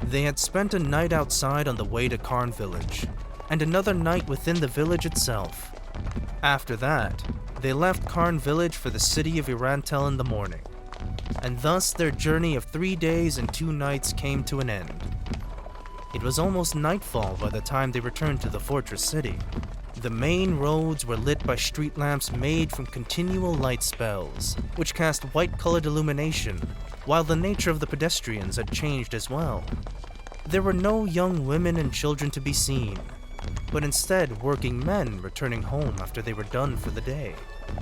They had spent a night outside on the way to Karn village, and another night within the village itself. After that, they left Karn village for the city of Rantel in the morning, and thus their journey of 3 days and 2 nights came to an end. It was almost nightfall by the time they returned to the fortress city. The main roads were lit by street lamps made from continual light spells, which cast white-colored illumination, while the nature of the pedestrians had changed as well. There were no young women and children to be seen, but instead working men returning home after they were done for the day.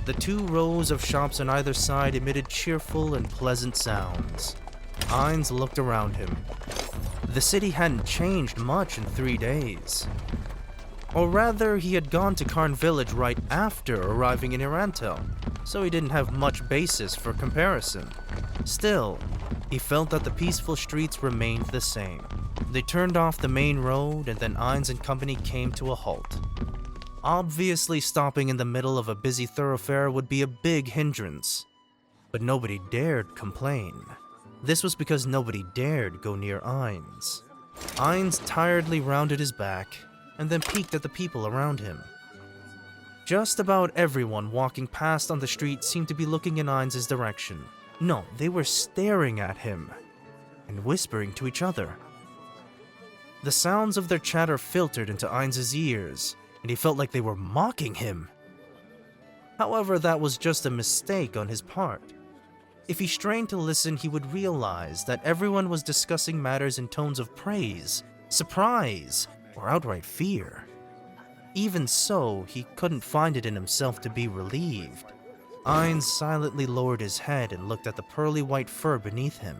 The 2 rows of shops on either side emitted cheerful and pleasant sounds. Ainz looked around him. The city hadn't changed much in 3 days. Or rather, he had gone to Karn village right after arriving in Rantel, so he didn't have much basis for comparison. Still, he felt that the peaceful streets remained the same. They turned off the main road, and then Ainz and company came to a halt. Obviously, stopping in the middle of a busy thoroughfare would be a big hindrance, but nobody dared complain. This was because nobody dared go near Ainz. Ainz tiredly rounded his back, and then peeked at the people around him. Just about everyone walking past on the street seemed to be looking in Ainz's direction. No, they were staring at him, and whispering to each other. The sounds of their chatter filtered into Ainz's ears, and he felt like they were mocking him. However, that was just a mistake on his part. If he strained to listen, he would realize that everyone was discussing matters in tones of praise, surprise, or outright fear. Even so, he couldn't find it in himself to be relieved. Ainz silently lowered his head and looked at the pearly white fur beneath him.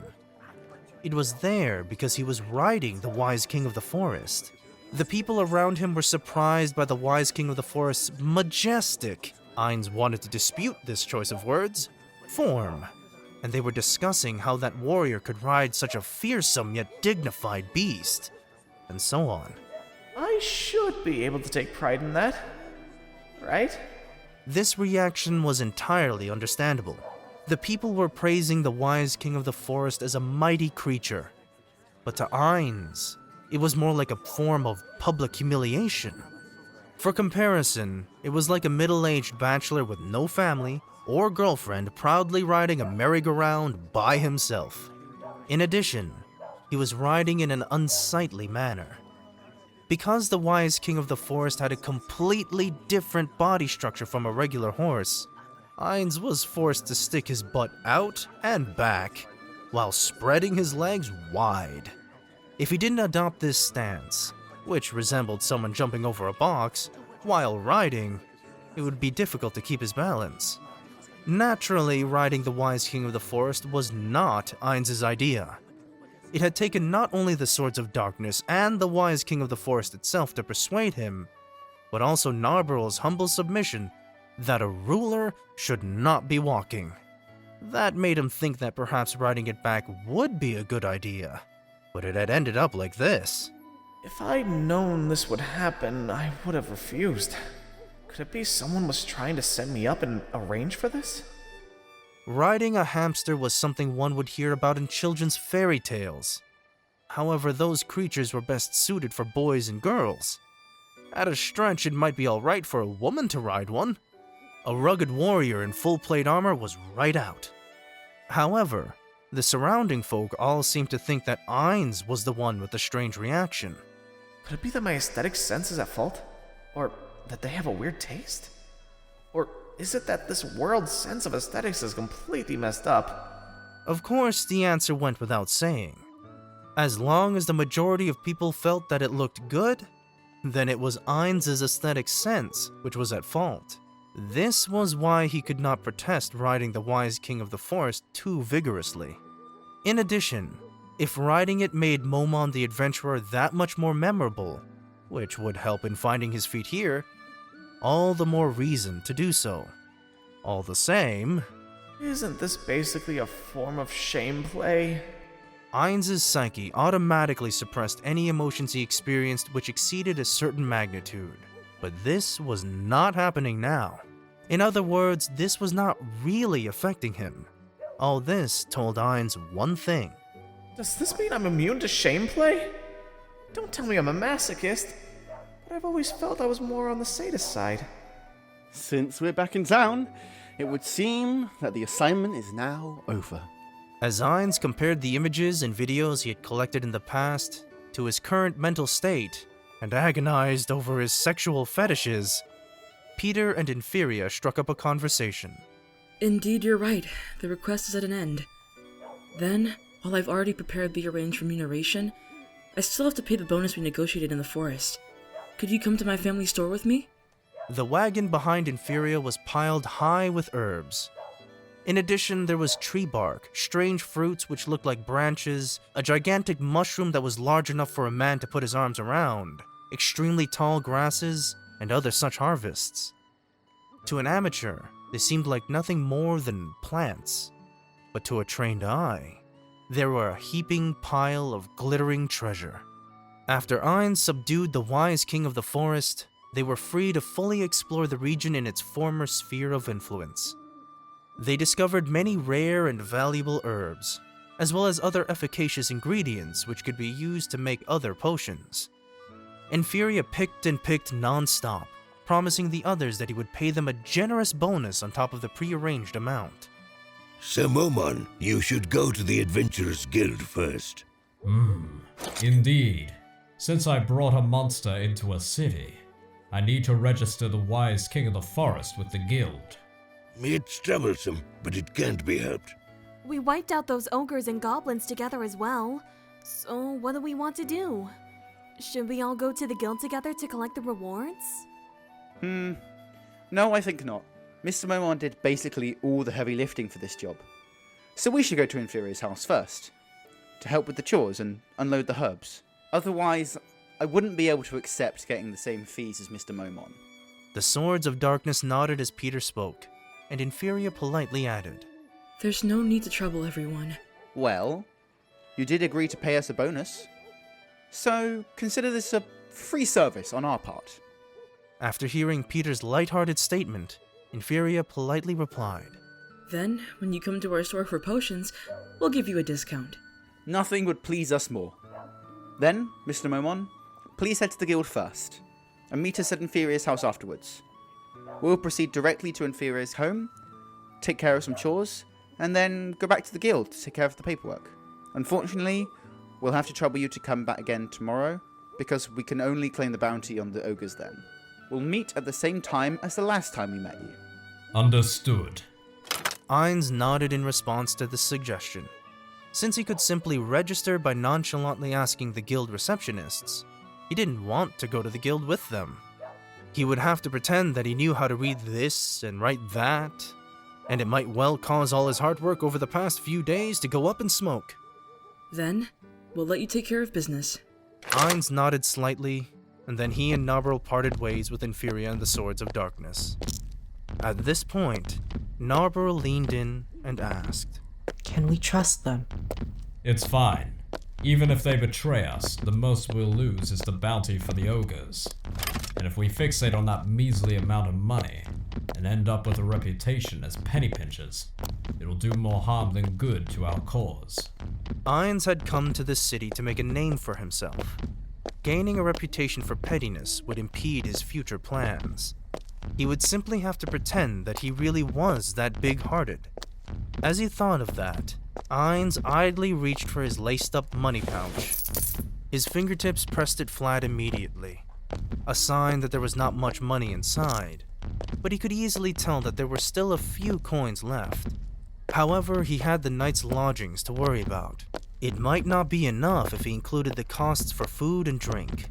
It was there because he was riding the wise king of the forest. The people around him were surprised by the wise king of the forest's majestic, Ainz wanted to dispute this choice of words, form, and they were discussing how that warrior could ride such a fearsome yet dignified beast, and so on. I should be able to take pride in that, right? This reaction was entirely understandable. The people were praising the wise king of the forest as a mighty creature, but to Ainz, it was more like a form of public humiliation. For comparison, it was like a middle-aged bachelor with no family or girlfriend proudly riding a merry-go-round by himself. In addition, he was riding in an unsightly manner. Because the wise king of the forest had a completely different body structure from a regular horse, Ainz was forced to stick his butt out and back while spreading his legs wide. If he didn't adopt this stance, which resembled someone jumping over a box, while riding, it would be difficult to keep his balance. Naturally, riding the wise king of the forest was not Ainz's idea. It had taken not only the Swords of Darkness and the wise king of the forest itself to persuade him, but also Narberal's humble submission that a ruler should not be walking. That made him think that perhaps riding it back would be a good idea, but it had ended up like this. If I'd known this would happen, I would have refused. Could it be someone was trying to set me up and arrange for this? Riding a hamster was something one would hear about in children's fairy tales. However, those creatures were best suited for boys and girls. At a stretch, it might be alright for a woman to ride one. A rugged warrior in full plate armor was right out. However, the surrounding folk all seemed to think that Ainz was the one with the strange reaction. Could it be that my aesthetic sense is at fault? Or that they have a weird taste? Or is it that this world's sense of aesthetics is completely messed up? Of course, the answer went without saying. As long as the majority of people felt that it looked good, then it was Ainz's aesthetic sense which was at fault. This was why he could not protest riding the wise king of the forest too vigorously. In addition, if riding it made Momon the adventurer that much more memorable, which would help in finding his feet here, all the more reason to do so. All the same, Isn't this basically a form of shame play? Ainz's psyche automatically suppressed any emotions he experienced which exceeded a certain magnitude, but this was not happening now. In other words, this was not really affecting him. All this told Ainz one thing. Does this mean I'm immune to shame play? Don't tell me I'm a masochist, but I've always felt I was more on the sadist side. Since we're back in town, it would seem that the assignment is now over. As Ainz compared the images and videos he had collected in the past to his current mental state and agonized over his sexual fetishes, Peter and Nfirea struck up a conversation. Indeed, you're right. The request is at an end. Then, while I've already prepared the arranged remuneration, I still have to pay the bonus we negotiated in the forest. Could you come to my family store with me? The wagon behind Nfirea was piled high with herbs. In addition, there was tree bark, strange fruits which looked like branches, a gigantic mushroom that was large enough for a man to put his arms around, extremely tall grasses, and other such harvests. To an amateur, they seemed like nothing more than plants, but to a trained eye, they were a heaping pile of glittering treasure. After Ainz subdued the wise king of the forest, they were free to fully explore the region in its former sphere of influence. They discovered many rare and valuable herbs, as well as other efficacious ingredients which could be used to make other potions. Nfirea picked and picked non-stop, promising the others that he would pay them a generous bonus on top of the pre-arranged amount. Sir Momon, you should go to the Adventurers Guild first. Indeed. Since I brought a monster into a city, I need to register the wise king of the forest with the guild. It's troublesome, but it can't be helped. We wiped out those ogres and goblins together as well. So what do we want to do? Should we all go to the guild together to collect the rewards? No, I think not. Mr. Momon did basically all the heavy lifting for this job. So we should go to Nfirea's house first, to help with the chores and unload the herbs. Otherwise, I wouldn't be able to accept getting the same fees as Mr. Momon. The Swords of Darkness nodded as Peter spoke, and Nfirea politely added, There's no need to trouble everyone. Well, you did agree to pay us a bonus. So consider this a free service on our part. After hearing Peter's light-hearted statement, Nfirea politely replied, Then, when you come to our store for potions, we'll give you a discount. Nothing would please us more. Then, Mr. Momon, please head to the guild first, and meet us at Nfirea's house afterwards. We'll proceed directly to Nfirea's home, take care of some chores, and then go back to the guild to take care of the paperwork. Unfortunately, we'll have to trouble you to come back again tomorrow, because we can only claim the bounty on the ogres then. We'll meet at the same time as the last time we met you. Understood. Ainz nodded in response to the suggestion. Since he could simply register by nonchalantly asking the guild receptionists, he didn't want to go to the guild with them. He would have to pretend that he knew how to read this and write that, and it might well cause all his hard work over the past few days to go up in smoke. Then, we'll let you take care of business. Ainz nodded slightly, and then he and Narberal parted ways with Nfirea and the Swords of Darkness. At this point, Narberal leaned in and asked, Can we trust them? It's fine. Even if they betray us, the most we'll lose is the bounty for the ogres. And if we fixate on that measly amount of money, and end up with a reputation as penny pinchers, it'll do more harm than good to our cause. Ainz had come to this city to make a name for himself. Gaining a reputation for pettiness would impede his future plans. He would simply have to pretend that he really was that big-hearted. As he thought of that, Ainz idly reached for his laced-up money pouch. His fingertips pressed it flat immediately, a sign that there was not much money inside, but he could easily tell that there were still a few coins left. However, he had the night's lodgings to worry about. It might not be enough if he included the costs for food and drink.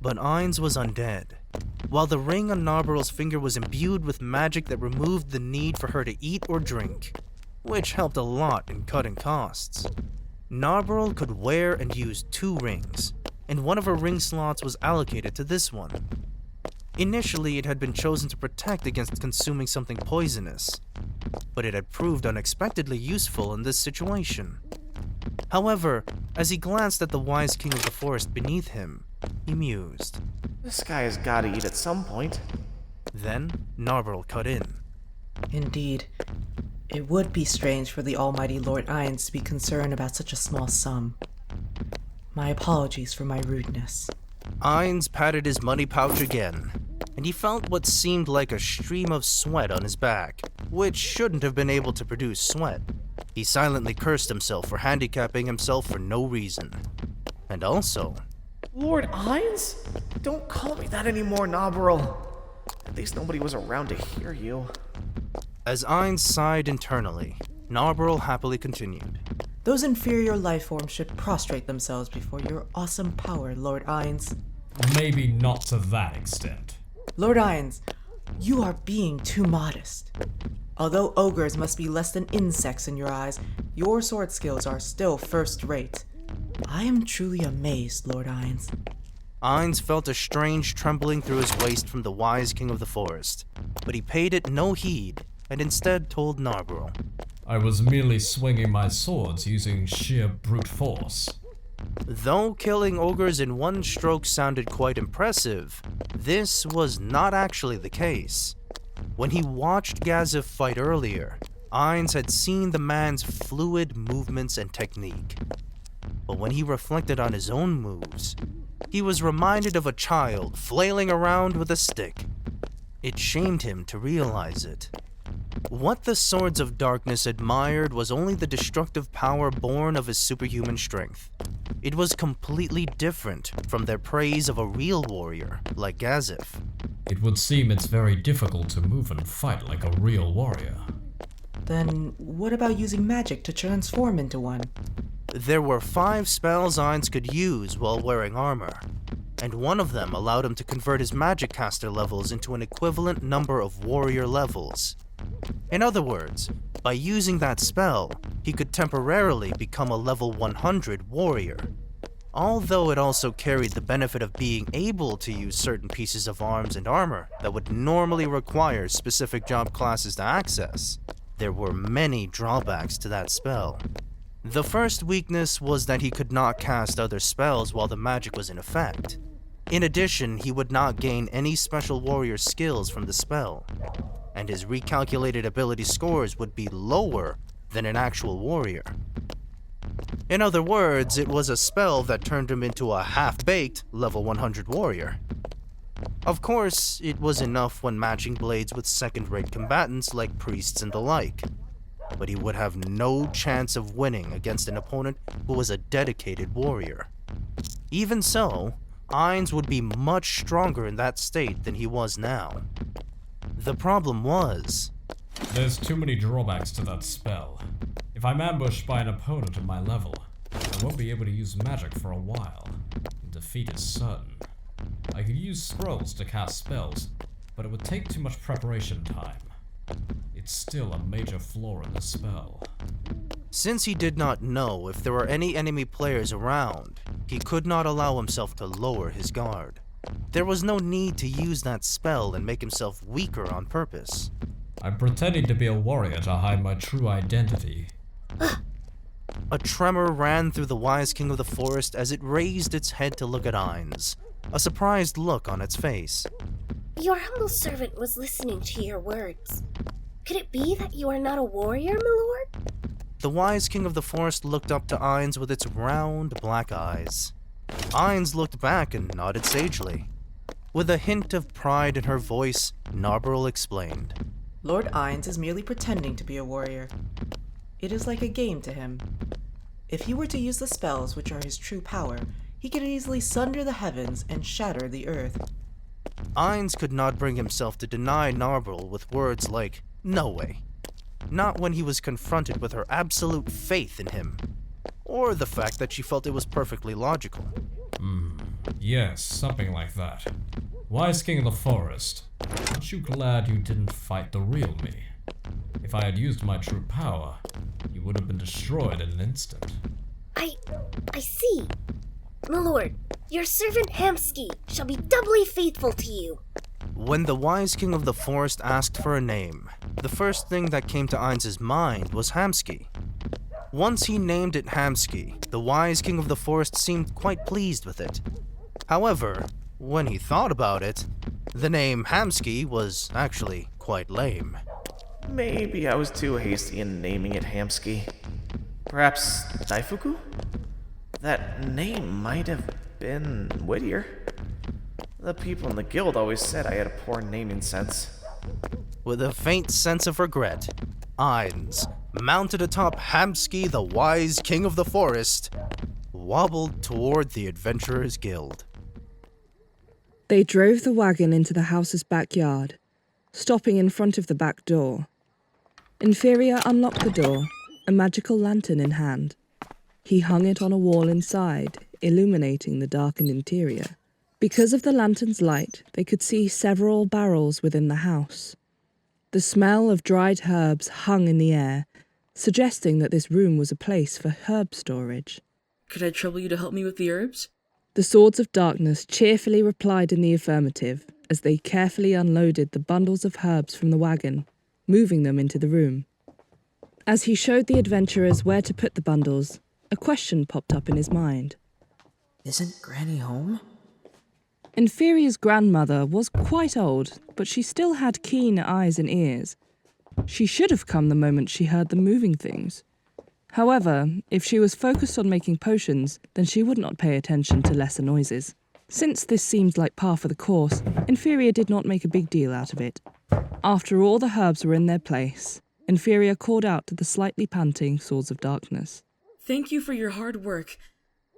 But Ainz was undead, while the ring on Narberal's finger was imbued with magic that removed the need for her to eat or drink, which helped a lot in cutting costs. Narberal could wear and use 2 rings, and one of her ring slots was allocated to this one. Initially, it had been chosen to protect against consuming something poisonous, but it had proved unexpectedly useful in this situation. However, as he glanced at the wise king of the forest beneath him, he mused. This guy has gotta eat at some point. Then, Narberal cut in. Indeed. It would be strange for the almighty Lord Ainz to be concerned about such a small sum. My apologies for my rudeness. Ainz patted his money pouch again, and he felt what seemed like a stream of sweat on his back, which shouldn't have been able to produce sweat. He silently cursed himself for handicapping himself for no reason. And also... Lord Ainz? Don't call me that anymore, Narberal. At least nobody was around to hear you. As Ainz sighed internally, Narberal happily continued. Those inferior life forms should prostrate themselves before your awesome power, Lord Ainz. Maybe not to that extent. Lord Ainz, you are being too modest. Although ogres must be less than insects in your eyes, your sword skills are still first rate. I am truly amazed, Lord Ainz. Ainz felt a strange trembling through his waist from the wise king of the forest, but he paid it no heed and instead told Narberal. I was merely swinging my swords using sheer brute force. Though killing ogres in one stroke sounded quite impressive, this was not actually the case. When he watched Decisive fight earlier, Ainz had seen the man's fluid movements and technique. But when he reflected on his own moves, he was reminded of a child flailing around with a stick. It shamed him to realize it. What the Swords of Darkness admired was only the destructive power born of his superhuman strength. It was completely different from their praise of a real warrior like Decisive. It would seem it's very difficult to move and fight like a real warrior. Then what about using magic to transform into one? There were 5 spells Ainz could use while wearing armor, and one of them allowed him to convert his magic caster levels into an equivalent number of warrior levels. In other words, by using that spell, he could temporarily become a level 100 warrior. Although it also carried the benefit of being able to use certain pieces of arms and armor that would normally require specific job classes to access, there were many drawbacks to that spell. The first weakness was that he could not cast other spells while the magic was in effect. In addition, he would not gain any special warrior skills from the spell, and his recalculated ability scores would be lower than an actual warrior. In other words, it was a spell that turned him into a half-baked level 100 warrior. Of course, it was enough when matching blades with second-rate combatants like priests and the like, but he would have no chance of winning against an opponent who was a dedicated warrior. Even so, Ainz would be much stronger in that state than he was now. The problem was... There's too many drawbacks to that spell. If I'm ambushed by an opponent of my level, I won't be able to use magic for a while. Defeat is certain. I could use scrolls to cast spells, but it would take too much preparation time. It's still a major flaw in the spell. Since he did not know if there were any enemy players around, he could not allow himself to lower his guard. There was no need to use that spell and make himself weaker on purpose. I'm pretending to be a warrior to hide my true identity. A tremor ran through the wise king of the forest as it raised its head to look at Ainz, a surprised look on its face. Your humble servant was listening to your words. Could it be that you are not a warrior, my lord? The wise king of the forest looked up to Ainz with its round black eyes. Ainz looked back and nodded sagely. With a hint of pride in her voice, Narberal explained. Lord Ainz is merely pretending to be a warrior. It is like a game to him. If he were to use the spells which are his true power, he could easily sunder the heavens and shatter the earth. Ainz could not bring himself to deny Narberal with words like, "No way." Not when he was confronted with her absolute faith in him, or the fact that she felt it was perfectly logical. Yes, something like that. Wise King of the Forest, aren't you glad you didn't fight the real me? If I had used my true power, you would have been destroyed in an instant. I see. My lord, your servant Hamsuke shall be doubly faithful to you. When the wise king of the forest asked for a name, the first thing that came to Ainz's mind was Hamsuke. Once he named it Hamsuke, the wise king of the forest seemed quite pleased with it. However, when he thought about it, the name Hamsuke was actually quite lame. Maybe I was too hasty in naming it Hamsuke. Perhaps Daifuku? That name might have been wittier. The people in the guild always said I had a poor naming sense. With a faint sense of regret, Ainz, mounted atop Hamsuke, the wise king of the forest, wobbled toward the Adventurers Guild. They drove the wagon into the house's backyard, stopping in front of the back door. Nfirea unlocked the door, a magical lantern in hand. He hung it on a wall inside, illuminating the darkened interior. Because of the lantern's light, they could see several barrels within the house. The smell of dried herbs hung in the air, suggesting that this room was a place for herb storage. Could I trouble you to help me with the herbs? The Swords of Darkness cheerfully replied in the affirmative as they carefully unloaded the bundles of herbs from the wagon, moving them into the room. As he showed the adventurers where to put the bundles, a question popped up in his mind. Isn't Granny home? Nfirea's grandmother was quite old, but she still had keen eyes and ears. She should have come the moment she heard them moving things. However, if she was focused on making potions, then she would not pay attention to lesser noises. Since this seemed like par for the course, Nfirea did not make a big deal out of it. After all the herbs were in their place, Nfirea called out to the slightly panting Swords of Darkness. Thank you for your hard work.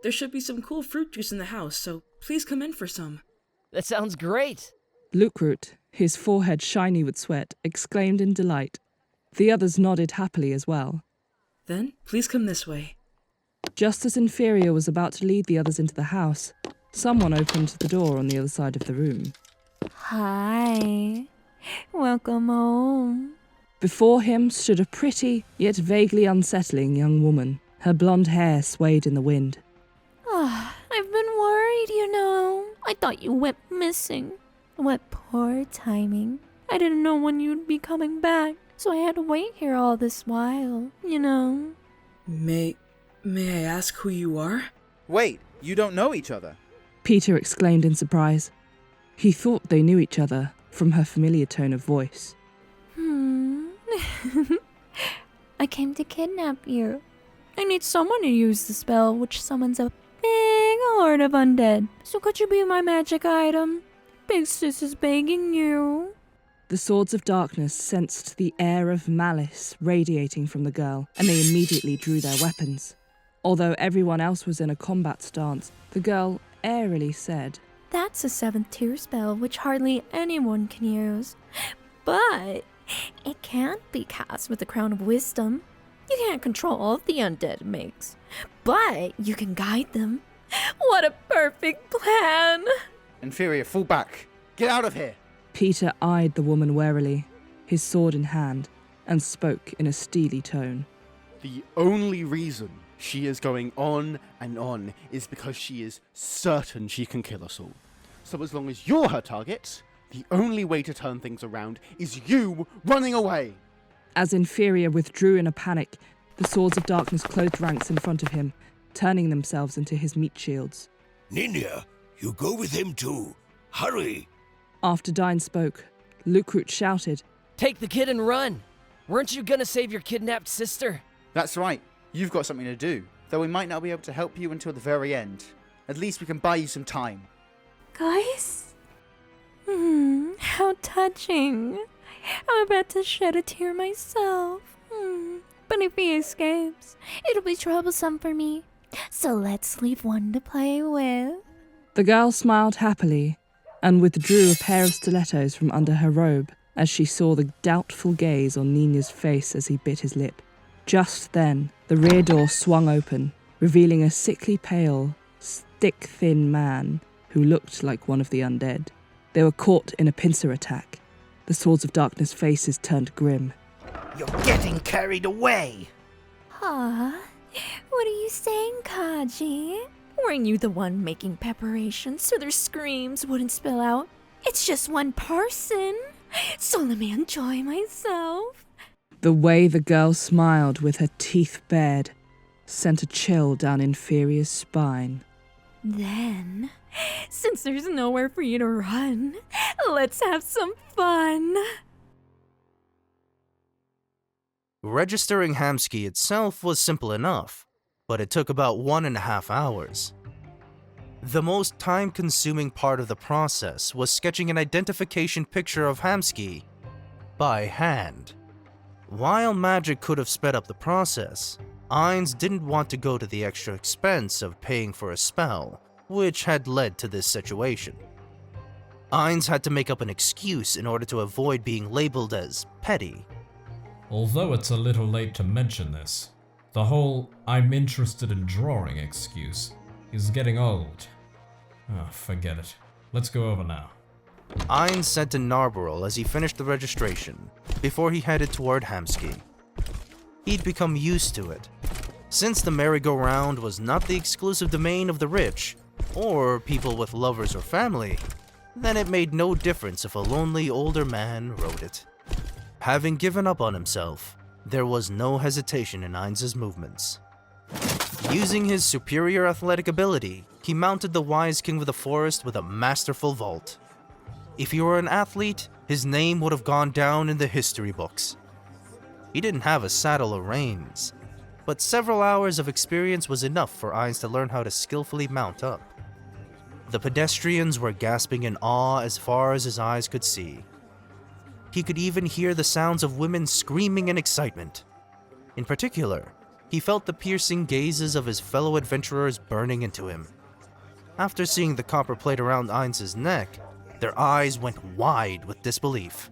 There should be some cool fruit juice in the house, so please come in for some. That sounds great. Lukrut, his forehead shiny with sweat, exclaimed in delight. The others nodded happily as well. Then, please come this way. Just as Nfirea was about to lead the others into the house, someone opened the door on the other side of the room. Hi. Welcome home. Before him stood a pretty, yet vaguely unsettling young woman. Her blonde hair swayed in the wind. I've been worried, you know. I thought you went missing. What poor timing. I didn't know when you'd be coming back, so I had to wait here all this while, you know. May I ask who you are? Wait, you don't know each other? Peter exclaimed in surprise. He thought they knew each other from her familiar tone of voice. I came to kidnap you. I need someone to use the spell which summons a big horde of undead. So could you be my magic item? Big Sis is begging you. The Swords of Darkness sensed the air of malice radiating from the girl, and they immediately drew their weapons. Although everyone else was in a combat stance, the girl airily said, That's a 7th tier spell which hardly anyone can use. But it can't be cast with the Crown of Wisdom. You can't control all of the undead it makes, but you can guide them. What a perfect plan! Nfirea, fall back. Get out of here. Peter eyed the woman warily, his sword in hand, and spoke in a steely tone. The only reason she is going on and on is because she is certain she can kill us all. So as long as you're her target, the only way to turn things around is you running away. As Nfirea withdrew in a panic, the Swords of Darkness closed ranks in front of him, turning themselves into his meat shields. Ninja, you go with him too. Hurry! After Dine spoke, Lukrut shouted, Take the kid and run! Weren't you gonna save your kidnapped sister? That's right. You've got something to do, though we might not be able to help you until the very end. At least we can buy you some time. Guys? How touching. I'm about to shed a tear myself. But if he escapes, it'll be troublesome for me. So let's leave one to play with. The girl smiled happily and withdrew a pair of stilettos from under her robe as she saw the doubtful gaze on Nina's face as he bit his lip. Just then, the rear door swung open, revealing a sickly pale, stick-thin man who looked like one of the undead. They were caught in a pincer attack. The Swords of Darkness faces turned grim. You're getting carried away! What are you saying, Khajiit? Weren't you the one making preparations so their screams wouldn't spill out? It's just one person, so let me enjoy myself. The way the girl smiled with her teeth bared sent a chill down Nfirea's spine. Then, since there's nowhere for you to run, let's have some fun. Registering Hamsuke itself was simple enough, but it took about 1.5 hours. The most time-consuming part of the process was sketching an identification picture of Hamsuke by hand. While magic could have sped up the process, Ainz didn't want to go to the extra expense of paying for a spell, which had led to this situation. Ainz had to make up an excuse in order to avoid being labeled as petty. Although it's a little late to mention this, the whole "I'm interested in drawing" excuse is getting old. Oh, forget it. Let's go over now. Ainz said to Narberal as he finished the registration, before he headed toward Hamsuke. He'd become used to it. Since the merry-go-round was not the exclusive domain of the rich, or people with lovers or family, then it made no difference if a lonely older man rode it. Having given up on himself, there was no hesitation in Ainz's movements. Using his superior athletic ability, he mounted the Wise King of the Forest with a masterful vault. If he were an athlete, his name would have gone down in the history books. He didn't have a saddle or reins, but several hours of experience was enough for Ainz to learn how to skillfully mount up. The pedestrians were gasping in awe as far as his eyes could see. He could even hear the sounds of women screaming in excitement. In particular, he felt the piercing gazes of his fellow adventurers burning into him. After seeing the copper plate around Ainz's neck, their eyes went wide with disbelief.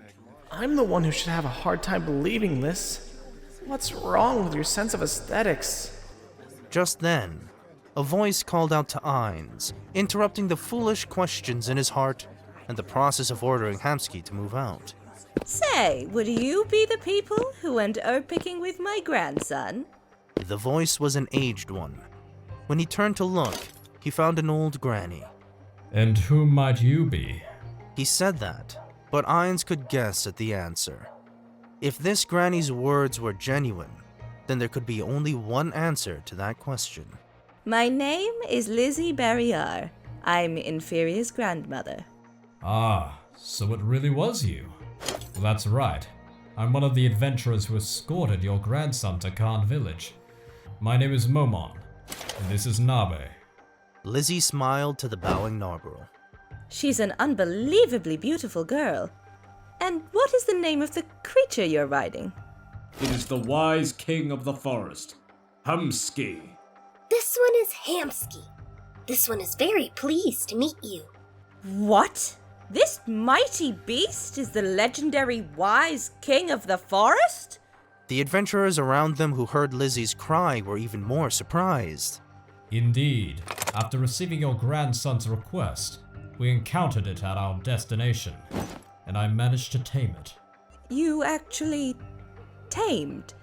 I'm the one who should have a hard time believing this. What's wrong with your sense of aesthetics? Just then, a voice called out to Ainz, interrupting the foolish questions in his heart and the process of ordering Hamsuke to move out. Say, would you be the people who went herb-picking with my grandson? The voice was an aged one. When he turned to look, he found an old granny. And who might you be? He said that, but Ainz could guess at the answer. If this granny's words were genuine, then there could be only one answer to that question. My name is Lizzie Barrier. I'm Nfirea's grandmother. Ah, so it really was you. Well, that's right. I'm one of the adventurers who escorted your grandson to Khan Village. My name is Momon, and this is Narbe. Lizzie smiled to the bowing Narberal. She's an unbelievably beautiful girl. And what is the name of the creature you're riding? It is the Wise King of the Forest, Hamsuke. This one is Hamsuke. This one is very pleased to meet you. What? This mighty beast is the legendary Wise King of the Forest? The adventurers around them who heard Lizzie's cry were even more surprised. Indeed, after receiving your grandson's request, we encountered it at our destination, and I managed to tame it. You actually tamed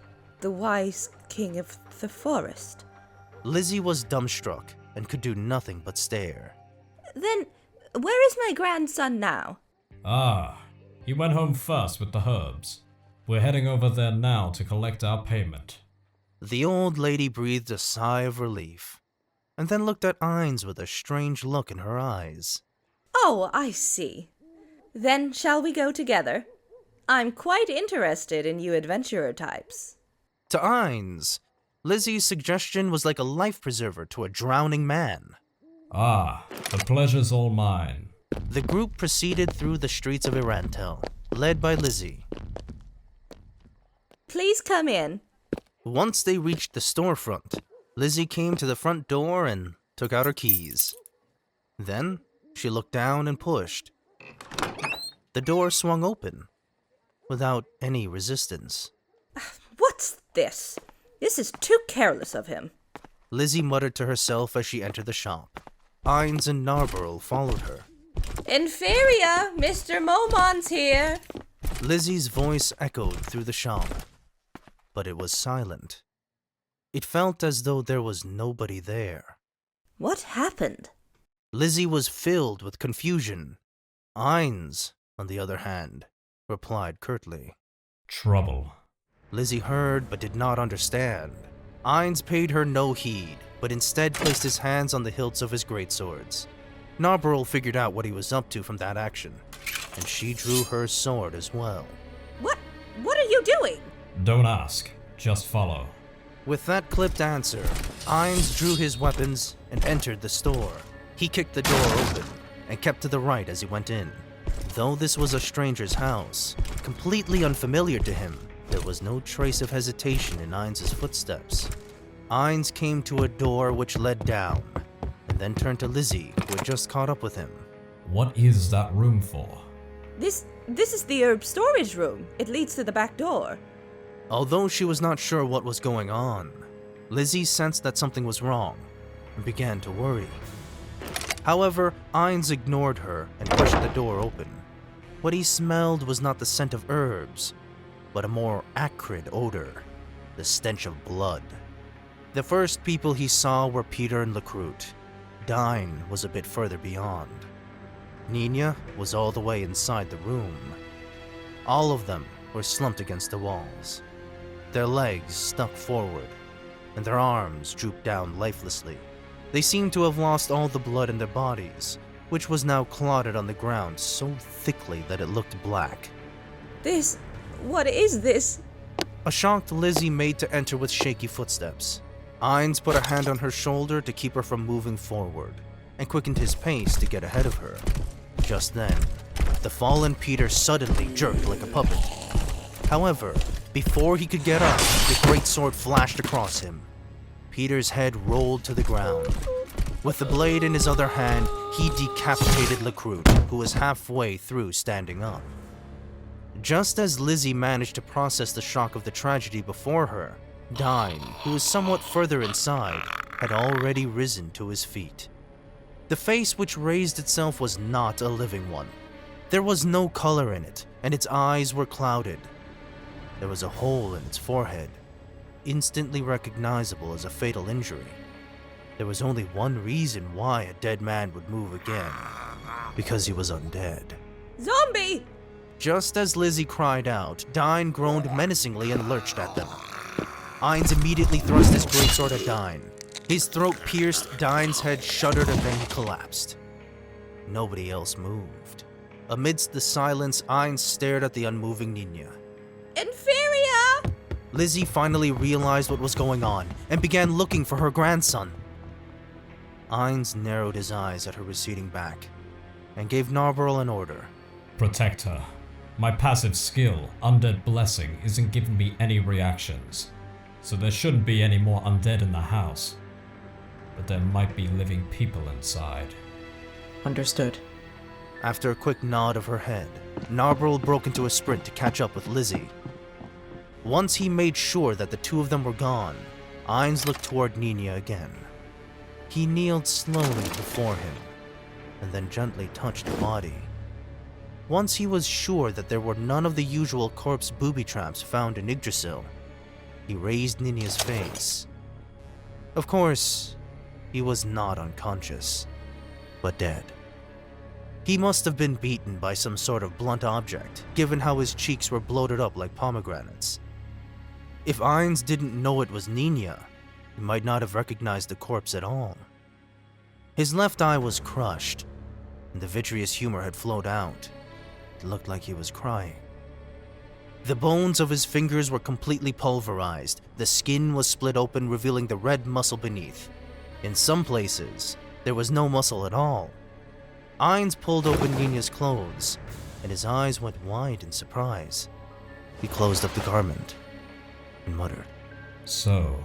the Wise King of the Forest? Lizzie was dumbstruck and could do nothing but stare. Then, where is my grandson now? Ah, he went home first with the herbs. We're heading over there now to collect our payment. The old lady breathed a sigh of relief, and then looked at Ainz with a strange look in her eyes. Oh, I see. Then shall we go together? I'm quite interested in you adventurer types. To Ainz, Lizzie's suggestion was like a life preserver to a drowning man. Ah, the pleasure's all mine. The group proceeded through the streets of Rantel, led by Lizzie. Please come in. Once they reached the storefront, Lizzie came to the front door and took out her keys. Then, she looked down and pushed. The door swung open, without any resistance. What's this? This is too careless of him. Lizzie muttered to herself as she entered the shop. Ainz and Narberal followed her. Nfirea, Mr. Momon's here. Lizzie's voice echoed through the shop, but it was silent. It felt as though there was nobody there. What happened? Lizzie was filled with confusion. Ainz, on the other hand, replied curtly. Trouble. Lizzie heard but did not understand. Ainz paid her no heed, but instead placed his hands on the hilts of his greatswords. Narberal figured out what he was up to from that action, and she drew her sword as well. What are you doing? Don't ask. Just follow. With that clipped answer, Ainz drew his weapons and entered the store. He kicked the door open and kept to the right as he went in. Though this was a stranger's house, completely unfamiliar to him, there was no trace of hesitation in Ainz's footsteps. Ainz came to a door which led down, and then turned to Lizzie, who had just caught up with him. What is that room for? This is the herb storage room. It leads to the back door. Although she was not sure what was going on, Lizzie sensed that something was wrong and began to worry. However, Ainz ignored her and pushed the door open. What he smelled was not the scent of herbs, but a more acrid odor, the stench of blood. The first people he saw were Peter and Lukrut. Dine was a bit further beyond. Nina was all the way inside the room. All of them were slumped against the walls. Their legs stuck forward, and their arms drooped down lifelessly. They seemed to have lost all the blood in their bodies, which was now clotted on the ground so thickly that it looked black. What is this? A shocked Lizzie made to enter with shaky footsteps. Ainz put a hand on her shoulder to keep her from moving forward, and quickened his pace to get ahead of her. Just then, the fallen Peter suddenly jerked like a puppet. However, before he could get up, the great sword flashed across him. Peter's head rolled to the ground. With the blade in his other hand, he decapitated Lukrut, who was halfway through standing up. Just as Lizzie managed to process the shock of the tragedy before her, Dine, who was somewhat further inside, had already risen to his feet. The face which raised itself was not a living one. There was no color in it, and its eyes were clouded. There was a hole in its forehead, instantly recognizable as a fatal injury. There was only one reason why a dead man would move again, because he was undead. Zombie! Just as Lizzie cried out, Dine groaned menacingly and lurched at them. Ainz immediately thrust his greatsword at Dine. His throat pierced, Dine's head shuddered, and then he collapsed. Nobody else moved. Amidst the silence, Ainz stared at the unmoving Nina. Nfirea! Lizzie finally realized what was going on and began looking for her grandson. Ainz narrowed his eyes at her receding back and gave Narberal an order. Protect her. My passive skill, Undead Blessing, isn't giving me any reactions, so there shouldn't be any more undead in the house. But there might be living people inside. Understood. After a quick nod of her head, Narberal broke into a sprint to catch up with Lizzie. Once he made sure that the two of them were gone, Ainz looked toward Nina again. He kneeled slowly before him, and then gently touched the body. Once he was sure that there were none of the usual corpse booby traps found in Yggdrasil, he raised Nina's face. Of course, he was not unconscious, but dead. He must have been beaten by some sort of blunt object, given how his cheeks were bloated up like pomegranates. If Ainz didn't know it was Nina, he might not have recognized the corpse at all. His left eye was crushed, and the vitreous humor had flowed out. It looked like he was crying. The bones of his fingers were completely pulverized. The skin was split open, revealing the red muscle beneath. In some places, there was no muscle at all. Ainz pulled open Nina's clothes, and his eyes went wide in surprise. He closed up the garment and muttered, So,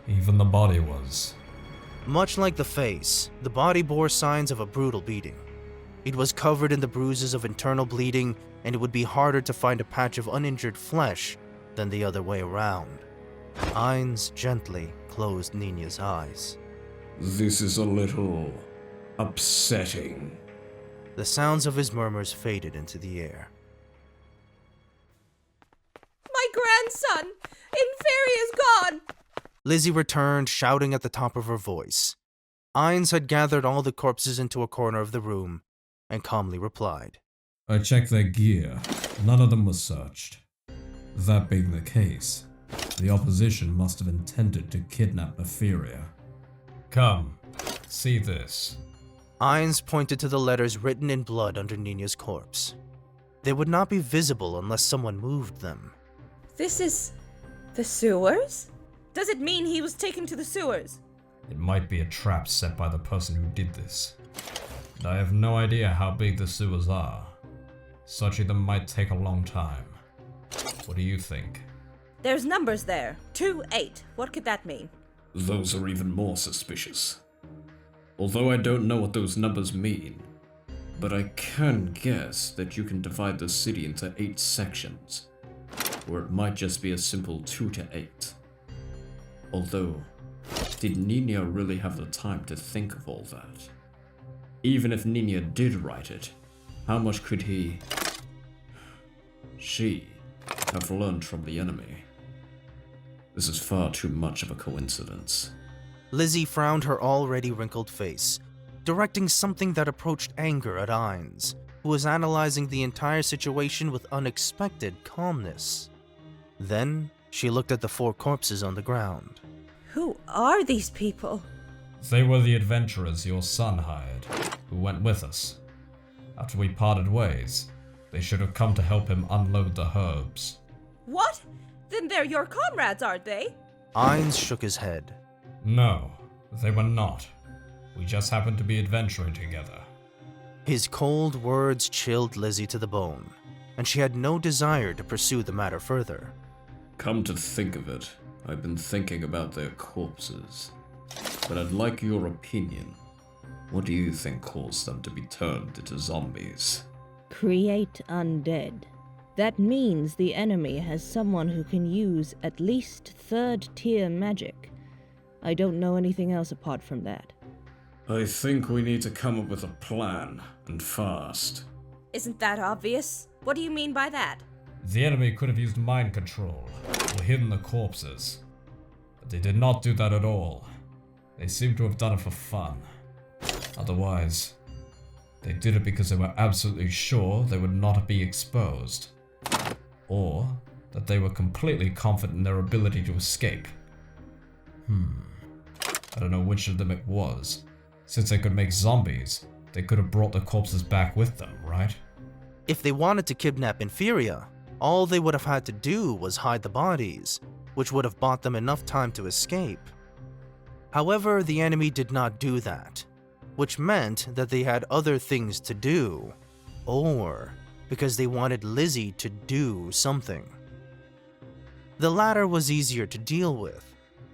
even the body was... Much like the face, the body bore signs of a brutal beating. It was covered in the bruises of internal bleeding, and it would be harder to find a patch of uninjured flesh than the other way around. Ainz gently closed Nina's eyes. This is a little... upsetting. The sounds of his murmurs faded into the air. My grandson! Nfirea's gone! Lizzie returned, shouting at the top of her voice. Ainz had gathered all the corpses into a corner of the room and calmly replied, I checked their gear. None of them was searched. That being the case, the opposition must have intended to kidnap Nfirea. Come, see this. Ainz pointed to the letters written in blood under Nina's corpse. They would not be visible unless someone moved them. This The sewers? Does it mean he was taken to the sewers? It might be a trap set by the person who did this. And I have no idea how big the sewers are. Searching them might take a long time. What do you think? There's numbers there. 2, 8. What could that mean? Those are even more suspicious. Although I don't know what those numbers mean, but I can guess that you can divide the city into 8 sections. Or it might just be a simple 2 to 8. Although, did Nina really have the time to think of all that? Even if Nina did write it, how much could she have learned from the enemy? This is far too much of a coincidence. Lizzie frowned her already wrinkled face, directing something that approached anger at Ainz, who was analyzing the entire situation with unexpected calmness. Then, she looked at the 4 corpses on the ground. Who are these people? They were the adventurers your son hired, who went with us. After we parted ways, they should have come to help him unload the herbs. What? Then they're your comrades, aren't they? Ainz shook his head. No, they were not. We just happened to be adventuring together. His cold words chilled Lizzie to the bone, and she had no desire to pursue the matter further. Come to think of it, I've been thinking about their corpses. But I'd like your opinion. What do you think caused them to be turned into zombies? Create undead. That means the enemy has someone who can use at least 3rd tier magic. I don't know anything else apart from that. I think we need to come up with a plan, and fast. Isn't that obvious? What do you mean by that? The enemy could have used mind control, or hidden the corpses. But they did not do that at all. They seem to have done it for fun. Otherwise, they did it because they were absolutely sure they would not be exposed. Or that they were completely confident in their ability to escape. I don't know which of them it was. Since they could make zombies, they could have brought the corpses back with them, right? If they wanted to kidnap Nfirea, all they would have had to do was hide the bodies, which would have bought them enough time to escape. However, the enemy did not do that, which meant that they had other things to do, or because they wanted Lizzie to do something. The latter was easier to deal with.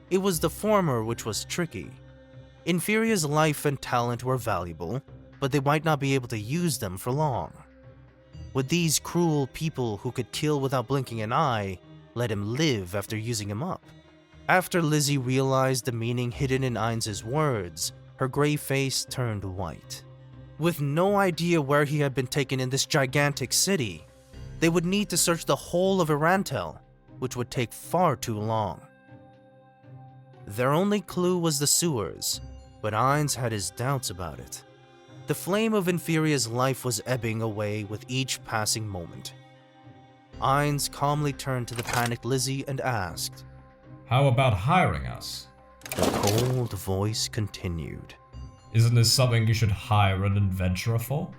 It was the former which was tricky. Nfirea's life and talent were valuable, but they might not be able to use them for long. Would these cruel people who could kill without blinking an eye let him live after using him up? After Lizzie realized the meaning hidden in Ainz's words, her gray face turned white. With no idea where he had been taken in this gigantic city, they would need to search the whole of Rantel, which would take far too long. Their only clue was the sewers, but Ainz had his doubts about it. The flame of Nfirea's life was ebbing away with each passing moment. Ainz calmly turned to the panicked Lizzie and asked, "How about hiring us?" The cold voice continued, "Isn't this something you should hire an adventurer for?"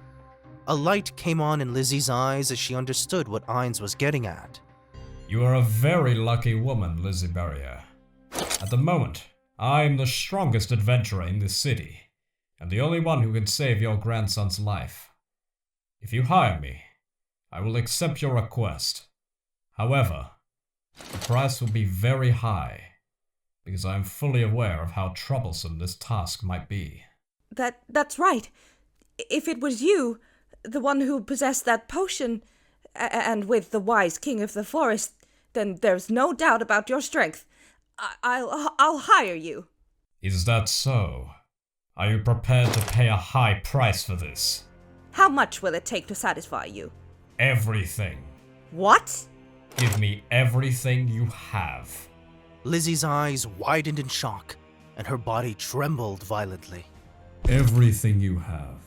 A light came on in Lizzie's eyes as she understood what Ainz was getting at. "You are a very lucky woman, Lizzie Barrier. At the moment, I am the strongest adventurer in this city, and the only one who can save your grandson's life. If you hire me, I will accept your request. However, the price will be very high, because I am fully aware of how troublesome this task might be." That's right. If it was you, the one who possessed that potion, and with the wise king of the forest, then there's no doubt about your strength. I'll hire you. Is that so? Are you prepared to pay a high price for this? How much will it take to satisfy you? Everything. What? Give me everything you have. Lizzie's eyes widened in shock, and her body trembled violently. Everything you have.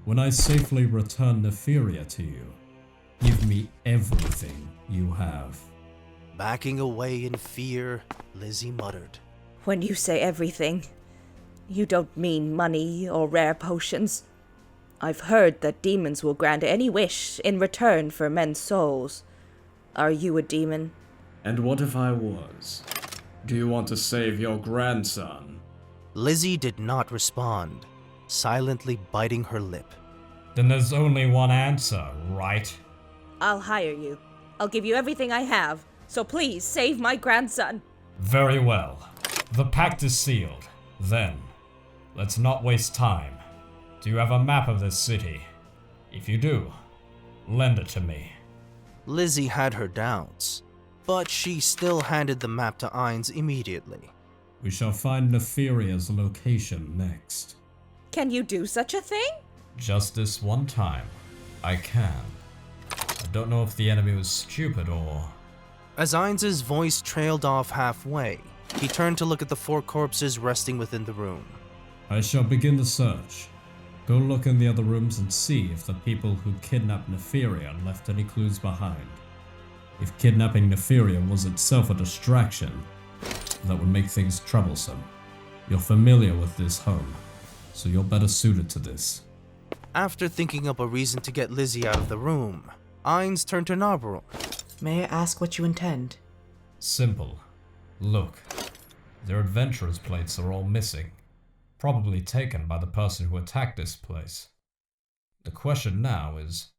When I safely return Nfirea to you, give me everything you have. Backing away in fear, Lizzie muttered, When you say everything, you don't mean money or rare potions. I've heard that demons will grant any wish in return for men's souls. Are you a demon? And what if I was? Do you want to save your grandson? Lizzie did not respond, silently biting her lip. Then there's only one answer, right? I'll hire you. I'll give you everything I have, so please save my grandson. Very well. The pact is sealed. Then, let's not waste time. Do you have a map of this city? If you do, lend it to me. Lizzie had her doubts, but she still handed the map to Ainz immediately. We shall find Nfirea's location next. Can you do such a thing? Just this one time, I can. I don't know if the enemy was stupid or... As Ainz's voice trailed off halfway, he turned to look at the 4 corpses resting within the room. I shall begin the search. Go look in the other rooms and see if the people who kidnapped Nfirea left any clues behind. If kidnapping Nfirea was itself a distraction, that would make things troublesome. You're familiar with this home, so you're better suited to this. After thinking up a reason to get Lizzie out of the room, Ainz turned to Narberal. May I ask what you intend? Simple. Look, their adventurers' plates are all missing. Probably taken by the person who attacked this place. The question now is,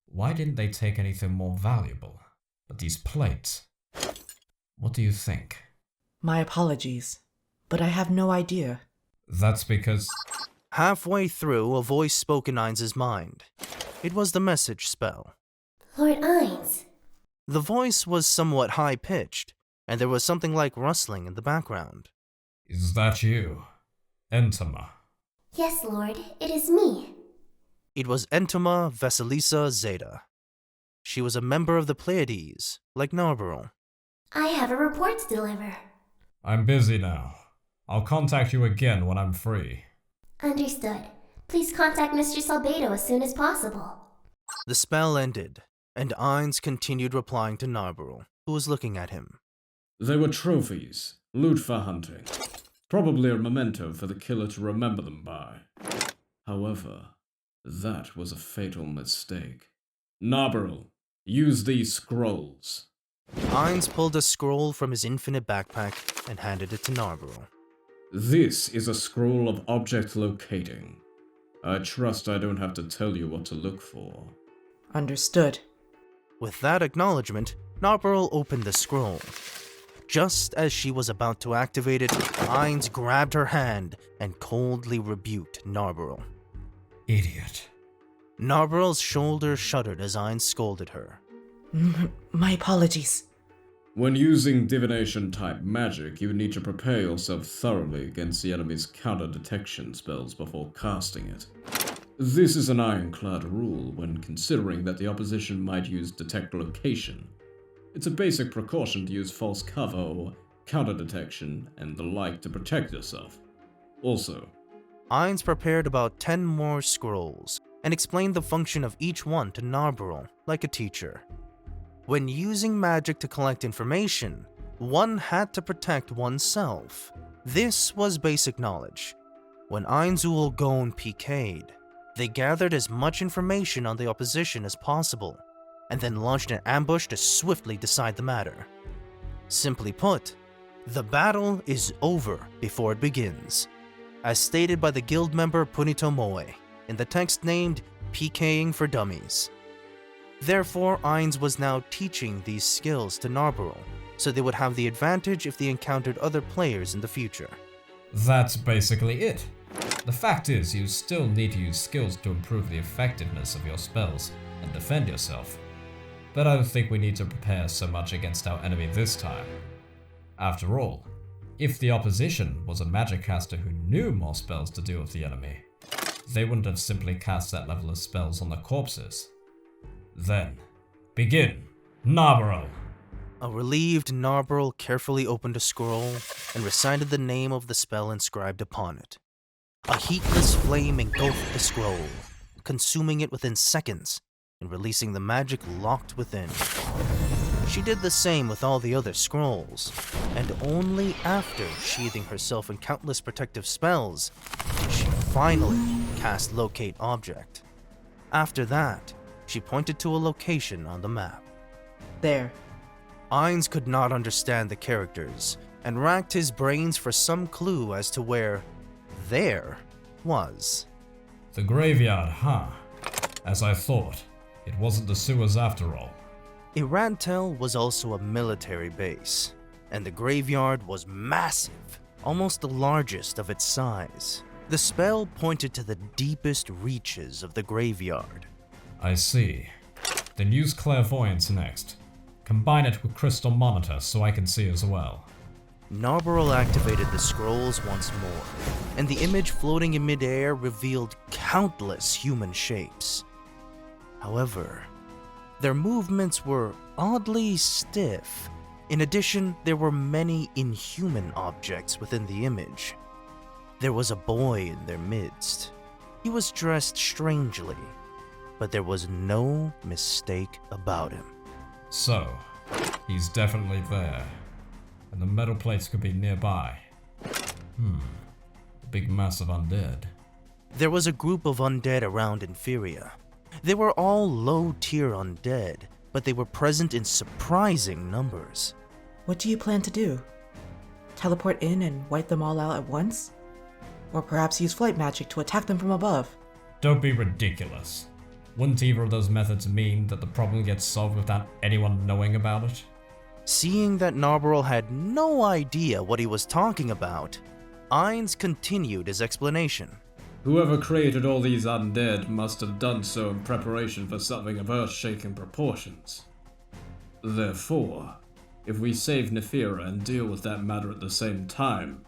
why didn't they take anything more valuable? But these plates. What do you think? My apologies, but I have no idea. That's because... Halfway through, a voice spoke in Ainz's mind. It was the message spell. Lord Ainz. The voice was somewhat high-pitched, and there was something like rustling in the background. Is that you? Entoma? Yes, Lord, it is me. It was Entoma Vasilisa Zeta. She was a member of the Pleiades, like Narberal. I have a report to deliver. I'm busy now. I'll contact you again when I'm free. Understood. Please contact Mistress Albedo as soon as possible. The spell ended, and Ainz continued replying to Narberal, who was looking at him. They were trophies, loot for hunting. Probably a memento for the killer to remember them by. However, that was a fatal mistake. Narberal, use these scrolls. Ainz pulled a scroll from his infinite backpack and handed it to Narberal. This is a scroll of object locating. I trust I don't have to tell you what to look for. Understood. With that acknowledgement, Narberal opened the scroll. Just as she was about to activate it, Ainz grabbed her hand and coldly rebuked Narberal. Idiot. Narberal's shoulders shuddered as Ainz scolded her. My apologies. When using divination-type magic, you need to prepare yourself thoroughly against the enemy's counter-detection spells before casting it. This is an ironclad rule when considering that the opposition might use detect location. It's a basic precaution to use false cover or counter-detection and the like to protect yourself. Also, Ainz prepared about 10 more scrolls and explained the function of each one to Narberal, like a teacher. When using magic to collect information, one had to protect oneself. This was basic knowledge. When Ainzul Gon PK'd, they gathered as much information on the opposition as possible, and then launched an ambush to swiftly decide the matter. Simply put, the battle is over before it begins, as stated by the guild member Punito Moe in the text named PKing for Dummies. Therefore, Ainz was now teaching these skills to Narberal, so they would have the advantage if they encountered other players in the future. That's basically it. The fact is, you still need to use skills to improve the effectiveness of your spells and defend yourself. But I don't think we need to prepare so much against our enemy this time. After all, if the opposition was a magic caster who knew more spells to deal with the enemy, they wouldn't have simply cast that level of spells on the corpses. Then, begin, Narberal. A relieved Narberal carefully opened a scroll and recited the name of the spell inscribed upon it. A heatless flame engulfed the scroll, consuming it within seconds and releasing the magic locked within. She did the same with all the other scrolls, and only after sheathing herself in countless protective spells did she finally cast Locate Object. After that, she pointed to a location on the map. There. Ainz could not understand the characters and racked his brains for some clue as to where there was. The graveyard, huh? As I thought, it wasn't the sewers after all. Rantel was also a military base, and the graveyard was massive, almost the largest of its size. The spell pointed to the deepest reaches of the graveyard. I see. Then use clairvoyance next. Combine it with crystal monitor so I can see as well. Narberal activated the scrolls once more, and the image floating in midair revealed countless human shapes. However, their movements were oddly stiff. In addition, there were many inhuman objects within the image. There was a boy in their midst. He was dressed strangely, but there was no mistake about him. So, he's definitely there. And the metal plates could be nearby. A big mass of undead. There was a group of undead around Nfirea. They were all low-tier undead, but they were present in surprising numbers. What do you plan to do? Teleport in and wipe them all out at once? Or perhaps use flight magic to attack them from above? Don't be ridiculous. Wouldn't either of those methods mean that the problem gets solved without anyone knowing about it? Seeing that Narberal had no idea what he was talking about, Ainz continued his explanation. Whoever created all these undead must have done so in preparation for something of earth-shaking proportions. Therefore, if we save Nfirea and deal with that matter at the same time,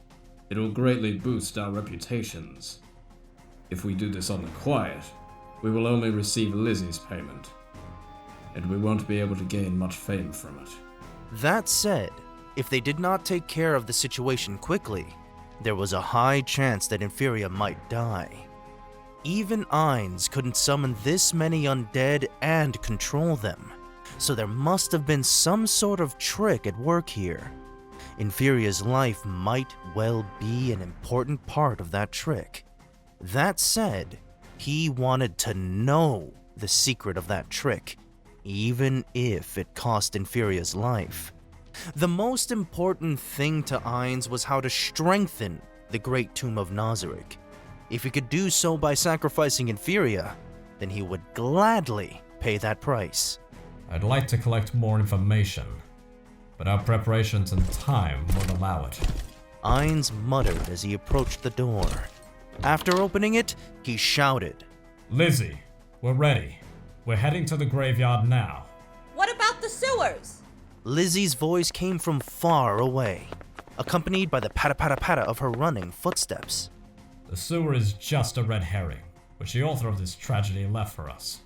it will greatly boost our reputations. If we do this on the quiet, we will only receive Lizzie's payment, and we won't be able to gain much fame from it. That said, if they did not take care of the situation quickly, there was a high chance that Nfirea might die. Even Ainz couldn't summon this many undead and control them, so there must have been some sort of trick at work here. Nfirea's life might well be an important part of that trick. That said, he wanted to know the secret of that trick, even if it cost Nfirea's life. The most important thing to Ainz was how to strengthen the Great Tomb of Nazarick. If he could do so by sacrificing Nfirea, then he would gladly pay that price. I'd like to collect more information, but our preparations and time won't allow it. Ainz muttered as he approached the door. After opening it, he shouted, Lizzie, we're ready. We're heading to the graveyard now. What about the sewers? Lizzie's voice came from far away, accompanied by the patta-patta-patta of her running footsteps. The sewer is just a red herring, which the author of this tragedy left for us.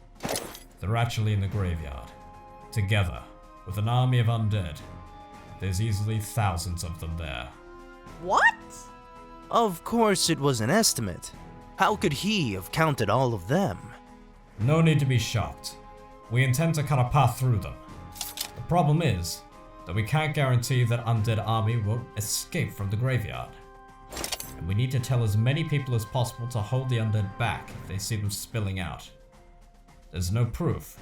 They're actually in the graveyard, together, with an army of undead. There's easily thousands of them there. What? Of course it was an estimate. How could he have counted all of them? No need to be shocked. We intend to cut a path through them. The problem is that we can't guarantee that undead army won't escape from the graveyard. And we need to tell as many people as possible to hold the undead back if they see them spilling out. There's no proof,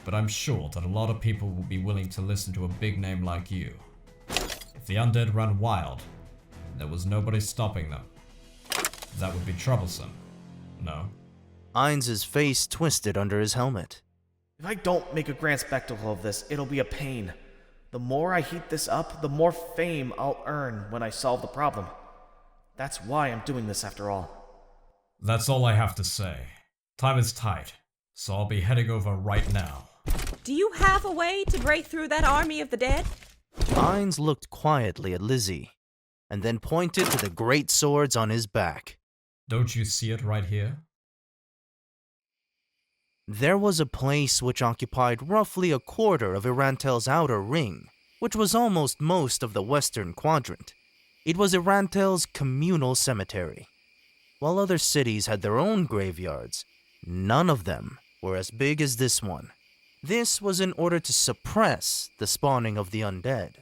but I'm sure that a lot of people will be willing to listen to a big name like you. If the undead run wild, and there was nobody stopping them, that would be troublesome, no? Ainz's face twisted under his helmet. If I don't make a grand spectacle of this, it'll be a pain. The more I heat this up, the more fame I'll earn when I solve the problem. That's why I'm doing this after all. That's all I have to say. Time is tight, so I'll be heading over right now. Do you have a way to break through that army of the dead? Ainz looked quietly at Lizzie, and then pointed to the great swords on his back. Don't you see it right here? There was a place which occupied roughly a quarter of Rantel's outer ring, which was almost most of the western quadrant. It was Rantel's communal cemetery. While other cities had their own graveyards, none of them were as big as this one. This was in order to suppress the spawning of the undead.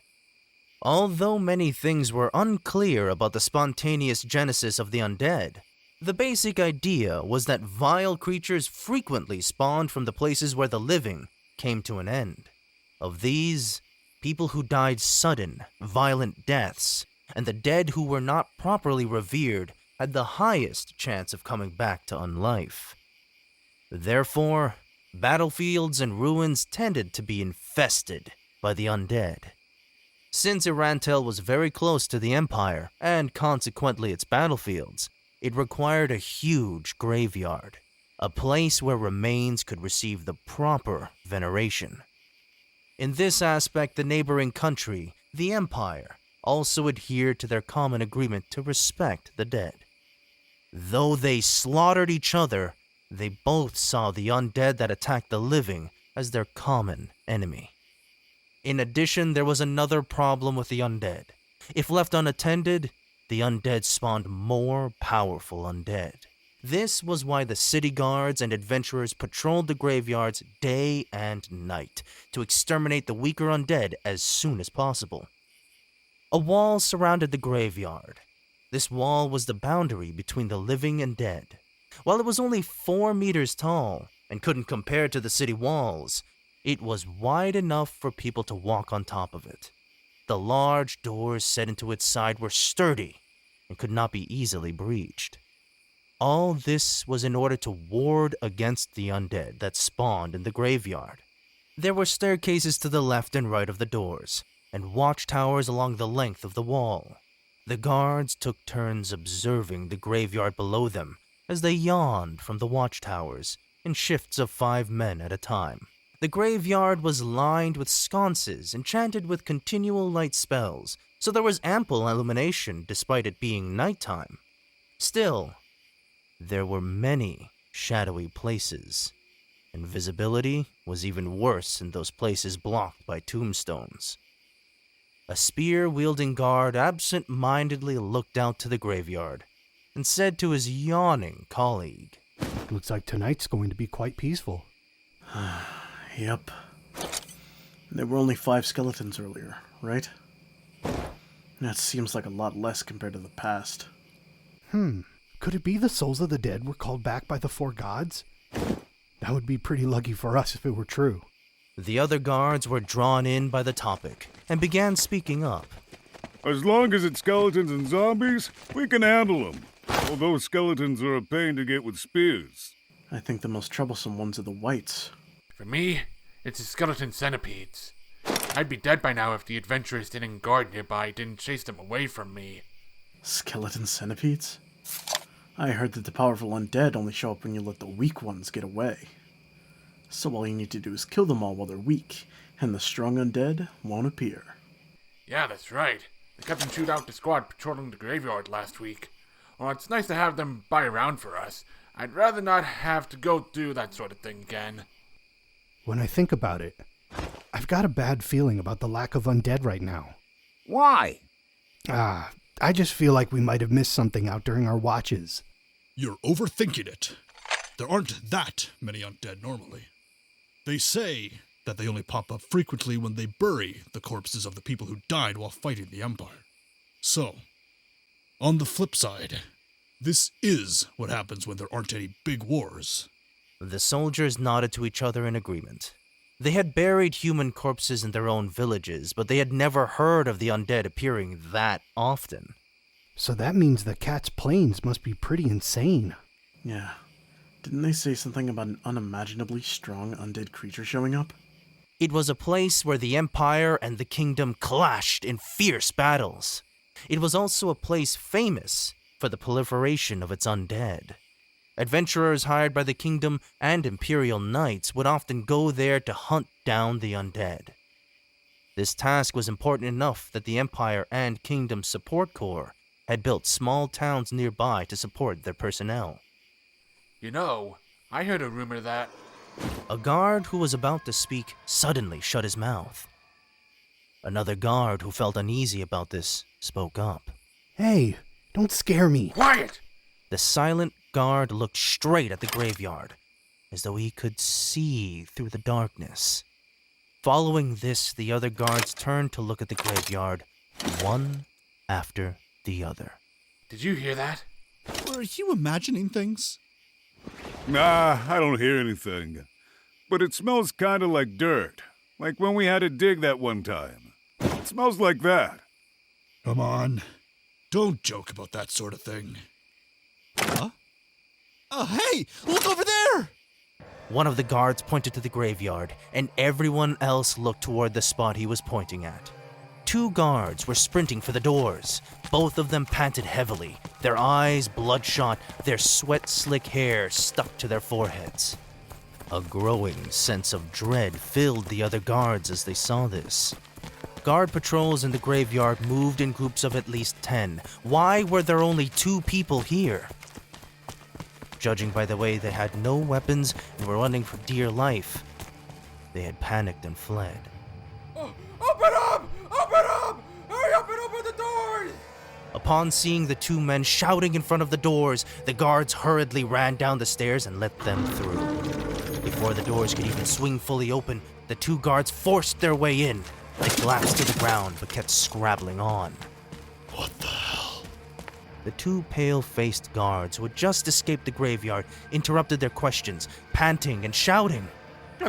Although many things were unclear about the spontaneous genesis of the undead, the basic idea was that vile creatures frequently spawned from the places where the living came to an end. Of these, people who died sudden, violent deaths, and the dead who were not properly revered had the highest chance of coming back to unlife. Therefore, battlefields and ruins tended to be infested by the undead. Since Rantel was very close to the Empire, and consequently its battlefields, it required a huge graveyard, a place where remains could receive the proper veneration. In this aspect, the neighboring country, the Empire, also adhered to their common agreement to respect the dead. Though they slaughtered each other, they both saw the undead that attacked the living as their common enemy. In addition, there was another problem with the undead. If left unattended, the undead spawned more powerful undead. This was why the city guards and adventurers patrolled the graveyards day and night to exterminate the weaker undead as soon as possible. A wall surrounded the graveyard. This wall was the boundary between the living and dead. While it was only 4 meters tall and couldn't compare to the city walls, it was wide enough for people to walk on top of it. The large doors set into its side were sturdy and could not be easily breached. All this was in order to ward against the undead that spawned in the graveyard. There were staircases to the left and right of the doors, and watchtowers along the length of the wall. The guards took turns observing the graveyard below them as they yawned from the watchtowers in shifts of 5 men at a time. The graveyard was lined with sconces enchanted with continual light spells, so there was ample illumination despite it being nighttime. Still, there were many shadowy places, and visibility was even worse in those places blocked by tombstones. A spear-wielding guard absent-mindedly looked out to the graveyard and said to his yawning colleague, "Looks like tonight's going to be quite peaceful." Yep. There were only 5 skeletons earlier, right? That seems like a lot less compared to the past. Could it be the souls of the dead were called back by the 4 gods? That would be pretty lucky for us if it were true. The other guards were drawn in by the topic and began speaking up. As long as it's skeletons and zombies, we can handle them. Although skeletons are a pain to get with spears. I think the most troublesome ones are the whites. For me, it's the skeleton centipedes. I'd be dead by now if the adventurers didn't guard nearby didn't chase them away from me. Skeleton centipedes? I heard that the powerful undead only show up when you let the weak ones get away. So all you need to do is kill them all while they're weak, and the strong undead won't appear. Yeah, that's right. The captain chewed out the squad patrolling the graveyard last week. Well, it's nice to have them buy around for us. I'd rather not have to go through that sort of thing again. When I think about it, I've got a bad feeling about the lack of undead right now. Why? I just feel like we might have missed something out during our watches. You're overthinking it. There aren't that many undead normally. They say that they only pop up frequently when they bury the corpses of the people who died while fighting the Empire. So, on the flip side, this is what happens when there aren't any big wars. The soldiers nodded to each other in agreement. They had buried human corpses in their own villages, but they had never heard of the undead appearing that often. So that means the Cat's Plains must be pretty insane. Yeah. Didn't they say something about an unimaginably strong undead creature showing up? It was a place where the Empire and the Kingdom clashed in fierce battles. It was also a place famous for the proliferation of its undead. Adventurers hired by the Kingdom and Imperial Knights would often go there to hunt down the undead. This task was important enough that the Empire and Kingdom Support Corps had built small towns nearby to support their personnel. You know, I heard a rumor that... A guard who was about to speak suddenly shut his mouth. Another guard who felt uneasy about this spoke up. Hey, don't scare me. Quiet! The silent guard looked straight at the graveyard, as though he could see through the darkness. Following this, the other guards turned to look at the graveyard, one after the other. Did you hear that? Were you imagining things? Nah, I don't hear anything. But it smells kinda like dirt. Like when we had to dig that one time. It smells like that. Come on. Don't joke about that sort of thing. Huh? Oh, hey! Look over there! One of the guards pointed to the graveyard, and everyone else looked toward the spot he was pointing at. 2 guards were sprinting for the doors. Both of them panted heavily, their eyes bloodshot, their sweat-slick hair stuck to their foreheads. A growing sense of dread filled the other guards as they saw this. Guard patrols in the graveyard moved in groups of at least 10. Why were there only 2 people here? Judging by the way they had no weapons and were running for dear life, they had panicked and fled. Open up! Open up! Hurry up and open the doors! Upon seeing the 2 men shouting in front of the doors, the guards hurriedly ran down the stairs and let them through. Before the doors could even swing fully open, the 2 guards forced their way in. They collapsed to the ground but kept scrabbling on. What the hell? The 2 pale-faced guards who had just escaped the graveyard interrupted their questions, panting and shouting.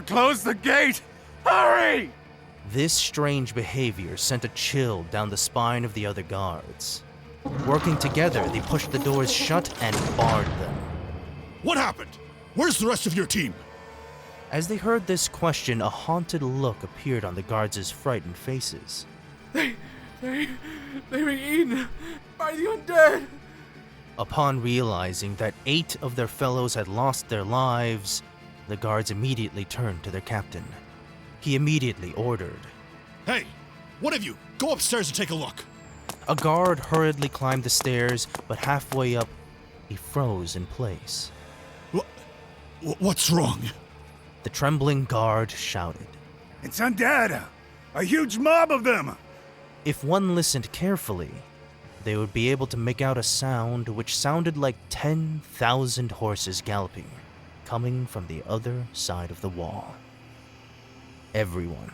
Close the gate! Hurry! This strange behavior sent a chill down the spine of the other guards. Working together, they pushed the doors shut and barred them. What happened? Where's the rest of your team? As they heard this question, a haunted look appeared on the guards' frightened faces. They were eaten by the undead! Upon realizing that 8 of their fellows had lost their lives, the guards immediately turned to their captain. He immediately ordered, Hey, one of you, go upstairs and take a look. A guard hurriedly climbed the stairs, but halfway up, he froze in place. What's wrong? The trembling guard shouted. It's undead! A huge mob of them! If one listened carefully, they would be able to make out a sound which sounded like 10,000 horses galloping, coming from the other side of the wall. Everyone,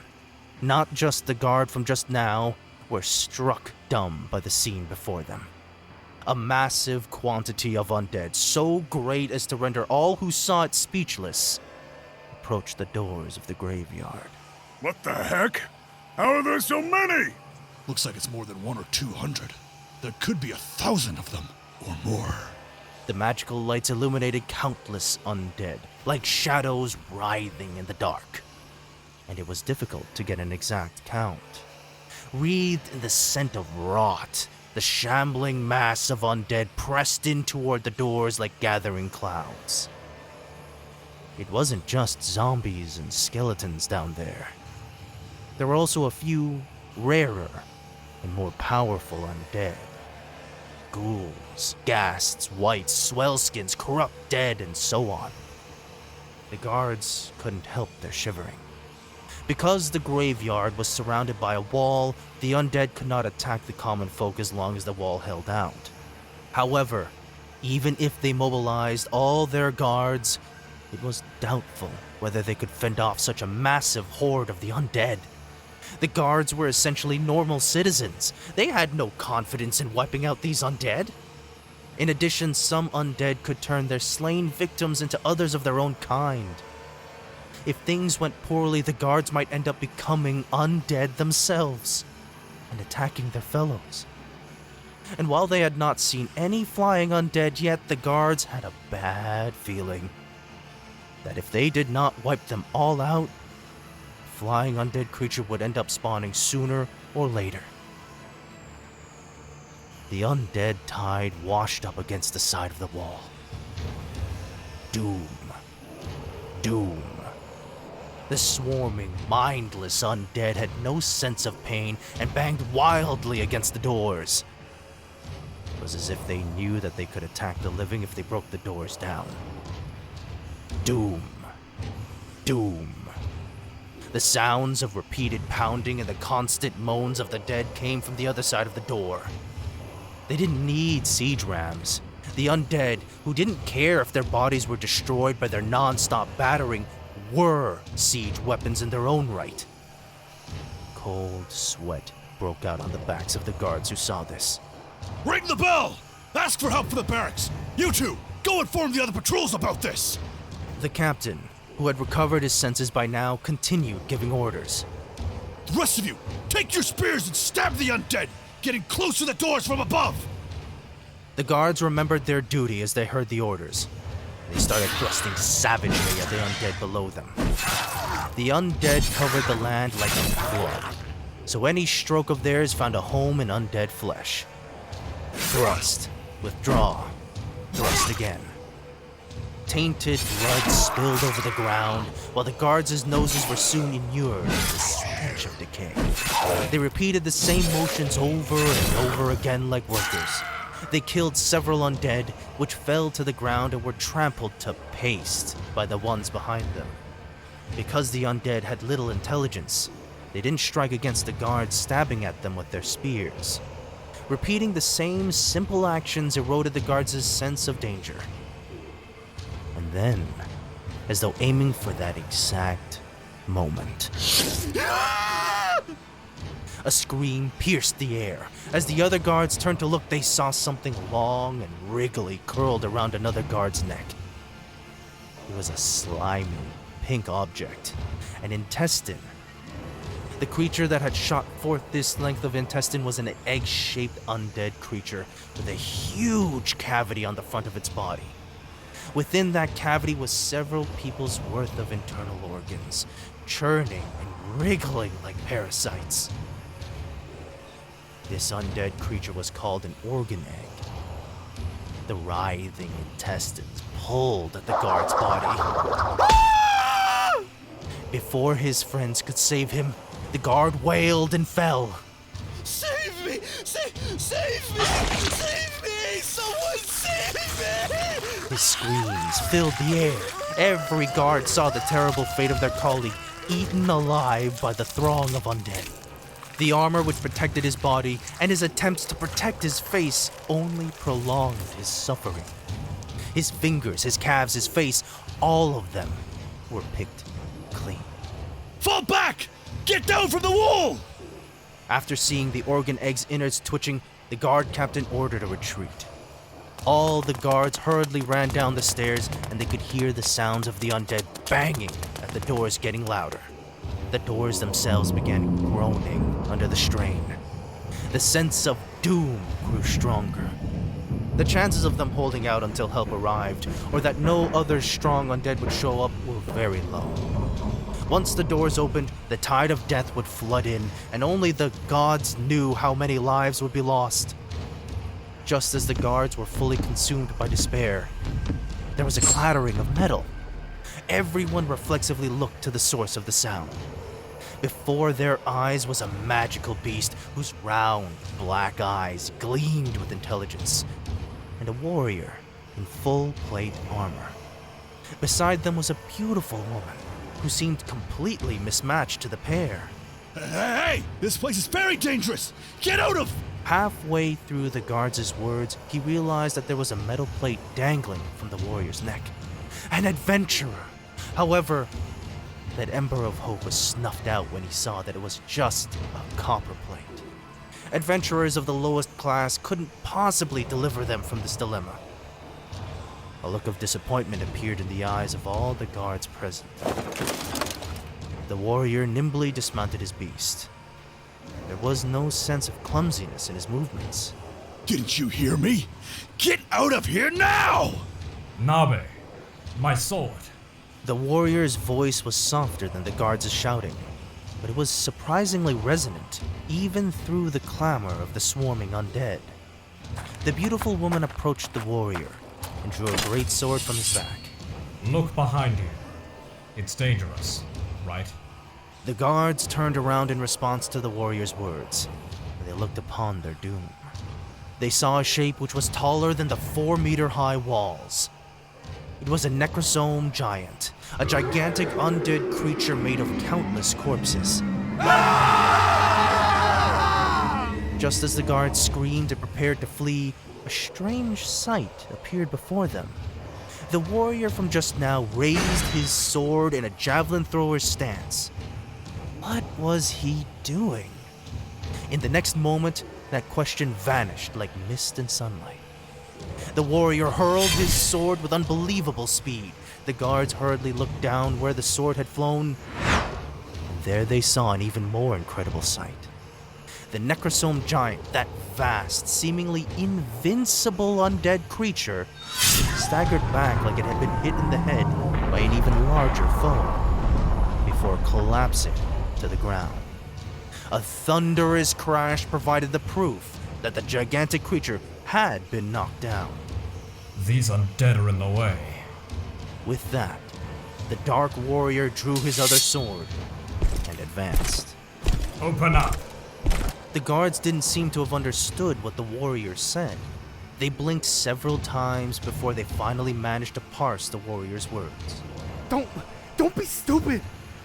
not just the guard from just now, were struck dumb by the scene before them. A massive quantity of undead, so great as to render all who saw it speechless, approached the doors of the graveyard. What the heck? How are there so many? Looks like it's more than 100 or 200. There could be 1,000 of them, or more. The magical lights illuminated countless undead, like shadows writhing in the dark. And it was difficult to get an exact count. Wreathed in the scent of rot, the shambling mass of undead pressed in toward the doors like gathering clouds. It wasn't just zombies and skeletons down there. There were also a few rarer and more powerful undead. Ghouls, ghasts, wights, swellskins, corrupt dead, and so on. The guards couldn't help their shivering. Because the graveyard was surrounded by a wall, the undead could not attack the common folk as long as the wall held out. However, even if they mobilized all their guards, it was doubtful whether they could fend off such a massive horde of the undead. The guards were essentially normal citizens. They had no confidence in wiping out these undead. In addition, some undead could turn their slain victims into others of their own kind. If things went poorly, the guards might end up becoming undead themselves and attacking their fellows. And while they had not seen any flying undead yet, the guards had a bad feeling that if they did not wipe them all out, a flying undead creature would end up spawning sooner or later. The undead tide washed up against the side of the wall. Doom. Doom. The swarming, mindless undead had no sense of pain and banged wildly against the doors. It was as if they knew that they could attack the living if they broke the doors down. Doom. Doom. The sounds of repeated pounding and the constant moans of the dead came from the other side of the door. They didn't need siege rams. The undead, who didn't care if their bodies were destroyed by their non-stop battering, were siege weapons in their own right. Cold sweat broke out on the backs of the guards who saw this. Ring the bell! Ask for help from the barracks! You two, go inform the other patrols about this! The captain, who had recovered his senses by now, continued giving orders. The rest of you, take your spears and stab the undead, getting close to the doors from above! The guards remembered their duty as they heard the orders. They started thrusting savagely at the undead below them. The undead covered the land like a flood, so any stroke of theirs found a home in undead flesh. Thrust, withdraw, thrust again. Tainted blood spilled over the ground, while the guards' noses were soon inured to the stench of decay. They repeated the same motions over and over again like workers. They killed several undead, which fell to the ground and were trampled to paste by the ones behind them. Because the undead had little intelligence, they didn't strike against the guards stabbing at them with their spears. Repeating the same simple actions eroded the guards' sense of danger. And then, as though aiming for that exact moment, a scream pierced the air. As the other guards turned to look, they saw something long and wriggly curled around another guard's neck. It was a slimy, pink object, an intestine. The creature that had shot forth this length of intestine was an egg-shaped undead creature with a huge cavity on the front of its body. Within that cavity was several people's worth of internal organs, churning and wriggling like parasites. This undead creature was called an organ egg. The writhing intestines pulled at the guard's body. Before his friends could save him, the guard wailed and fell. Save me! Save me! Save me! Someone save me! His screams filled the air. Every guard saw the terrible fate of their colleague, eaten alive by the throng of undead. The armor which protected his body and his attempts to protect his face only prolonged his suffering. His fingers, his calves, his face, all of them were picked clean. Fall back! Get down from the wall! After seeing the organ egg's innards twitching, the guard captain ordered a retreat. All the guards hurriedly ran down the stairs, and they could hear the sounds of the undead banging at the doors getting louder. The doors themselves began groaning under the strain. The sense of doom grew stronger. The chances of them holding out until help arrived, or that no other strong undead would show up, were very low. Once the doors opened, the tide of death would flood in, and only the gods knew how many lives would be lost. Just as the guards were fully consumed by despair, there was a clattering of metal. Everyone reflexively looked to the source of the sound. Before their eyes was a magical beast whose round, black eyes gleamed with intelligence, and a warrior in full plate armor. Beside them was a beautiful woman who seemed completely mismatched to the pair. Hey! This place is very dangerous! Get out of... Halfway through the guards' words, he realized that there was a metal plate dangling from the warrior's neck. An adventurer! However, that ember of hope was snuffed out when he saw that it was just a copper plate. Adventurers of the lowest class couldn't possibly deliver them from this dilemma. A look of disappointment appeared in the eyes of all the guards present. The warrior nimbly dismounted his beast. There was no sense of clumsiness in his movements. Didn't you hear me? Get out of here now! Nabe, my sword. The warrior's voice was softer than the guards' shouting, but it was surprisingly resonant, even through the clamor of the swarming undead. The beautiful woman approached the warrior and drew a great sword from his back. Look behind you. It's dangerous, right? The guards turned around in response to the warrior's words, and they looked upon their doom. They saw a shape which was taller than the 4-meter-high walls. It was a necrosome giant, a gigantic undead creature made of countless corpses. Just as the guards screamed and prepared to flee, a strange sight appeared before them. The warrior from just now raised his sword in a javelin thrower's stance. What was he doing? In the next moment, that question vanished like mist and sunlight. The warrior hurled his sword with unbelievable speed. The guards hurriedly looked down where the sword had flown, and there they saw an even more incredible sight. The Necrosome Giant, that vast, seemingly invincible undead creature, staggered back like it had been hit in the head by an even larger foe, before collapsing to the ground. A thunderous crash provided the proof that the gigantic creature had been knocked down. These undead are in the way. With that, the Dark Warrior drew his other sword and advanced. Open up! The guards didn't seem to have understood what the warrior said. They blinked several times before they finally managed to parse the warrior's words. Don't be stupid!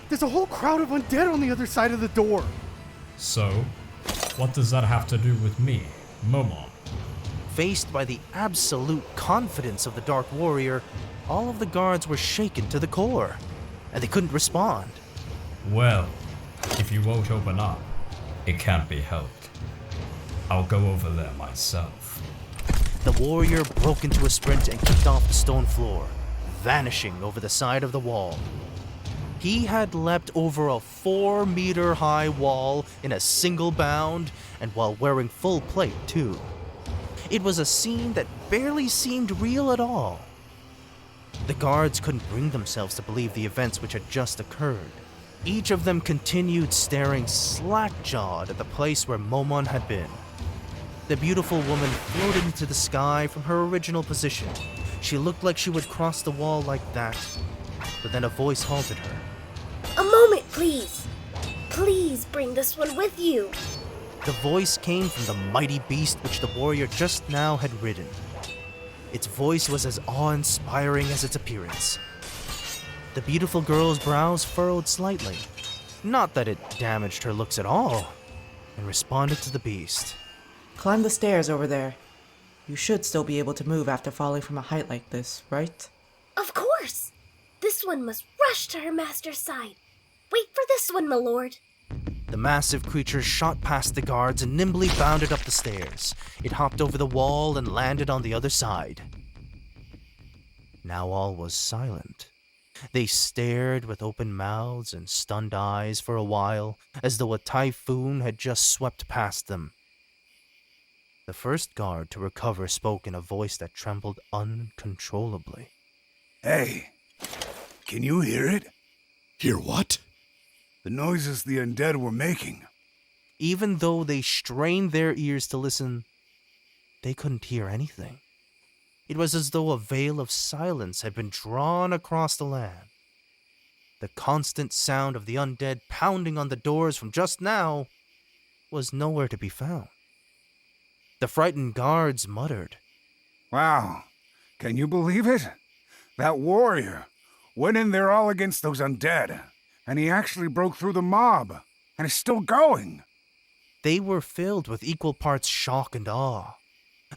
There's a whole crowd of undead on the other side of the door! So, what does that have to do with me, Momon? Faced by the absolute confidence of the Dark Warrior, all of the guards were shaken to the core, and they couldn't respond. Well, if you won't open up, it can't be helped. I'll go over there myself. The warrior broke into a sprint and kicked off the stone floor, vanishing over the side of the wall. He had leapt over a 4-meter-high wall in a single bound, and while wearing full plate, too. It was a scene that barely seemed real at all. The guards couldn't bring themselves to believe the events which had just occurred. Each of them continued staring slack-jawed at the place where Momon had been. The beautiful woman floated into the sky from her original position. She looked like she would cross the wall like that, but then a voice halted her. A moment, please. Please bring this one with you. The voice came from the mighty beast which the warrior just now had ridden. Its voice was as awe-inspiring as its appearance. The beautiful girl's brows furrowed slightly. Not that it damaged her looks at all, and responded to the beast. Climb the stairs over there. You should still be able to move after falling from a height like this, right? Of course. This one must rush to her master's side. Wait for this one, my lord. The massive creature shot past the guards and nimbly bounded up the stairs. It hopped over the wall and landed on the other side. Now all was silent. They stared with open mouths and stunned eyes for a while, as though a typhoon had just swept past them. The first guard to recover spoke in a voice that trembled uncontrollably. Hey, can you hear it? Hear what? The noises the undead were making. Even though they strained their ears to listen, they couldn't hear anything. It was as though a veil of silence had been drawn across the land. The constant sound of the undead pounding on the doors from just now was nowhere to be found. The frightened guards muttered. Wow, can you believe it? That warrior went in there all against those undead, and he actually broke through the mob, and is still going. They were filled with equal parts shock and awe.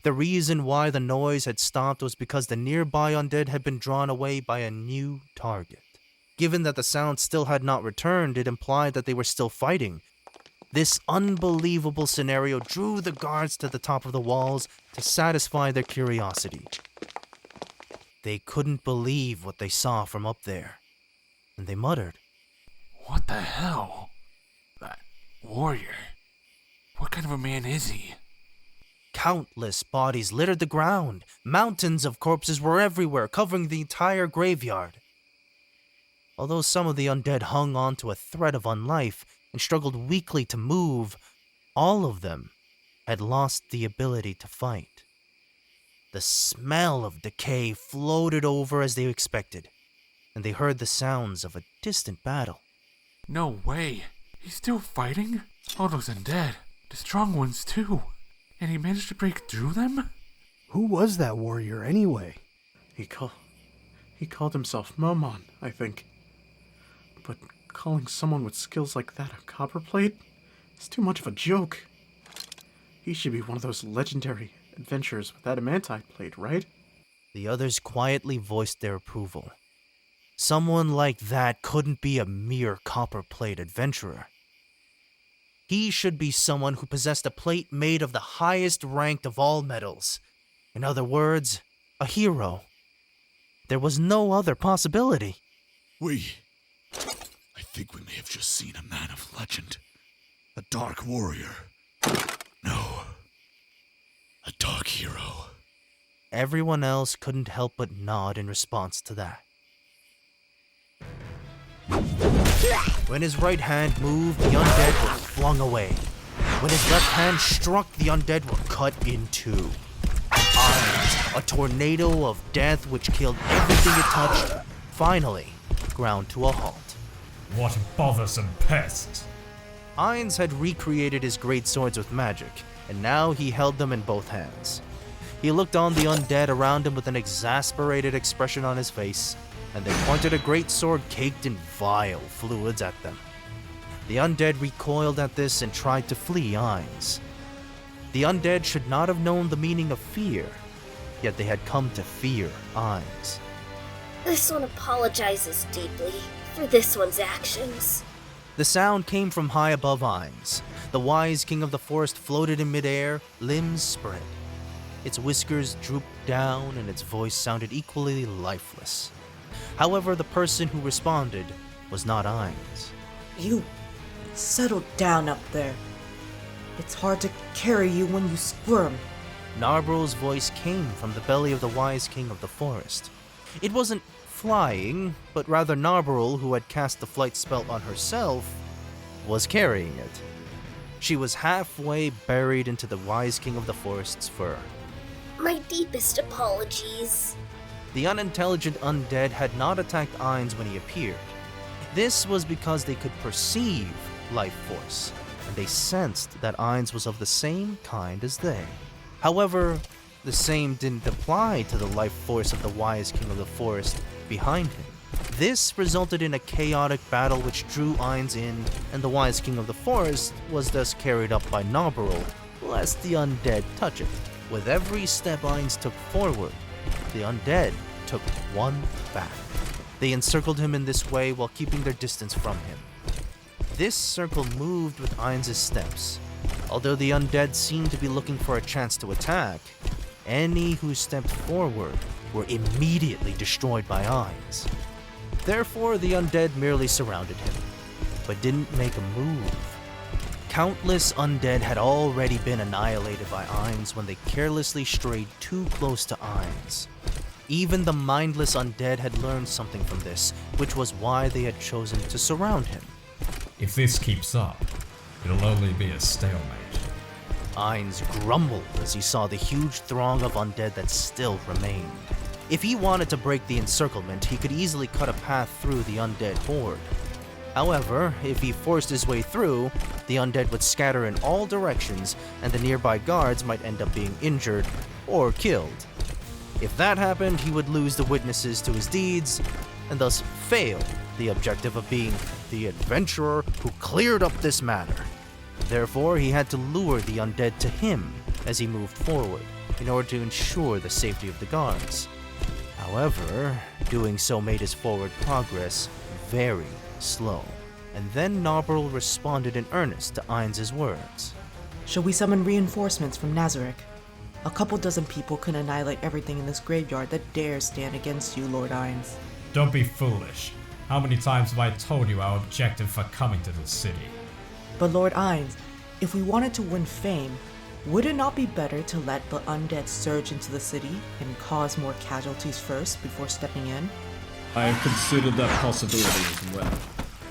The reason why the noise had stopped was because the nearby undead had been drawn away by a new target. Given that the sound still had not returned, it implied that they were still fighting. This unbelievable scenario drew the guards to the top of the walls to satisfy their curiosity. They couldn't believe what they saw from up there, and they muttered, What the hell? That warrior. What kind of a man is he? Countless bodies littered the ground. Mountains of corpses were everywhere, covering the entire graveyard. Although some of the undead hung on to a thread of unlife and struggled weakly to move, all of them had lost the ability to fight. The smell of decay floated over as they expected, and they heard the sounds of a distant battle. No way. He's still fighting? All those undead. The strong ones too. And he managed to break through them? Who was that warrior anyway? He called himself Momon, I think. But calling someone with skills like that a copperplate is too much of a joke. He should be one of those legendary adventurers with adamantite plate, right? The others quietly voiced their approval. Someone like that couldn't be a mere copperplate adventurer. He should be someone who possessed a plate made of the highest ranked of all metals. In other words, a hero. There was no other possibility. I think we may have just seen a man of legend. A dark warrior. No. A dark hero. Everyone else couldn't help but nod in response to that. When his right hand moved, the undead were flung away. When his left hand struck, the undead were cut in two. Eyes, a tornado of death which killed everything it touched, finally ground to a halt. What bothersome pest! Ainz had recreated his great swords with magic, and now he held them in both hands. He looked on the undead around him with an exasperated expression on his face, and they pointed a great sword caked in vile fluids at them. The undead recoiled at this and tried to flee Ainz. The undead should not have known the meaning of fear, yet they had come to fear Ainz. This one apologizes deeply for this one's actions. The sound came from high above Ainz. The wise king of the forest floated in midair, limbs spread. Its whiskers drooped down and its voice sounded equally lifeless. However, the person who responded was not Ainz. You settle down up there. It's hard to carry you when you squirm. Narberal's voice came from the belly of the wise king of the forest. It wasn't flying, but rather Narberal, who had cast the flight spell on herself, was carrying it. She was halfway buried into the wise king of the forest's fur. My deepest apologies. The unintelligent undead had not attacked Ainz when he appeared. This was because they could perceive life force, and they sensed that Ainz was of the same kind as they. However, the same didn't apply to the life force of the wise king of the forest behind him. This resulted in a chaotic battle which drew Ainz in, and the wise king of the forest was thus carried up by Narberal, lest the undead touch it. With every step Ainz took forward, the undead took one back. They encircled him in this way while keeping their distance from him. This circle moved with Ainz's steps. Although the undead seemed to be looking for a chance to attack, any who stepped forward were immediately destroyed by Ainz. Therefore, the undead merely surrounded him, but didn't make a move. Countless undead had already been annihilated by Ainz when they carelessly strayed too close to Ainz. Even the mindless undead had learned something from this, which was why they had chosen to surround him. If this keeps up, it'll only be a stalemate. Ainz grumbled as he saw the huge throng of undead that still remained. If he wanted to break the encirclement, he could easily cut a path through the undead horde. However, if he forced his way through, the undead would scatter in all directions, and the nearby guards might end up being injured or killed. If that happened, he would lose the witnesses to his deeds, and thus fail the objective of being the adventurer who cleared up this matter. Therefore, he had to lure the undead to him as he moved forward, in order to ensure the safety of the guards. However, doing so made his forward progress very slow, and then Narberal responded in earnest to Ainz's words. Shall we summon reinforcements from Nazarick? A couple dozen people can annihilate everything in this graveyard that dares stand against you, Lord Ainz. Don't be foolish. How many times have I told you our objective for coming to this city? But Lord Ainz, if we wanted to win fame, would it not be better to let the undead surge into the city and cause more casualties first before stepping in? I have considered that possibility as well.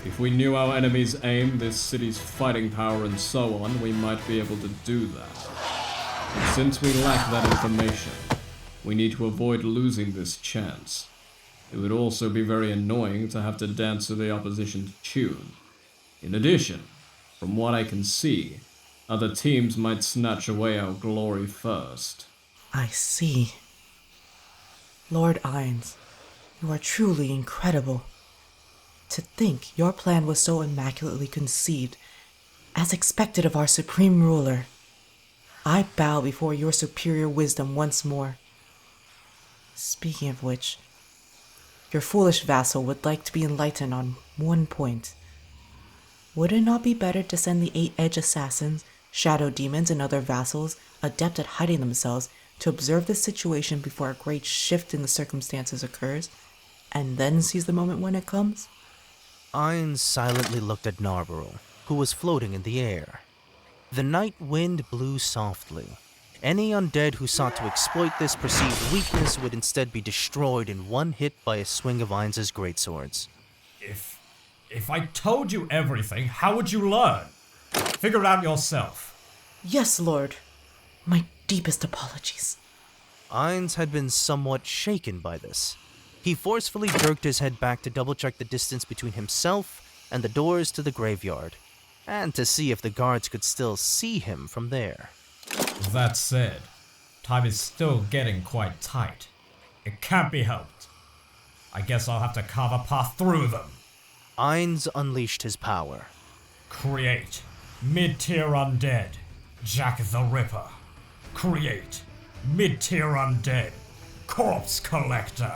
If we knew our enemy's aim, this city's fighting power and so on, we might be able to do that. But since we lack that information, we need to avoid losing this chance. It would also be very annoying to have to dance to the opposition's tune. In addition, from what I can see, other teams might snatch away our glory first. I see. Lord Ainz, you are truly incredible. To think your plan was so immaculately conceived, as expected of our supreme ruler. I bow before your superior wisdom once more. Speaking of which, your foolish vassal would like to be enlightened on one point. Would it not be better to send the 8-edged assassins, shadow demons, and other vassals, adept at hiding themselves, to observe the situation before a great shift in the circumstances occurs, and then seize the moment when it comes? Ainz silently looked at Narberal, who was floating in the air. The night wind blew softly. Any undead who sought to exploit this perceived weakness would instead be destroyed in one hit by a swing of Ainz's greatswords. If I told you everything, how would you learn? Figure it out yourself. Yes, Lord. My deepest apologies. Ainz had been somewhat shaken by this. He forcefully jerked his head back to double-check the distance between himself and the doors to the graveyard, and to see if the guards could still see him from there. That said, time is still getting quite tight. It can't be helped. I guess I'll have to carve a path through them. Ainz unleashed his power. Create mid-tier undead, Jack the Ripper. Create mid-tier undead, Corpse Collector.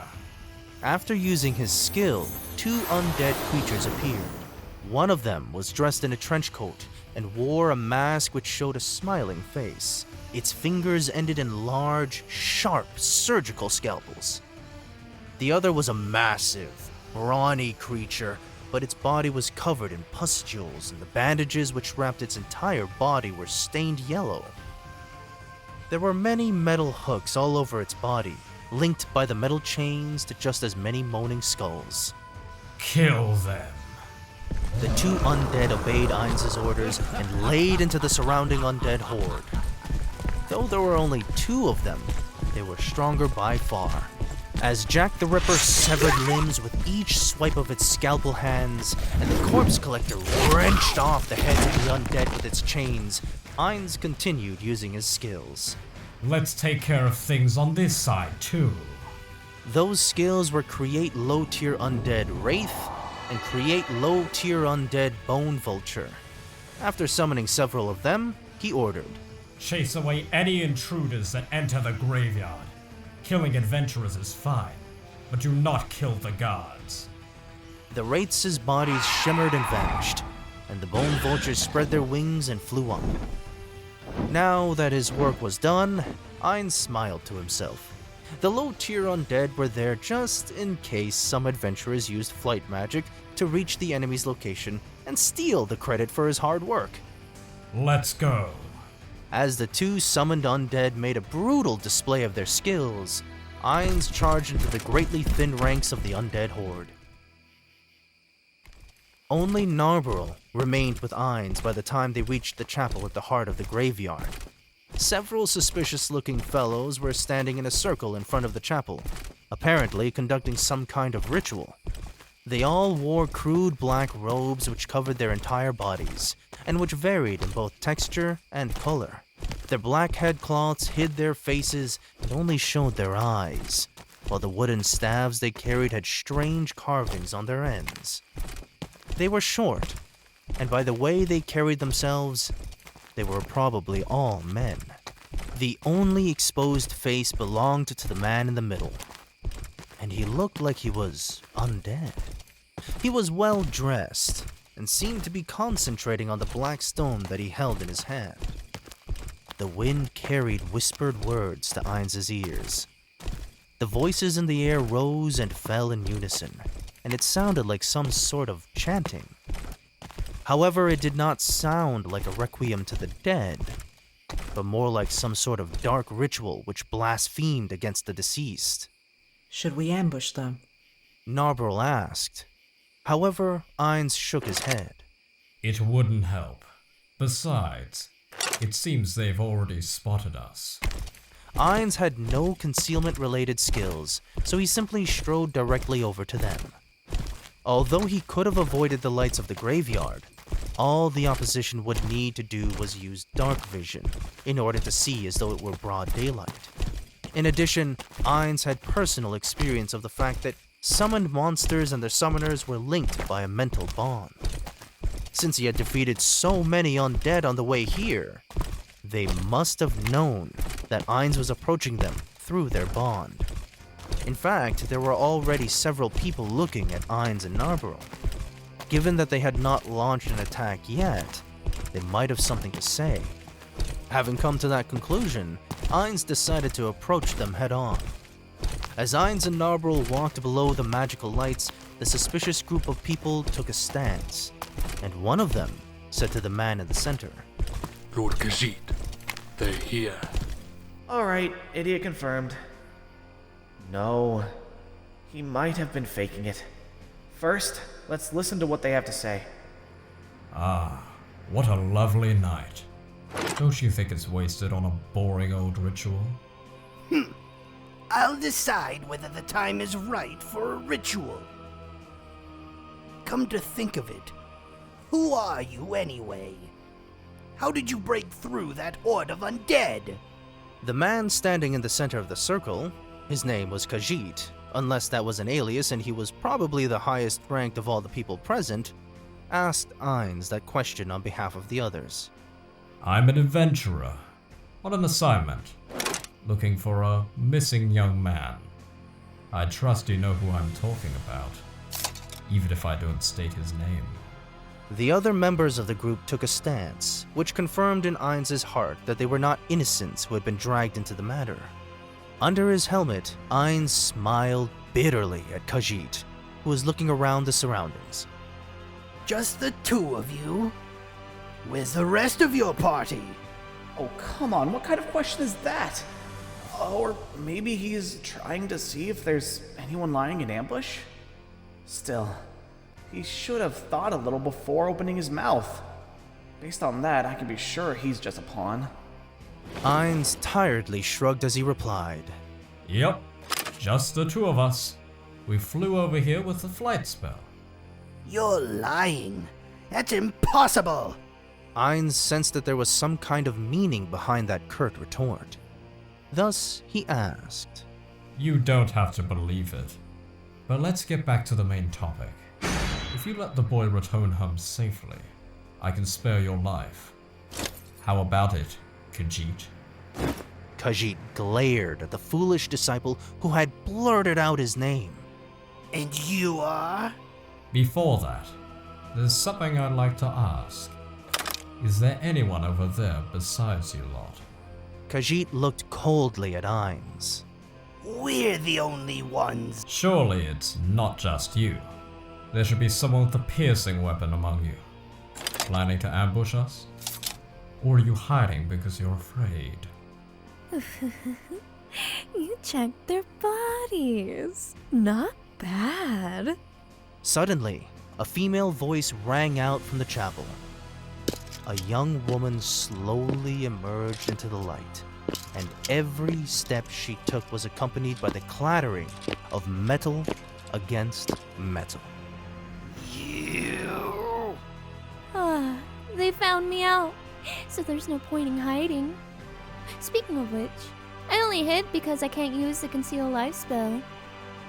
After using his skill, 2 undead creatures appeared. One of them was dressed in a trench coat and wore a mask which showed a smiling face. Its fingers ended in large, sharp, surgical scalpels. The other was a massive, brawny creature, but its body was covered in pustules, and the bandages which wrapped its entire body were stained yellow. There were many metal hooks all over its body, linked by the metal chains to just as many moaning skulls. Kill them. The 2 undead obeyed Ainz's orders and laid into the surrounding undead horde. Though there were only 2 of them, they were stronger by far. As Jack the Ripper severed limbs with each swipe of its scalpel hands, and the Corpse Collector wrenched off the heads of the undead with its chains, Ainz continued using his skills. Let's take care of things on this side, too. Those skills were Create Low-Tier Undead Wraith and Create Low-Tier Undead Bone Vulture. After summoning several of them, he ordered, chase away any intruders that enter the graveyard. Killing adventurers is fine, but do not kill the guards. The Wraiths' bodies shimmered and vanished, and the Bone Vultures spread their wings and flew up. Now that his work was done, Ainz smiled to himself. The low-tier undead were there just in case some adventurers used flight magic to reach the enemy's location and steal the credit for his hard work. Let's go. As the 2 summoned undead made a brutal display of their skills, Ainz charged into the greatly thin ranks of the undead horde. Only Narberal remained with Ainz by the time they reached the chapel at the heart of the graveyard. Several suspicious-looking fellows were standing in a circle in front of the chapel, apparently conducting some kind of ritual. They all wore crude black robes which covered their entire bodies, and which varied in both texture and color. Their black headcloths hid their faces and only showed their eyes, while the wooden staves they carried had strange carvings on their ends. They were short, and by the way they carried themselves, they were probably all men. The only exposed face belonged to the man in the middle, and he looked like he was undead. He was well dressed, and seemed to be concentrating on the black stone that he held in his hand. The wind carried whispered words to Ainz's ears. The voices in the air rose and fell in unison, and it sounded like some sort of chanting. However, it did not sound like a requiem to the dead, but more like some sort of dark ritual which blasphemed against the deceased. Should we ambush them? Narberal asked. However, Ainz shook his head. It wouldn't help. Besides, it seems they've already spotted us. Ainz had no concealment-related skills, so he simply strode directly over to them. Although he could have avoided the lights of the graveyard, all the opposition would need to do was use dark vision in order to see as though it were broad daylight. In addition, Ainz had personal experience of the fact that summoned monsters and their summoners were linked by a mental bond. Since he had defeated so many undead on the way here, they must have known that Ainz was approaching them through their bond. In fact, there were already several people looking at Ainz and Narberal. Given that they had not launched an attack yet, they might have something to say. Having come to that conclusion, Ainz decided to approach them head-on. As Ainz and Narberal walked below the magical lights, the suspicious group of people took a stance, and one of them said to the man in the center, Lord Khajiit, they're here. Alright, idiot confirmed. No, he might have been faking it. First, let's listen to what they have to say. Ah, what a lovely night. Don't you think it's wasted on a boring old ritual? I'll decide whether the time is right for a ritual. Come to think of it, who are you anyway? How did you break through that horde of undead? The man standing in the center of the circle, his name was Khajiit, unless that was an alias and he was probably the highest ranked of all the people present, asked Ainz that question on behalf of the others. I'm an adventurer, on an assignment, looking for a missing young man. I trust you know who I'm talking about, even if I don't state his name. The other members of the group took a stance, which confirmed in Ainz's heart that they were not innocents who had been dragged into the matter. Under his helmet, Ainz smiled bitterly at Khajiit, who was looking around the surroundings. Just the two of you? Where's the rest of your party? Oh, come on, what kind of question is that? Or maybe he's trying to see if there's anyone lying in ambush? Still, he should have thought a little before opening his mouth. Based on that, I can be sure he's just a pawn. Ainz tiredly shrugged as he replied, Yep, just the two of us. We flew over here with the flight spell. You're lying. That's impossible. Ainz sensed that there was some kind of meaning behind that curt retort. Thus, he asked, You don't have to believe it. But let's get back to the main topic. If you let the boy return home safely, I can spare your life. How about it, Khajiit? Khajiit glared at the foolish disciple who had blurted out his name. And you are? Before that, there's something I'd like to ask. Is there anyone over there besides you lot? Khajiit looked coldly at Ainz. We're the only ones. Surely it's not just you. There should be someone with a piercing weapon among you. Planning to ambush us? Or are you hiding because you're afraid? You checked their bodies. Not bad. Suddenly, a female voice rang out from the chapel. A young woman slowly emerged into the light, and every step she took was accompanied by the clattering of metal against metal. You? Ah, they found me out, so there's no point in hiding. Speaking of which, I only hid because I can't use the Conceal Life spell.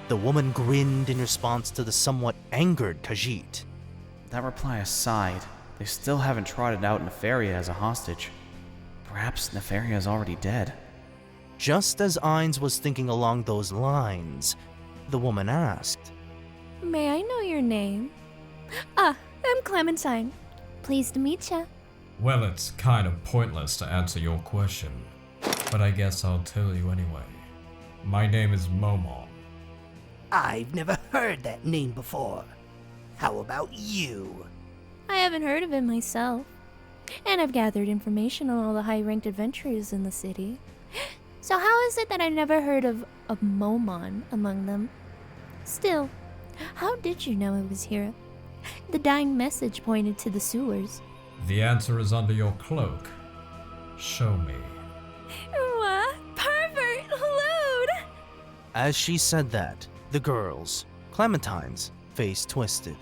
The woman grinned in response to the somewhat angered Khajiit. That reply aside, they still haven't trotted out Nfirea as a hostage. Perhaps Nfirea is already dead. Just as Ainz was thinking along those lines, the woman asked, May I know your name? Ah, I'm Clementine. Pleased to meet ya. Well, it's kind of pointless to answer your question, but I guess I'll tell you anyway. My name is Momon. I've never heard that name before. How about you? I haven't heard of him myself, and I've gathered information on all the high-ranked adventurers in the city. So how is it that I never heard of a Momon among them? Still, how did you know I was here? The dying message pointed to the sewers. The answer is under your cloak. Show me. What? Pervert! Lewd! As she said that, the girl's, Clementine's, face twisted.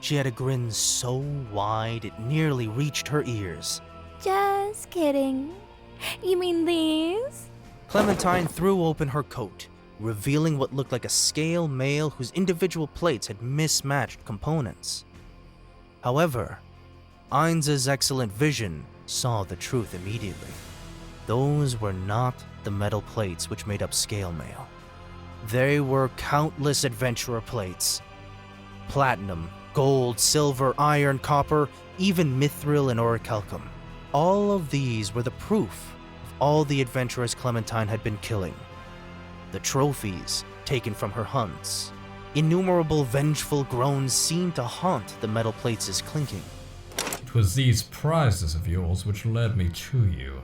She had a grin so wide it nearly reached her ears. Just kidding. You mean these? Clementine threw open her coat, revealing what looked like a scale mail whose individual plates had mismatched components. However, Ainz's excellent vision saw the truth immediately. Those were not the metal plates which made up scale mail. They were countless adventurer plates. Platinum, gold, silver, iron, copper, even mithril and orichalcum. All of these were the proof of all the adventurers Clementine had been killing. the trophies taken from her hunts. Innumerable vengeful groans seemed to haunt the metal plates' clinking. It was these prizes of yours which led me to you.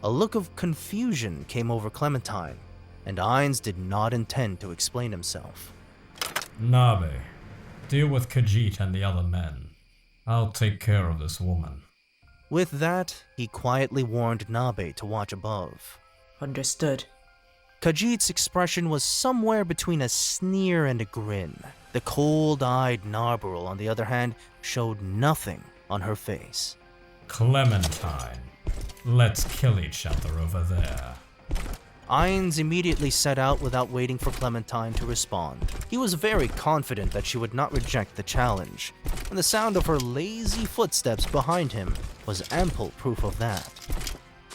A look of confusion came over Clementine, and Ainz did not intend to explain himself. Narbe, deal with Khajiit and the other men. I'll take care of this woman. With that, he quietly warned Narbe to watch above. Understood. Khajiit's expression was somewhere between a sneer and a grin. The cold-eyed Narberal, on the other hand, showed nothing on her face. Clementine, let's kill each other over there. Ainz immediately set out without waiting for Clementine to respond. He was very confident that she would not reject the challenge, and the sound of her lazy footsteps behind him was ample proof of that.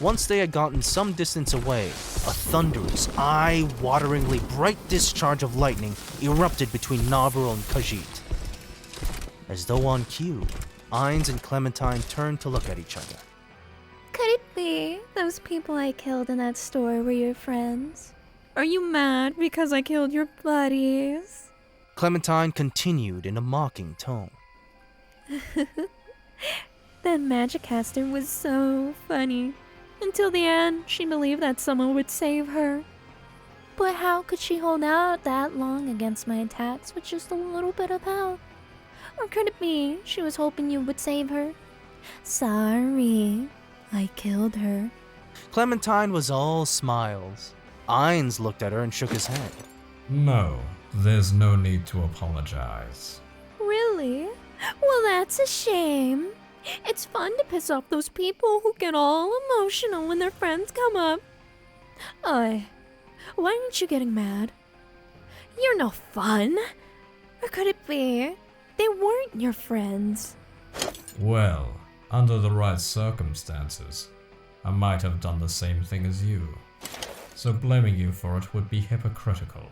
Once they had gotten some distance away, a thunderous, eye-wateringly bright discharge of lightning erupted between Narberal and Khajiit. As though on cue, Ainz and Clementine turned to look at each other. Could it be those people I killed in that store were your friends? Are you mad because I killed your buddies? Clementine continued in a mocking tone. That Magicaster was so funny. Until the end, she believed that someone would save her. But how could she hold out that long against my attacks with just a little bit of help? Or could it be she was hoping you would save her? Sorry, I killed her. Clementine was all smiles. Ainz looked at her and shook his head. No, there's no need to apologize. Really? Well, that's a shame. It's fun to piss off those people who get all emotional when their friends come up. Why aren't you getting mad? You're no fun. Or could it be they weren't your friends? Well, under the right circumstances, I might have done the same thing as you. So blaming you for it would be hypocritical.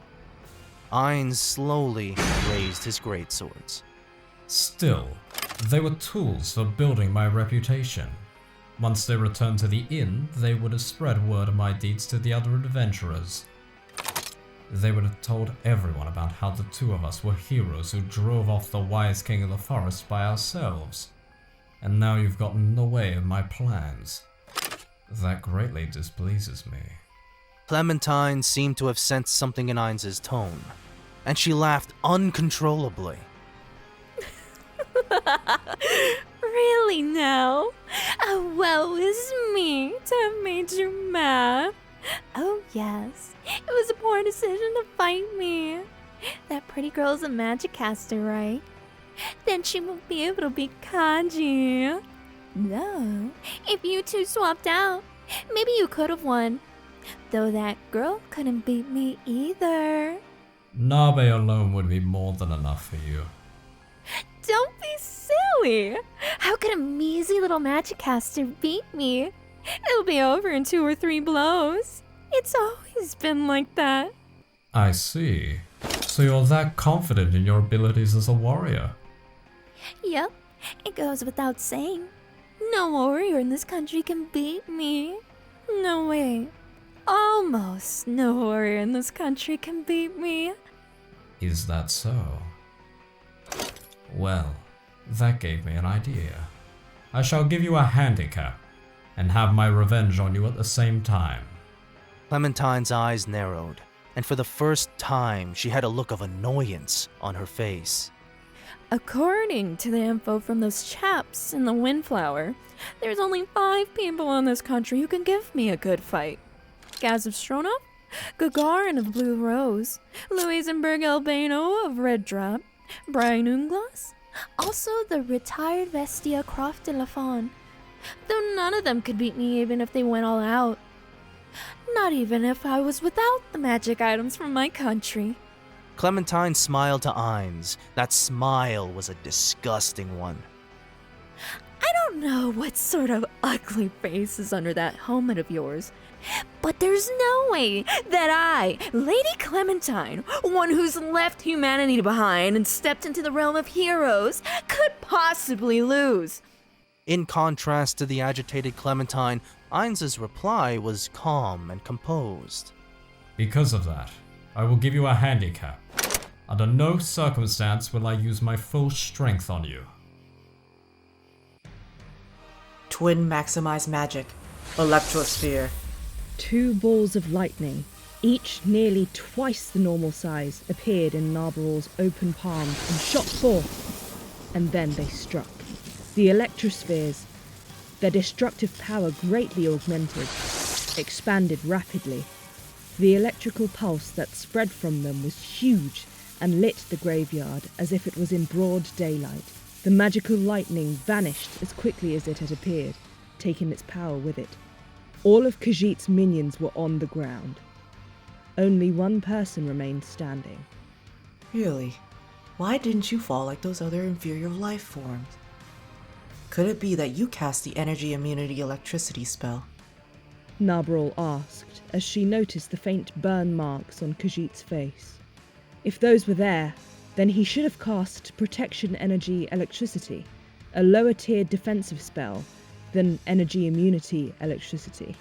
Ainz slowly raised his greatswords. Still, they were tools for building my reputation. Once they returned to the inn, they would have spread word of my deeds to the other adventurers. They would have told everyone about how the two of us were heroes who drove off the wise king of the forest by ourselves. And now you've gotten in the way of my plans. That greatly displeases me. Clementine seemed to have sensed something in Ainz's tone, and she laughed uncontrollably. Really now? Oh, woe is me to have made you mad. Oh yes, it was a poor decision to fight me. That pretty girl's a Magicaster, right? Then she won't be able to beat Khajiit. No, if you two swapped out, maybe you could have won. Though that girl couldn't beat me either. Narbe alone would be more than enough for you. Don't be silly! How could a measly little Magicaster beat me? It'll be over in 2 or 3 blows. It's always been like that. I see. So you're that confident in your abilities as a warrior? Yep, it goes without saying. No warrior in this country can beat me. No way. Almost no warrior in this country can beat me. Is that so? Well, that gave me an idea. I shall give you a handicap, and have my revenge on you at the same time. Clementine's eyes narrowed, and for the first time she had a look of annoyance on her face. According to the info from those chaps in the Windflower, there's only 5 people in this country who can give me a good fight. Gaz of Stronov, Gagarin of Blue Rose, Luisenberg Albano of Red Drop, Brian Unglas, also the retired Vestia Croft de la Fawn. Though none of them could beat me even if they went all out. Not even if I was without the magic items from my country. Clementine smiled to Ainz. That smile was a disgusting one. I don't know what sort of ugly face is under that helmet of yours, but there's no way that I, Lady Clementine, one who's left humanity behind and stepped into the realm of heroes, could possibly lose. In contrast to the agitated Clementine, Ainz's reply was calm and composed. Because of that, I will give you a handicap. Under no circumstance will I use my full strength on you. Twin maximize magic. Electrosphere. 2 balls of lightning, each nearly twice the normal size, appeared in Narberal's open palms and shot forth. And then they struck. The electrospheres, their destructive power greatly augmented, expanded rapidly. The electrical pulse that spread from them was huge and lit the graveyard as if it was in broad daylight. The magical lightning vanished as quickly as it had appeared, taking its power with it. All of Khajiit's minions were on the ground. Only one person remained standing. Really? Why didn't you fall like those other inferior life forms? Could it be that you cast the energy immunity electricity spell? Narberal asked as she noticed the faint burn marks on Khajiit's face. If those were there, then he should have cast Protection Energy Electricity, a lower-tiered defensive spell than Energy Immunity Electricity.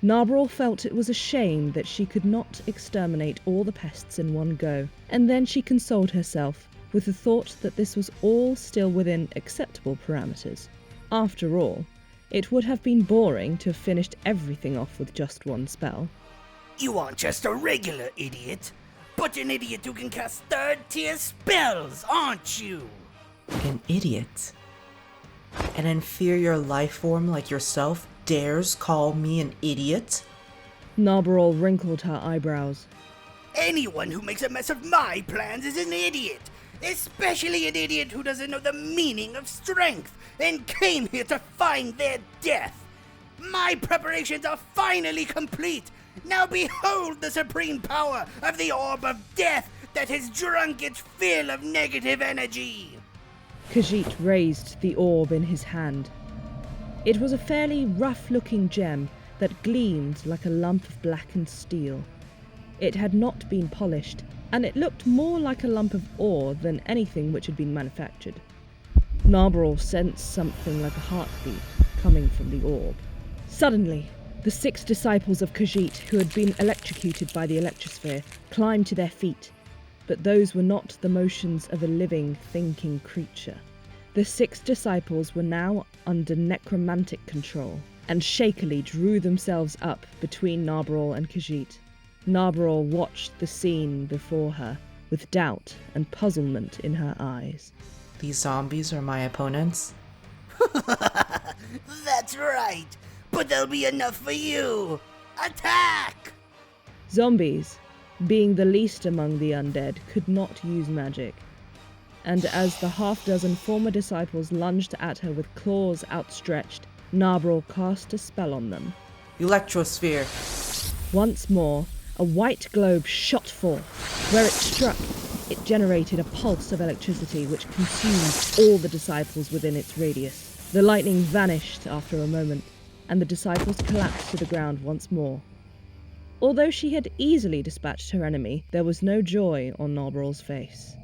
Narberal felt it was a shame that she could not exterminate all the pests in one go, and then she consoled herself with the thought that this was all still within acceptable parameters. After all, it would have been boring to have finished everything off with just one spell. You aren't just a regular idiot, but an idiot who can cast 3rd-tier spells, aren't you? An idiot? An inferior life form like yourself dares call me an idiot? Narberal wrinkled her eyebrows. Anyone who makes a mess of my plans is an idiot, especially an idiot who doesn't know the meaning of strength and came here to find their death. My preparations are finally complete. Now behold the supreme power of the Orb of Death that has drunk its fill of negative energy. Khajiit raised the orb in his hand. It was a fairly rough-looking gem that gleamed like a lump of blackened steel. It had not been polished, and it looked more like a lump of ore than anything which had been manufactured. Narberal sensed something like a heartbeat coming from the orb. Suddenly, the 6 disciples of Khajiit who had been electrocuted by the electrosphere climbed to their feet, but those were not the motions of a living, thinking creature. The 6 disciples were now under necromantic control, and shakily drew themselves up between Narberal and Khajiit. Narberal watched the scene before her, with doubt and puzzlement in her eyes. These zombies are my opponents? That's right, but there'll be enough for you. Attack! Zombies, being the least among the undead, could not use magic. And as the half-dozen former disciples lunged at her with claws outstretched, Narberal cast a spell on them. Electrosphere. Once more, a white globe shot forth. Where it struck, it generated a pulse of electricity which consumed all the disciples within its radius. The lightning vanished after a moment, and the disciples collapsed to the ground once more. Although she had easily dispatched her enemy, there was no joy on Narberal's face.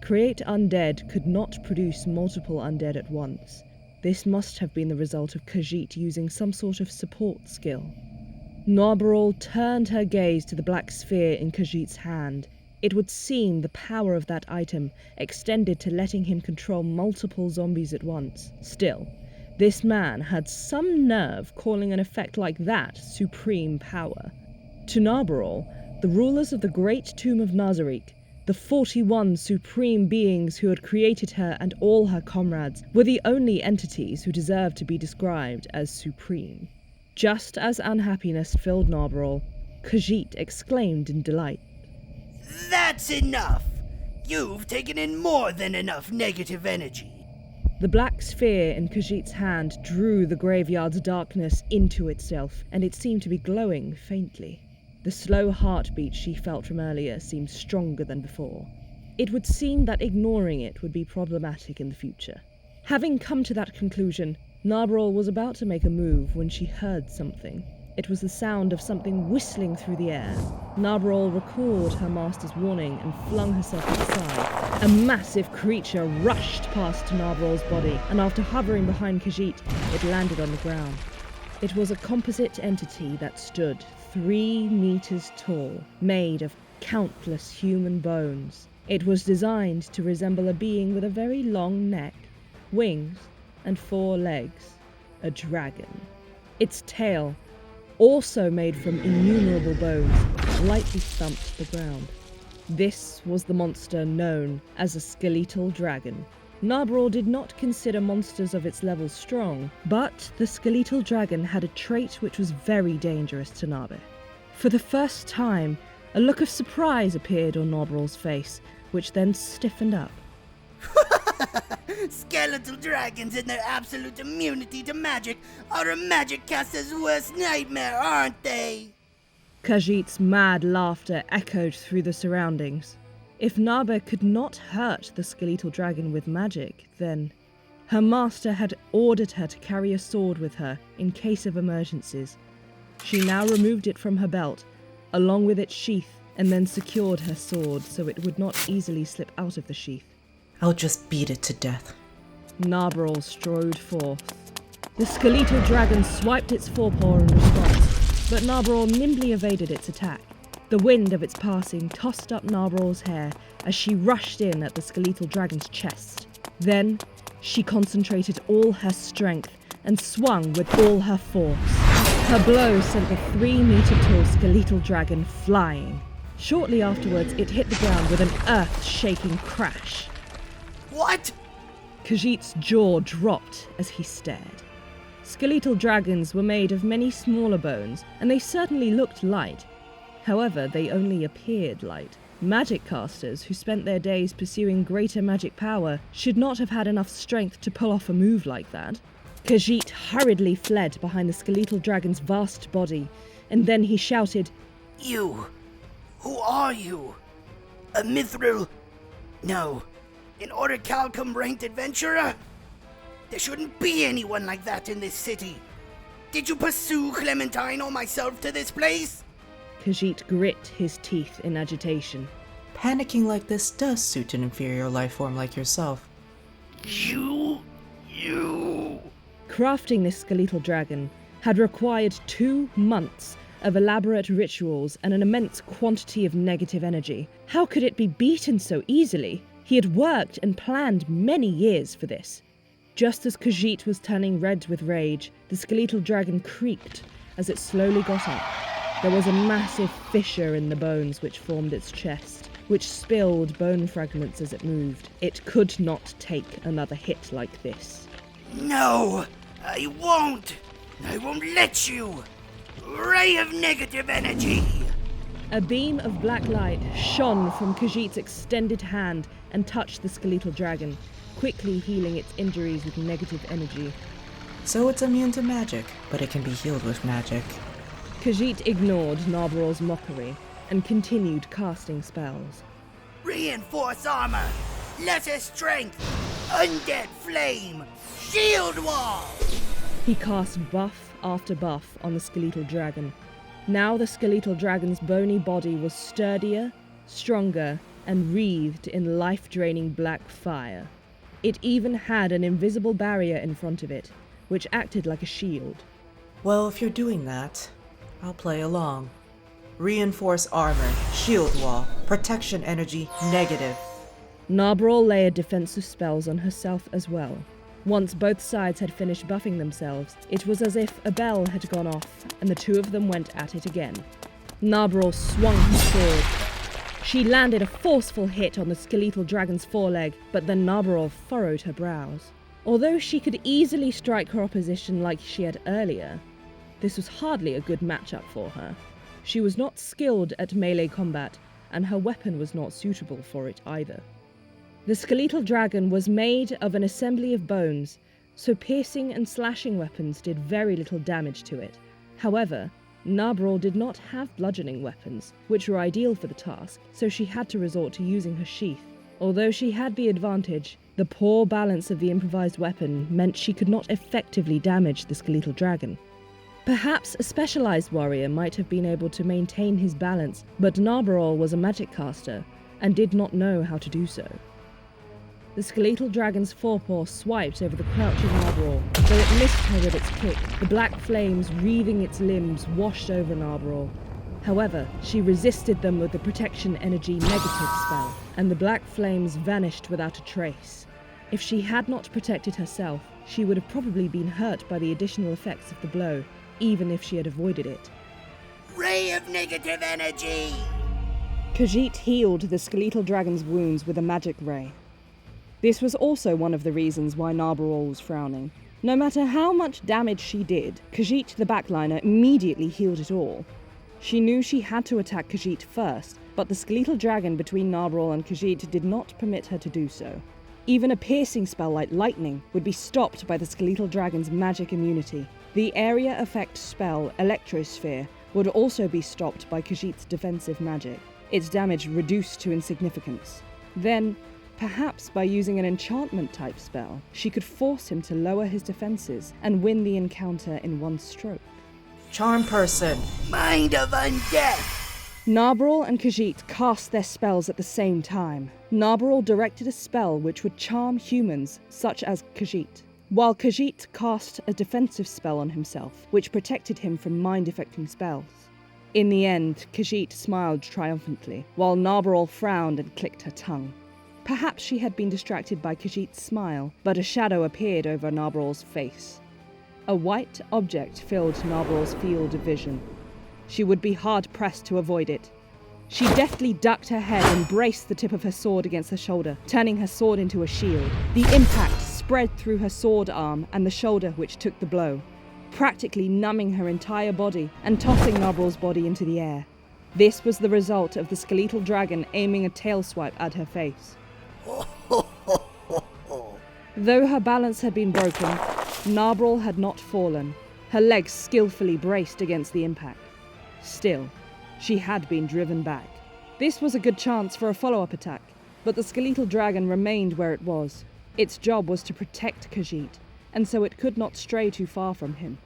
Create Undead could not produce multiple undead at once. This must have been the result of Khajiit using some sort of support skill. Narberal turned her gaze to the black sphere in Khajiit's hand. It would seem the power of that item extended to letting him control multiple zombies at once. Still, this man had some nerve calling an effect like that supreme power. To Narberal, the rulers of the great tomb of Nazariq, the 41 supreme beings who had created her and all her comrades, were the only entities who deserved to be described as supreme. Just as unhappiness filled Narberal, Khajiit exclaimed in delight. That's enough! You've taken in more than enough negative energy. The black sphere in Khajiit's hand drew the graveyard's darkness into itself, and it seemed to be glowing faintly. The slow heartbeat she felt from earlier seemed stronger than before. It would seem that ignoring it would be problematic in the future. Having come to that conclusion, Narberal was about to make a move when she heard something. It was the sound of something whistling through the air. Narberal recalled her master's warning and flung herself to the side. A massive creature rushed past Narberal's body, and after hovering behind Khajiit, it landed on the ground. It was a composite entity that stood 3 meters tall, made of countless human bones. It was designed to resemble a being with a very long neck, wings, and 4 legs. A dragon. Its tail, also made from innumerable bones, lightly thumped the ground. This was the monster known as a skeletal dragon. Narberal did not consider monsters of its level strong, but the skeletal dragon had a trait which was very dangerous to Narbe. For the first time, a look of surprise appeared on Narberal's face, which then stiffened up. Skeletal dragons and their absolute immunity to magic are a magic caster's worst nightmare, aren't they? Khajiit's mad laughter echoed through the surroundings. If Narbe could not hurt the skeletal dragon with magic, then her master had ordered her to carry a sword with her in case of emergencies. She now removed it from her belt, along with its sheath, and then secured her sword so it would not easily slip out of the sheath. I'll just beat it to death. Narberal strode forth. The skeletal dragon swiped its forepaw in response, but Narberal nimbly evaded its attack. The wind of its passing tossed up Narberal's hair as she rushed in at the skeletal dragon's chest. Then, she concentrated all her strength and swung with all her force. Her blow sent the 3-meter-tall skeletal dragon flying. Shortly afterwards, it hit the ground with an earth-shaking crash. What? Khajiit's jaw dropped as he stared. Skeletal dragons were made of many smaller bones, and they certainly looked light. However, they only appeared light. Magic casters who spent their days pursuing greater magic power should not have had enough strength to pull off a move like that. Khajiit hurriedly fled behind the skeletal dragon's vast body, and then he shouted, You! Who are you? A mithril? No. An Orichalcum ranked adventurer? There shouldn't be anyone like that in this city. Did you pursue Clementine or myself to this place? Khajiit grit his teeth in agitation. Panicking like this does suit an inferior life form like yourself. You... Crafting this skeletal dragon had required 2 months of elaborate rituals and an immense quantity of negative energy. How could it be beaten so easily? He had worked and planned many years for this. Just as Khajiit was turning red with rage, the skeletal dragon creaked as it slowly got up. There was a massive fissure in the bones which formed its chest, which spilled bone fragments as it moved. It could not take another hit like this. No! I won't! I won't let you! Ray of negative energy! A beam of black light shone from Khajiit's extended hand and touched the skeletal dragon, quickly healing its injuries with negative energy. So it's immune to magic, but it can be healed with magic. Khajiit ignored Narberal's mockery and continued casting spells. Reinforce armor! Lesser strength! Undead flame! Shield wall! He cast buff after buff on the skeletal dragon. Now the skeletal dragon's bony body was sturdier, stronger, and wreathed in life-draining black fire. It even had an invisible barrier in front of it, which acted like a shield. Well, if you're doing that, I'll play along. Reinforce armor, shield wall, protection energy, negative. Narberal layered defensive spells on herself as well. Once both sides had finished buffing themselves, it was as if a bell had gone off, and the two of them went at it again. Narberal swung her sword. She landed a forceful hit on the skeletal dragon's foreleg, but then Narberal furrowed her brows. Although she could easily strike her opposition like she had earlier, this was hardly a good matchup for her. She was not skilled at melee combat, and her weapon was not suitable for it either. The skeletal dragon was made of an assembly of bones, so piercing and slashing weapons did very little damage to it. However, Narberal did not have bludgeoning weapons, which were ideal for the task, so she had to resort to using her sheath. Although she had the advantage, the poor balance of the improvised weapon meant she could not effectively damage the skeletal dragon. Perhaps a specialized warrior might have been able to maintain his balance, but Narberal was a magic caster and did not know how to do so. The skeletal dragon's forepaw swiped over the crouching Narberal, though it missed her with its kick. The black flames wreathing its limbs washed over Narberal. However, she resisted them with the protection energy negative spell, and the black flames vanished without a trace. If she had not protected herself, she would have probably been hurt by the additional effects of the blow, even if she had avoided it. Ray of negative energy! Khajiit healed the skeletal dragon's wounds with a magic ray. This was also one of the reasons why Narberal was frowning. No matter how much damage she did, Khajiit the backliner immediately healed it all. She knew she had to attack Khajiit first, but the skeletal dragon between Narberal and Khajiit did not permit her to do so. Even a piercing spell like lightning would be stopped by the skeletal dragon's magic immunity. The area effect spell, Electrosphere, would also be stopped by Khajiit's defensive magic, its damage reduced to insignificance. Then, perhaps by using an enchantment-type spell, she could force him to lower his defenses and win the encounter in one stroke. Charm person. Mind of undead. Narberal and Khajiit cast their spells at the same time. Narberal directed a spell which would charm humans, such as Khajiit, while Khajiit cast a defensive spell on himself, which protected him from mind-affecting spells. In the end, Khajiit smiled triumphantly, while Narberal frowned and clicked her tongue. Perhaps she had been distracted by Khajiit's smile, but a shadow appeared over Narberal's face. A white object filled Narberal's field of vision. She would be hard-pressed to avoid it. She deftly ducked her head and braced the tip of her sword against her shoulder, turning her sword into a shield. The impact spread through her sword arm and the shoulder which took the blow, practically numbing her entire body and tossing Narberal's body into the air. This was the result of the skeletal dragon aiming a tail swipe at her face. Though her balance had been broken, Narberal had not fallen, her legs skillfully braced against the impact. Still, she had been driven back. This was a good chance for a follow-up attack, but the skeletal dragon remained where it was. Its job was to protect Khajiit, and so it could not stray too far from him.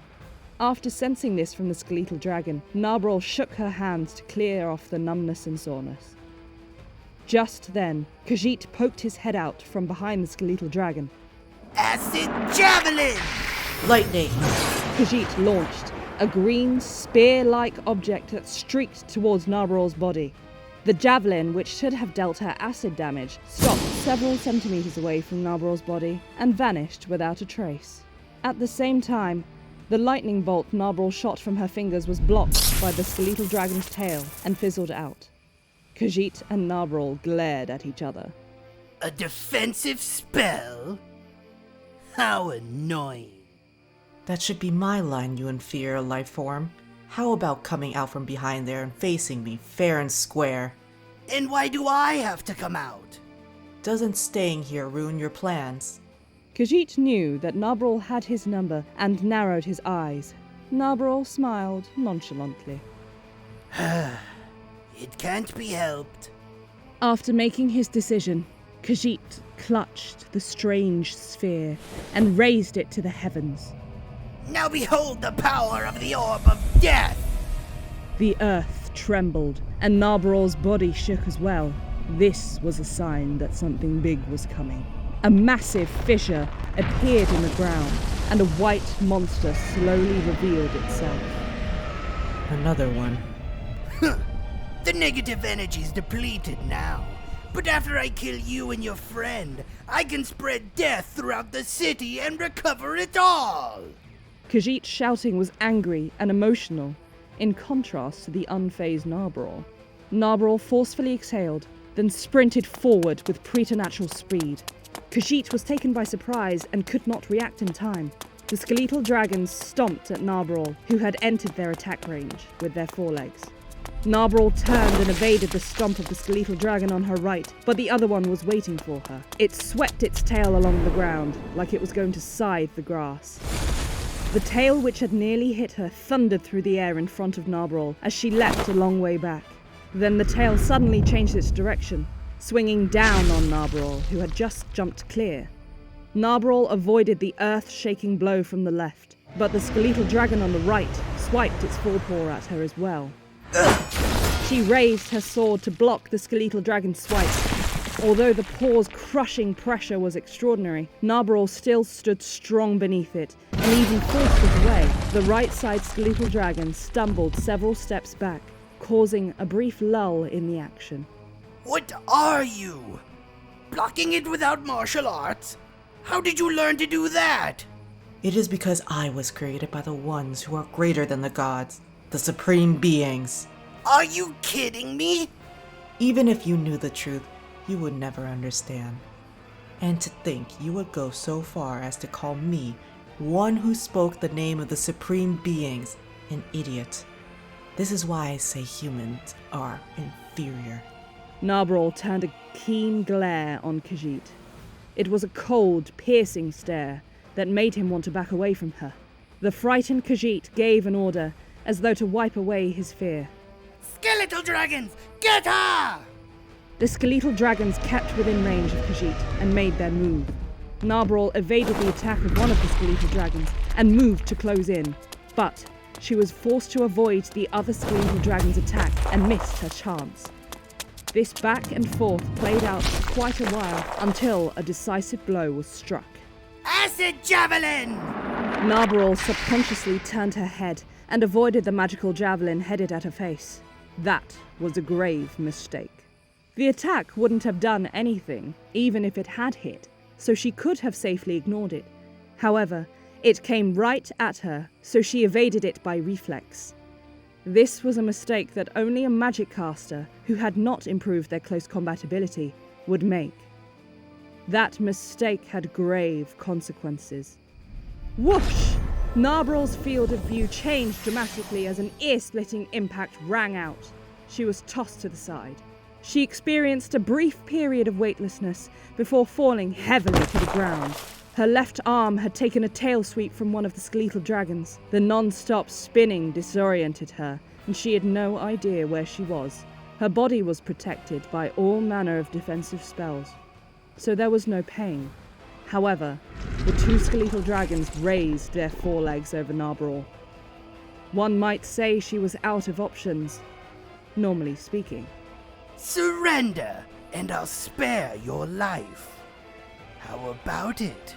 After sensing this from the skeletal dragon, Narberal shook her hands to clear off the numbness and soreness. Just then, Khajiit poked his head out from behind the skeletal dragon. Acid Javelin! Lightning! Khajiit launched, a green, spear-like object that streaked towards Narberal's body. The javelin, which should have dealt her acid damage, stopped several centimeters away from Narberal's body and vanished without a trace. At the same time, the lightning bolt Narberal shot from her fingers was blocked by the skeletal dragon's tail and fizzled out. Khajiit and Narberal glared at each other. A defensive spell? How annoying. That should be my line, you Nfirea life form. How about coming out from behind there and facing me fair and square? And why do I have to come out? Doesn't staying here ruin your plans? Khajiit knew that Narberal had his number and narrowed his eyes. Narberal smiled nonchalantly. It can't be helped. After making his decision, Khajiit clutched the strange sphere and raised it to the heavens. Now behold the power of the Orb of Death! The earth trembled, and Narberal's body shook as well. This was a sign that something big was coming. A massive fissure appeared in the ground, and a white monster slowly revealed itself. Another one. The negative energy's depleted now. But after I kill you and your friend, I can spread death throughout the city and recover it all! Khajiit's shouting was angry and emotional, in contrast to the unfazed Narberal. Narberal forcefully exhaled, then sprinted forward with preternatural speed. Khajiit was taken by surprise and could not react in time. The skeletal dragons stomped at Narberal, who had entered their attack range, with their forelegs. Narberal turned and evaded the stomp of the skeletal dragon on her right, but the other one was waiting for her. It swept its tail along the ground, like it was going to scythe the grass. The tail which had nearly hit her thundered through the air in front of Narberal as she leapt a long way back. Then the tail suddenly changed its direction, swinging down on Narberal, who had just jumped clear. Narberal avoided the earth-shaking blow from the left, but the skeletal dragon on the right swiped its forepaw at her as well. She raised her sword to block the skeletal dragon's swipe. Although the paw's crushing pressure was extraordinary, Narberal still stood strong beneath it, and even forced it away. The right-side skeletal dragon stumbled several steps back, causing a brief lull in the action. What are you? Blocking it without martial arts? How did you learn to do that? It is because I was created by the ones who are greater than the gods, the supreme beings. Are you kidding me? Even if you knew the truth, you would never understand. And to think you would go so far as to call me, one who spoke the name of the supreme beings, an idiot. This is why I say humans are inferior. Narberal turned a keen glare on Khajiit. It was a cold, piercing stare that made him want to back away from her. The frightened Khajiit gave an order, as though to wipe away his fear. Skeletal dragons, get her! The skeletal dragons kept within range of Khajiit and made their move. Narberal evaded the attack of one of the skeletal dragons and moved to close in, but she was forced to avoid the other skeletal dragon's attack and missed her chance. This back and forth played out for quite a while until a decisive blow was struck. Acid javelin! Narberal subconsciously turned her head and avoided the magical javelin headed at her face. That was a grave mistake. The attack wouldn't have done anything, even if it had hit, so she could have safely ignored it. However, it came right at her, so she evaded it by reflex. This was a mistake that only a magic caster, who had not improved their close combat ability, would make. That mistake had grave consequences. Whoosh! Narberal's field of view changed dramatically as an ear-splitting impact rang out. She was tossed to the side. She experienced a brief period of weightlessness before falling heavily to the ground. Her left arm had taken a tail sweep from one of the skeletal dragons. The non-stop spinning disoriented her, and she had no idea where she was. Her body was protected by all manner of defensive spells, so there was no pain. However, the two skeletal dragons raised their forelegs over Narberal. One might say she was out of options, normally speaking. Surrender, and I'll spare your life. How about it?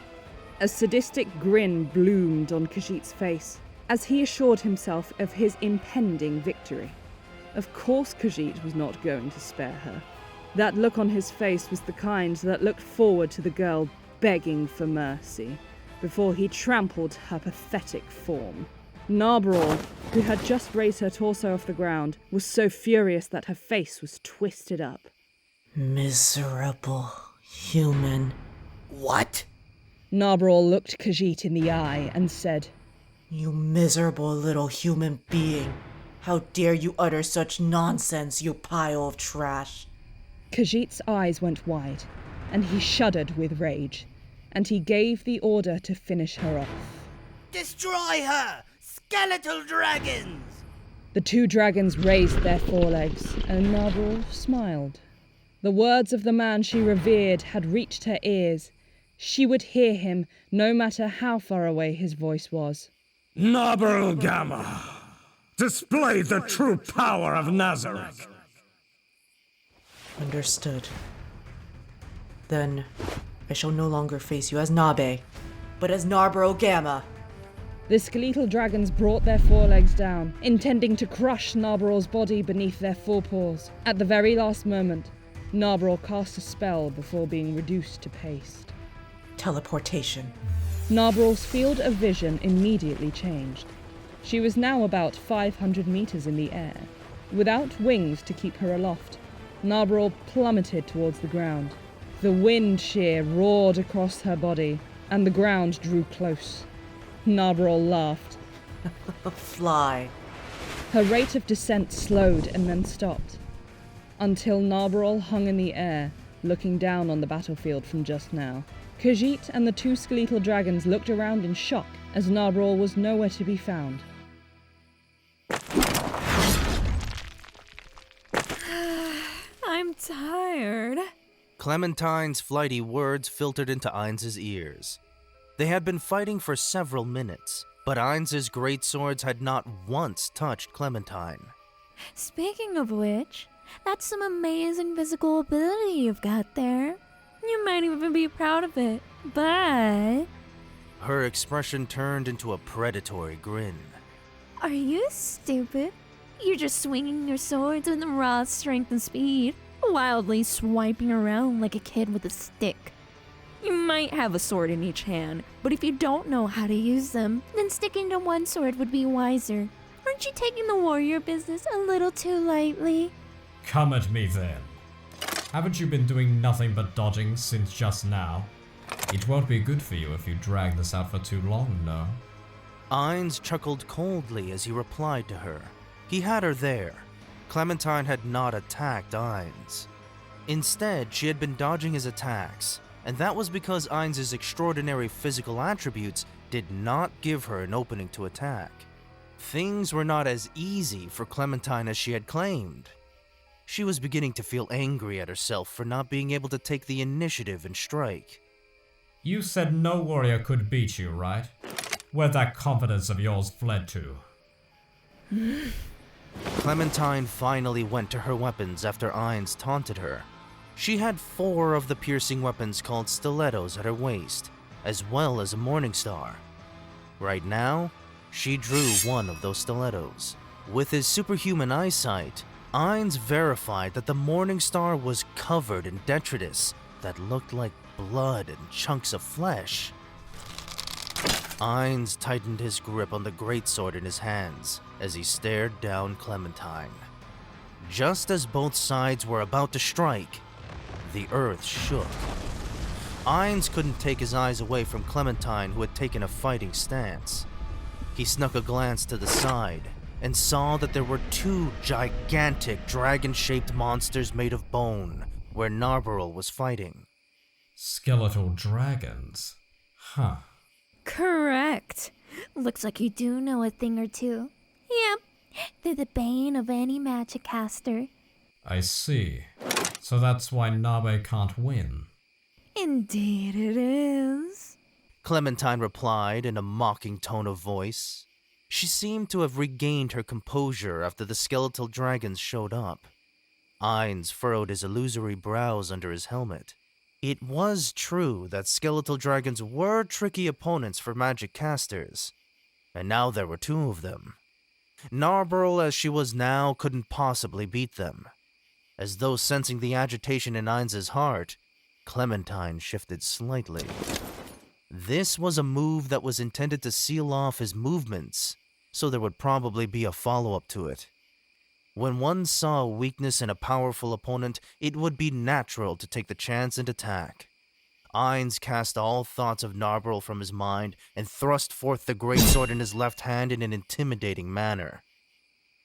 A sadistic grin bloomed on Khajiit's face as he assured himself of his impending victory. Of course Khajiit was not going to spare her. That look on his face was the kind that looked forward to the girl begging for mercy before he trampled her pathetic form. Narberal, who had just raised her torso off the ground, was so furious that her face was twisted up. Miserable human. What? Narberal looked Khajiit in the eye and said, You miserable little human being. How dare you utter such nonsense, you pile of trash. Khajiit's eyes went wide, and he shuddered with rage, and he gave the order to finish her off. Destroy her! Skeletal dragons! The two dragons raised their forelegs, and Narberal smiled. The words of the man she revered had reached her ears. She would hear him, no matter how far away his voice was. Narberal Gamma, display the true power of Nazareth. Understood. Then, I shall no longer face you as Nabe, but as Narberal Gamma. The skeletal dragons brought their forelegs down, intending to crush Narberal's body beneath their forepaws. At the very last moment, Narberal cast a spell before being reduced to paste. Teleportation. Narberal's field of vision immediately changed. She was now about 500 meters in the air. Without wings to keep her aloft, Narberal plummeted towards the ground. The wind shear roared across her body, and the ground drew close. Narberal laughed. Fly. Her rate of descent slowed and then stopped, until Narberal hung in the air, looking down on the battlefield from just now. Khajiit and the two skeletal dragons looked around in shock as Narberal was nowhere to be found. I'm tired. Clementine's flighty words filtered into Ainz's ears. They had been fighting for several minutes, but Ainz's great swords had not once touched Clementine. Speaking of which, That's some amazing physical ability you've got there. You might even be proud of it, but... Her expression turned into a predatory grin. Are you stupid? You're just swinging your swords with raw strength and speed, wildly swiping around like a kid with a stick. You might have a sword in each hand, but if you don't know how to use them, then sticking to one sword would be wiser. Aren't you taking the warrior business a little too lightly? Come at me then. Haven't you been doing nothing but dodging since just now? It won't be good for you if you drag this out for too long, no? Ainz chuckled coldly as he replied to her. He had her there. Clementine had not attacked Ainz. Instead, she had been dodging his attacks, and that was because Ainz's extraordinary physical attributes did not give her an opening to attack. Things were not as easy for Clementine as she had claimed. She was beginning to feel angry at herself for not being able to take the initiative and strike. You said no warrior could beat you, right? Where'd that confidence of yours fled to? Clementine finally went to her weapons after Ainz taunted her. She had 4 of the piercing weapons called stilettos at her waist, as well as a morning star. Right now, she drew one of those stilettos. With his superhuman eyesight, Ainz verified that the morning star was covered in detritus that looked like blood and chunks of flesh. Ainz tightened his grip on the greatsword in his hands as he stared down Clementine. Just as both sides were about to strike, the earth shook. Ainz couldn't take his eyes away from Clementine, who had taken a fighting stance. He snuck a glance to the side and saw that there were 2 gigantic dragon-shaped monsters made of bone where Narberal was fighting. Skeletal dragons? Huh. Correct. Looks like you do know a thing or two. Yep, they're the bane of any magic caster. I see. So that's why Nabe can't win. Indeed it is. Clementine replied in a mocking tone of voice. She seemed to have regained her composure after the skeletal dragons showed up. Ainz furrowed his illusory brows under his helmet. It was true that skeletal dragons were tricky opponents for magic casters, and now there were 2 of them. Narberal, as she was now, couldn't possibly beat them. As though sensing the agitation in Ainz's heart, Clementine shifted slightly. This was a move that was intended to seal off his movements, so there would probably be a follow-up to it. When one saw a weakness in a powerful opponent, it would be natural to take the chance and attack. Ainz cast all thoughts of Narberal from his mind and thrust forth the greatsword in his left hand in an intimidating manner.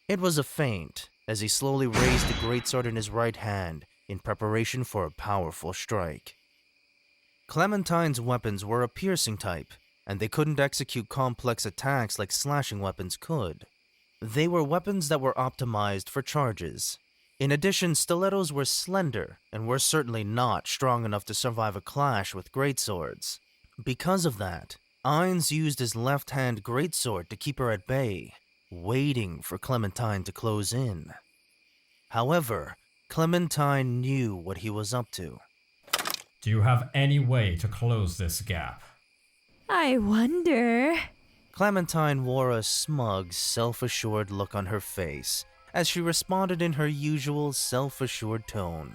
It was a feint, as he slowly raised the greatsword in his right hand in preparation for a powerful strike. Clementine's weapons were a piercing type, and they couldn't execute complex attacks like slashing weapons could. They were weapons that were optimized for charges. In addition, stilettos were slender and were certainly not strong enough to survive a clash with greatswords. Because of that, Ainz used his left-hand greatsword to keep her at bay, waiting for Clementine to close in. However, Clementine knew what he was up to. Do you have any way to close this gap? I wonder... Clementine wore a smug, self-assured look on her face as she responded in her usual self-assured tone.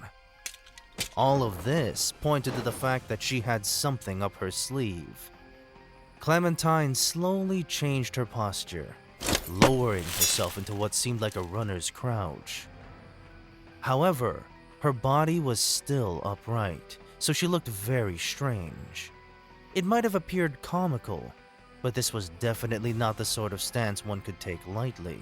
All of this pointed to the fact that she had something up her sleeve. Clementine slowly changed her posture, lowering herself into what seemed like a runner's crouch. However, her body was still upright, so she looked very strange. It might have appeared comical, but this was definitely not the sort of stance one could take lightly.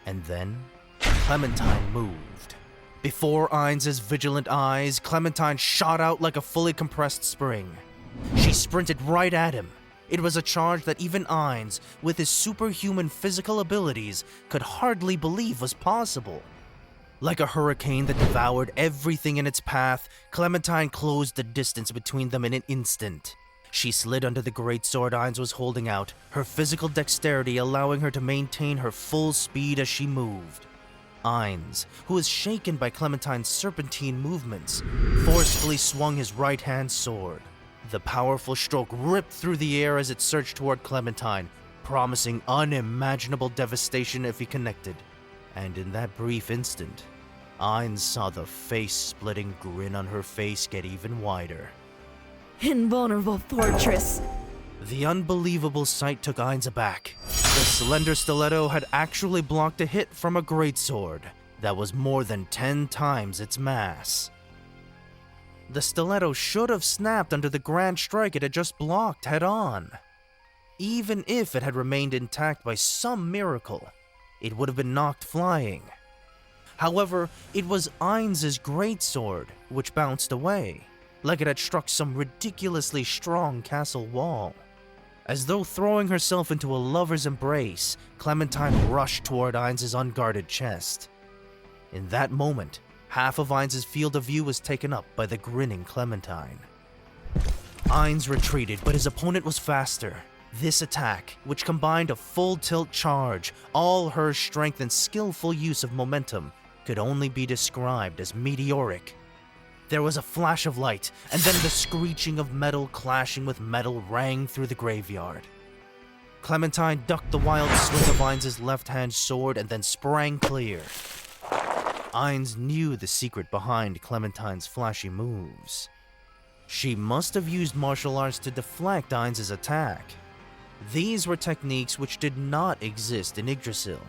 And then, Clementine moved. Before Ainz's vigilant eyes, Clementine shot out like a fully compressed spring. She sprinted right at him. It was a charge that even Ainz, with his superhuman physical abilities, could hardly believe was possible. Like a hurricane that devoured everything in its path, Clementine closed the distance between them in an instant. She slid under the greatsword Ainz was holding out, her physical dexterity allowing her to maintain her full speed as she moved. Ainz, who was shaken by Clementine's serpentine movements, forcefully swung his right-hand sword. The powerful stroke ripped through the air as it surged toward Clementine, promising unimaginable devastation if he connected. And in that brief instant, Ainz saw the face-splitting grin on her face get even wider. Invulnerable fortress! The unbelievable sight took Ainz aback. The slender stiletto had actually blocked a hit from a greatsword that was more than 10 times its mass. The stiletto should have snapped under the grand strike it had just blocked head-on. Even if it had remained intact by some miracle, it would have been knocked flying. However, it was Ainz's greatsword which bounced away, like it had struck some ridiculously strong castle wall. As though throwing herself into a lover's embrace, Clementine rushed toward Ainz's unguarded chest. In that moment, half of Ainz's field of view was taken up by the grinning Clementine. Ainz retreated, but his opponent was faster. This attack, which combined a full tilt charge, all her strength and skillful use of momentum, could only be described as meteoric. There was a flash of light, and then the screeching of metal clashing with metal rang through the graveyard. Clementine ducked the wild swing of Ainz's left-hand sword and then sprang clear. Ainz knew the secret behind Clementine's flashy moves. She must have used martial arts to deflect Ainz's attack. These were techniques which did not exist in Yggdrasil.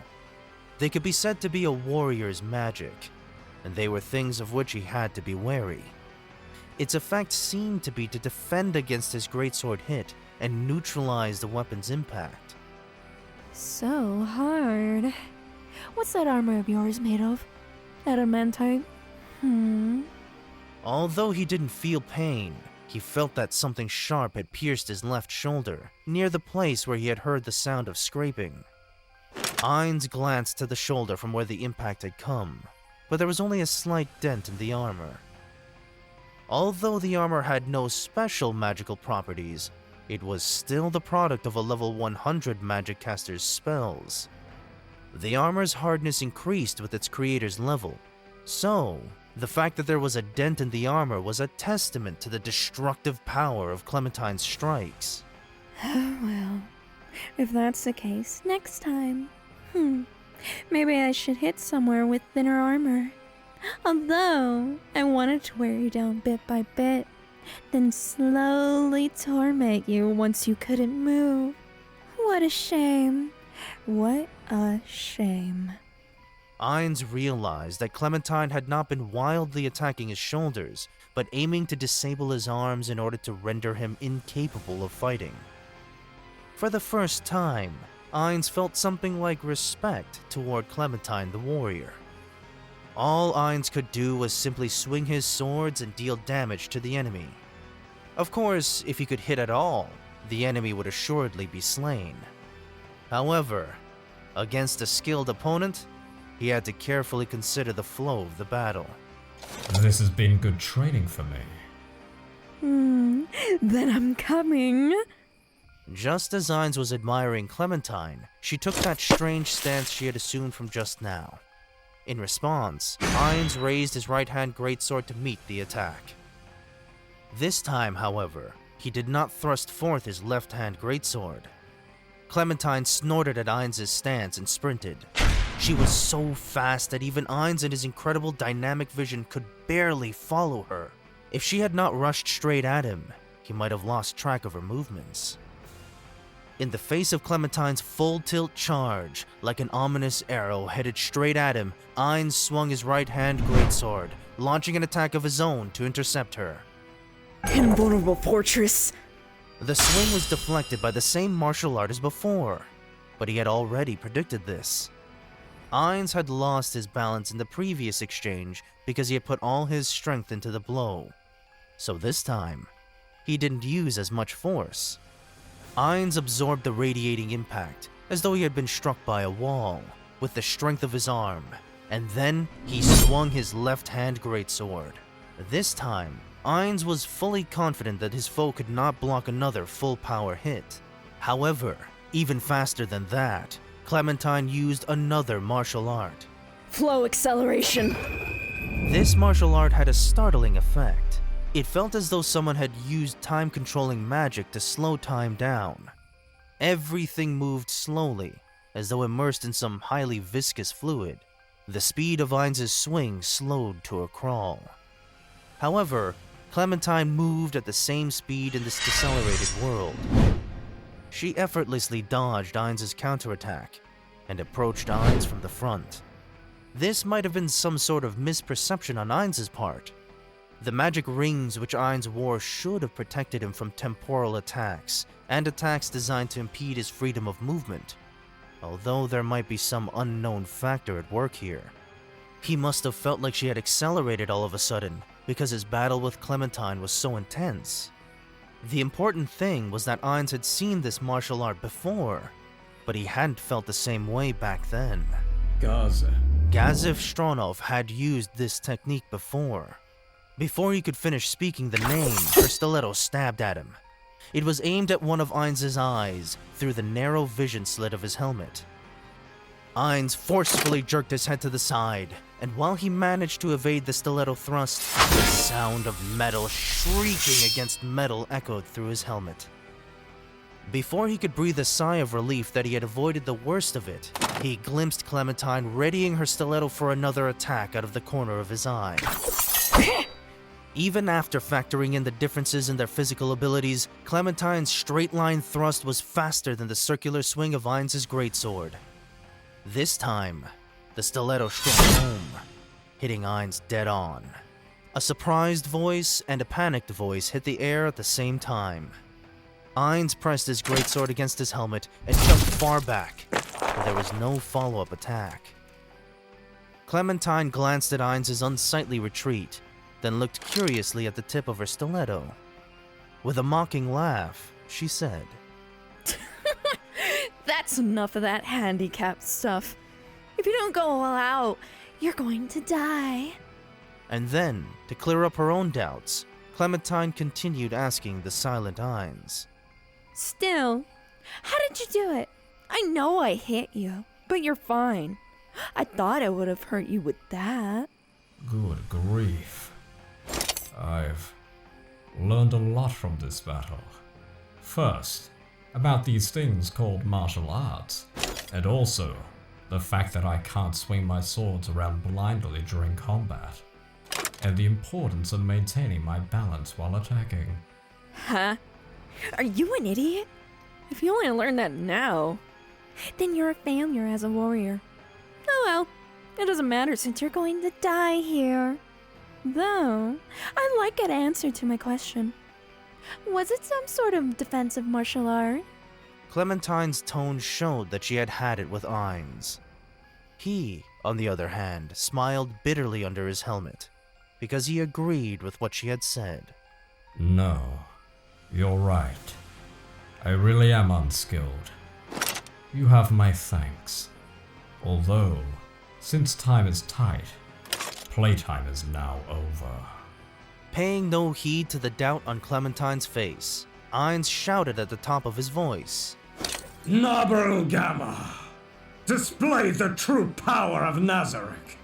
They could be said to be a warrior's magic, and they were things of which he had to be wary. Its effect seemed to be to defend against his greatsword hit and neutralize the weapon's impact. So hard. What's that armor of yours made of? Adamantite? Although he didn't feel pain, he felt that something sharp had pierced his left shoulder, near the place where he had heard the sound of scraping. Ainz glanced to the shoulder from where the impact had come, but there was only a slight dent in the armor. Although the armor had no special magical properties, it was still the product of a level 100 magic caster's spells. The armor's hardness increased with its creator's level, so the fact that there was a dent in the armor was a testament to the destructive power of Clementine's strikes. Oh well, if that's the case, next time, maybe I should hit somewhere with thinner armor. Although, I wanted to wear you down bit by bit, then slowly torment you once you couldn't move. What a shame. What a shame. Ainz realized that Clementine had not been wildly attacking his shoulders, but aiming to disable his arms in order to render him incapable of fighting. For the first time, Ainz felt something like respect toward Clementine the warrior. All Ainz could do was simply swing his swords and deal damage to the enemy. Of course, if he could hit at all, the enemy would assuredly be slain. However, against a skilled opponent, he had to carefully consider the flow of the battle. This has been good training for me. Then I'm coming. Just as Ainz was admiring Clementine, she took that strange stance she had assumed from just now. In response, Ainz raised his right-hand greatsword to meet the attack. This time, however, he did not thrust forth his left-hand greatsword. Clementine snorted at Ainz's stance and sprinted. She was so fast that even Ainz in his incredible dynamic vision could barely follow her. If she had not rushed straight at him, he might have lost track of her movements. In the face of Clementine's full tilt charge, like an ominous arrow headed straight at him, Ainz swung his right-hand greatsword, launching an attack of his own to intercept her. Invulnerable fortress! The swing was deflected by the same martial art as before, but he had already predicted this. Ainz had lost his balance in the previous exchange because he had put all his strength into the blow, so this time, he didn't use as much force. Ainz absorbed the radiating impact, as though he had been struck by a wall, with the strength of his arm, and then he swung his left-hand greatsword. This time, Ainz was fully confident that his foe could not block another full-power hit. However, even faster than that, Clementine used another martial art. Flow acceleration. This martial art had a startling effect. It felt as though someone had used time-controlling magic to slow time down. Everything moved slowly, as though immersed in some highly viscous fluid. The speed of Ainz' swing slowed to a crawl. However, Clementine moved at the same speed in this decelerated world. She effortlessly dodged Ainz' counterattack and approached Ainz from the front. This might have been some sort of misperception on Ainz' part. The magic rings which Ainz wore should have protected him from temporal attacks and attacks designed to impede his freedom of movement, although there might be some unknown factor at work here. He must have felt like she had accelerated all of a sudden because his battle with Clementine was so intense. The important thing was that Ainz had seen this martial art before, but he hadn't felt the same way back then. Gazif Stronov had used this technique before. Before he could finish speaking the name, her stiletto stabbed at him. It was aimed at one of Ainz' eyes through the narrow vision slit of his helmet. Ainz forcefully jerked his head to the side, and while he managed to evade the stiletto thrust, the sound of metal shrieking against metal echoed through his helmet. Before he could breathe a sigh of relief that he had avoided the worst of it, he glimpsed Clementine readying her stiletto for another attack out of the corner of his eye. Even after factoring in the differences in their physical abilities, Clementine's straight-line thrust was faster than the circular swing of Ainz' greatsword. This time, the stiletto struck home, hitting Ainz dead on. A surprised voice and a panicked voice hit the air at the same time. Ainz pressed his greatsword against his helmet and jumped far back, but there was no follow-up attack. Clementine glanced at Ainz' unsightly retreat, then looked curiously at the tip of her stiletto. With a mocking laugh, she said, That's enough of that handicapped stuff. If you don't go all out, you're going to die. And then, to clear up her own doubts, Clementine continued asking the silent Ainz. Still, how did you do it? I know I hit you, but you're fine. I thought I would have hurt you with that. Good grief. I've learned a lot from this battle. First, about these things called martial arts, and also the fact that I can't swing my swords around blindly during combat, and the importance of maintaining my balance while attacking. Huh? Are you an idiot? If you only learned that now, then you're a failure as a warrior. Oh well, it doesn't matter since you're going to die here. Though, I'd like an answer to my question. Was it some sort of defensive martial art? Clementine's tone showed that she had had it with Ainz. He, on the other hand, smiled bitterly under his helmet, because he agreed with what she had said. No, you're right. I really am unskilled. You have my thanks. Although, since time is tight, playtime is now over. Paying no heed to the doubt on Clementine's face, Ainz shouted at the top of his voice. Narberal Gamma! Display the true power of Nazarick!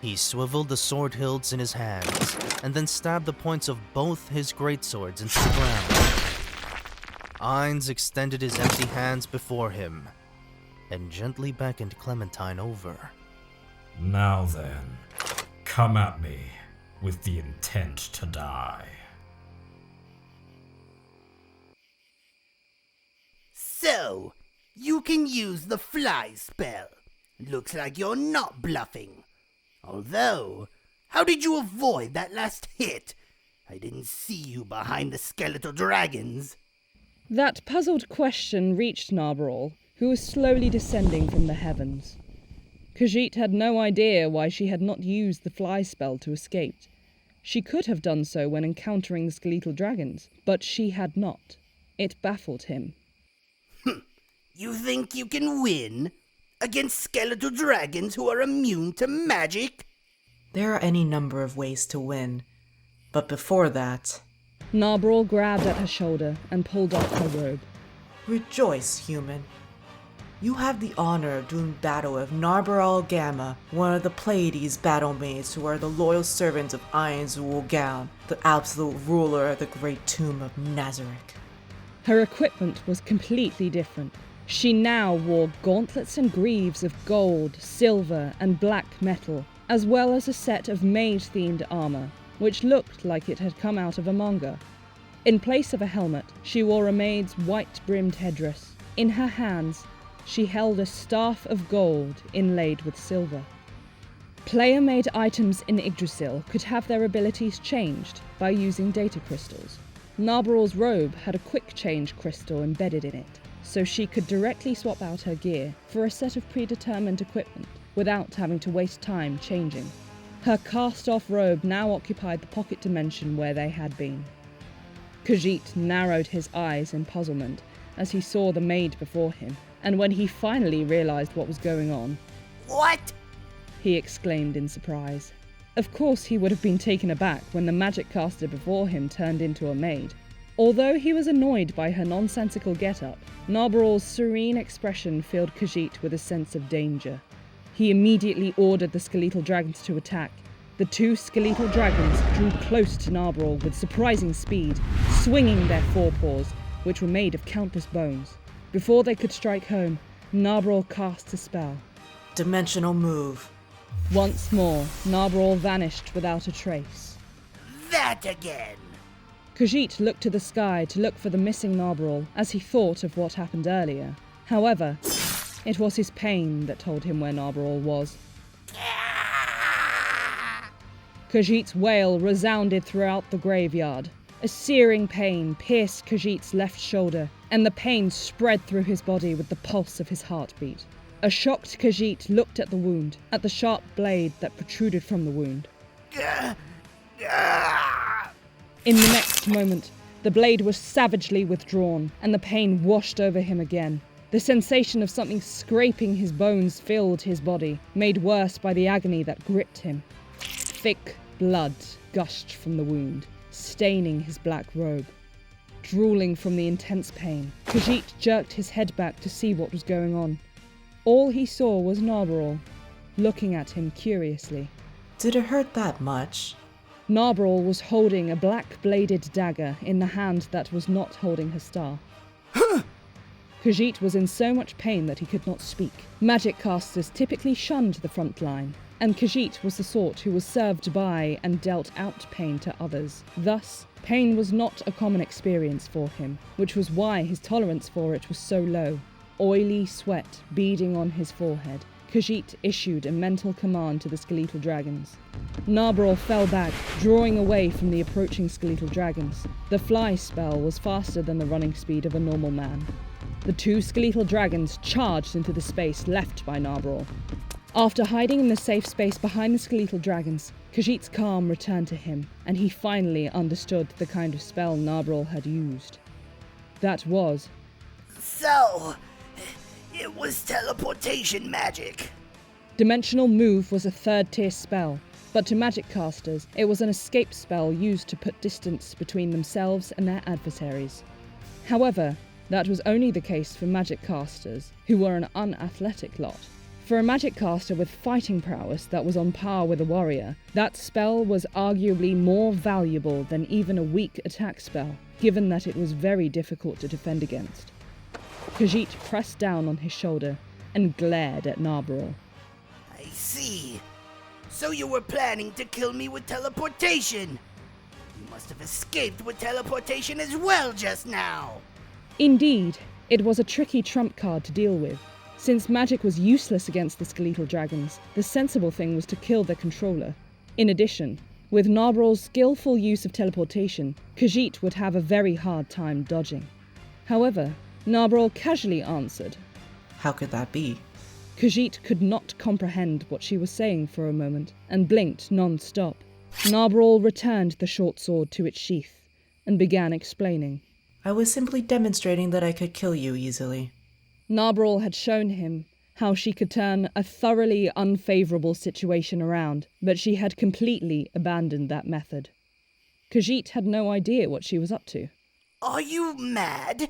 He swiveled the sword hilts in his hands, and then stabbed the points of both his greatswords into the ground. Ainz extended his empty hands before him, and gently beckoned Clementine over. Now then, come at me with the intent to die. So, you can use the fly spell. Looks like you're not bluffing. Although, how did you avoid that last hit? I didn't see you behind the skeletal dragons. That puzzled question reached Narberal, who was slowly descending from the heavens. Khajiit had no idea why she had not used the fly spell to escape. She could have done so when encountering the skeletal dragons, but she had not. It baffled him. You think you can win? Against skeletal dragons who are immune to magic? There are any number of ways to win, but before that... Narberal grabbed at her shoulder and pulled off her robe. Rejoice, human. You have the honor of doing battle with Narberal Gamma, one of the Pleiades battle maids who are the loyal servants of Ainzul Gal, the absolute ruler of the great tomb of Nazarick. Her equipment was completely different. She now wore gauntlets and greaves of gold, silver, and black metal, as well as a set of mage-themed armor, which looked like it had come out of a manga. In place of a helmet, she wore a maid's white-brimmed headdress. In her hands, she held a staff of gold inlaid with silver. Player-made items in Yggdrasil could have their abilities changed by using data crystals. Narberal's robe had a quick-change crystal embedded in it, so she could directly swap out her gear for a set of predetermined equipment without having to waste time changing. Her cast-off robe now occupied the pocket dimension where they had been. Khajiit narrowed his eyes in puzzlement as he saw the maid before him, and when he finally realized what was going on, "What?" he exclaimed in surprise. Of course he would have been taken aback when the magic caster before him turned into a maid. Although he was annoyed by her nonsensical get-up, Narberal's serene expression filled Khajiit with a sense of danger. He immediately ordered the skeletal dragons to attack. The two skeletal dragons drew close to Narberal with surprising speed, swinging their forepaws, which were made of countless bones. Before they could strike home, Narberal cast a spell. Dimensional move. Once more, Narberal vanished without a trace. That again! Khajiit looked to the sky to look for the missing Narberal as he thought of what happened earlier. However, it was his pain that told him where Narberal was. Khajiit's wail resounded throughout the graveyard. A searing pain pierced Khajiit's left shoulder, and the pain spread through his body with the pulse of his heartbeat. A shocked Khajiit looked at the wound, at the sharp blade that protruded from the wound. In the next moment, the blade was savagely withdrawn, and the pain washed over him again. The sensation of something scraping his bones filled his body, made worse by the agony that gripped him. Thick blood gushed from the wound, staining his black robe. Drooling from the intense pain, Khajiit jerked his head back to see what was going on. All he saw was Narberal, looking at him curiously. Did it hurt that much? Narberal was holding a black-bladed dagger in the hand that was not holding her staff. Khajiit was in so much pain that he could not speak. Magic casters typically shunned the front line, and Khajiit was the sort who was served by and dealt out pain to others. Thus, pain was not a common experience for him, which was why his tolerance for it was so low. Oily sweat beading on his forehead, Khajiit issued a mental command to the skeletal dragons. Narberal fell back, drawing away from the approaching skeletal dragons. The fly spell was faster than the running speed of a normal man. The two skeletal dragons charged into the space left by Narberal. After hiding in the safe space behind the skeletal dragons, Khajiit's calm returned to him, and he finally understood the kind of spell Narberal had used. That was... So, it was teleportation magic. Dimensional Move was a third-tier spell, but to magic casters, it was an escape spell used to put distance between themselves and their adversaries. However, that was only the case for magic casters, who were an unathletic lot. For a magic caster with fighting prowess that was on par with a warrior, that spell was arguably more valuable than even a weak attack spell, given that it was very difficult to defend against. Khajiit pressed down on his shoulder and glared at Narberal. I see. So you were planning to kill me with teleportation. You must have escaped with teleportation as well just now. Indeed, it was a tricky trump card to deal with. Since magic was useless against the skeletal dragons, the sensible thing was to kill their controller. In addition, with Narberal's skillful use of teleportation, Khajiit would have a very hard time dodging. However, Narberal casually answered. How could that be? Khajiit could not comprehend what she was saying for a moment, and blinked non-stop. Narberal returned the short sword to its sheath, and began explaining. I was simply demonstrating that I could kill you easily. Narberal had shown him how she could turn a thoroughly unfavourable situation around, but she had completely abandoned that method. Khajiit had no idea what she was up to. Are you mad?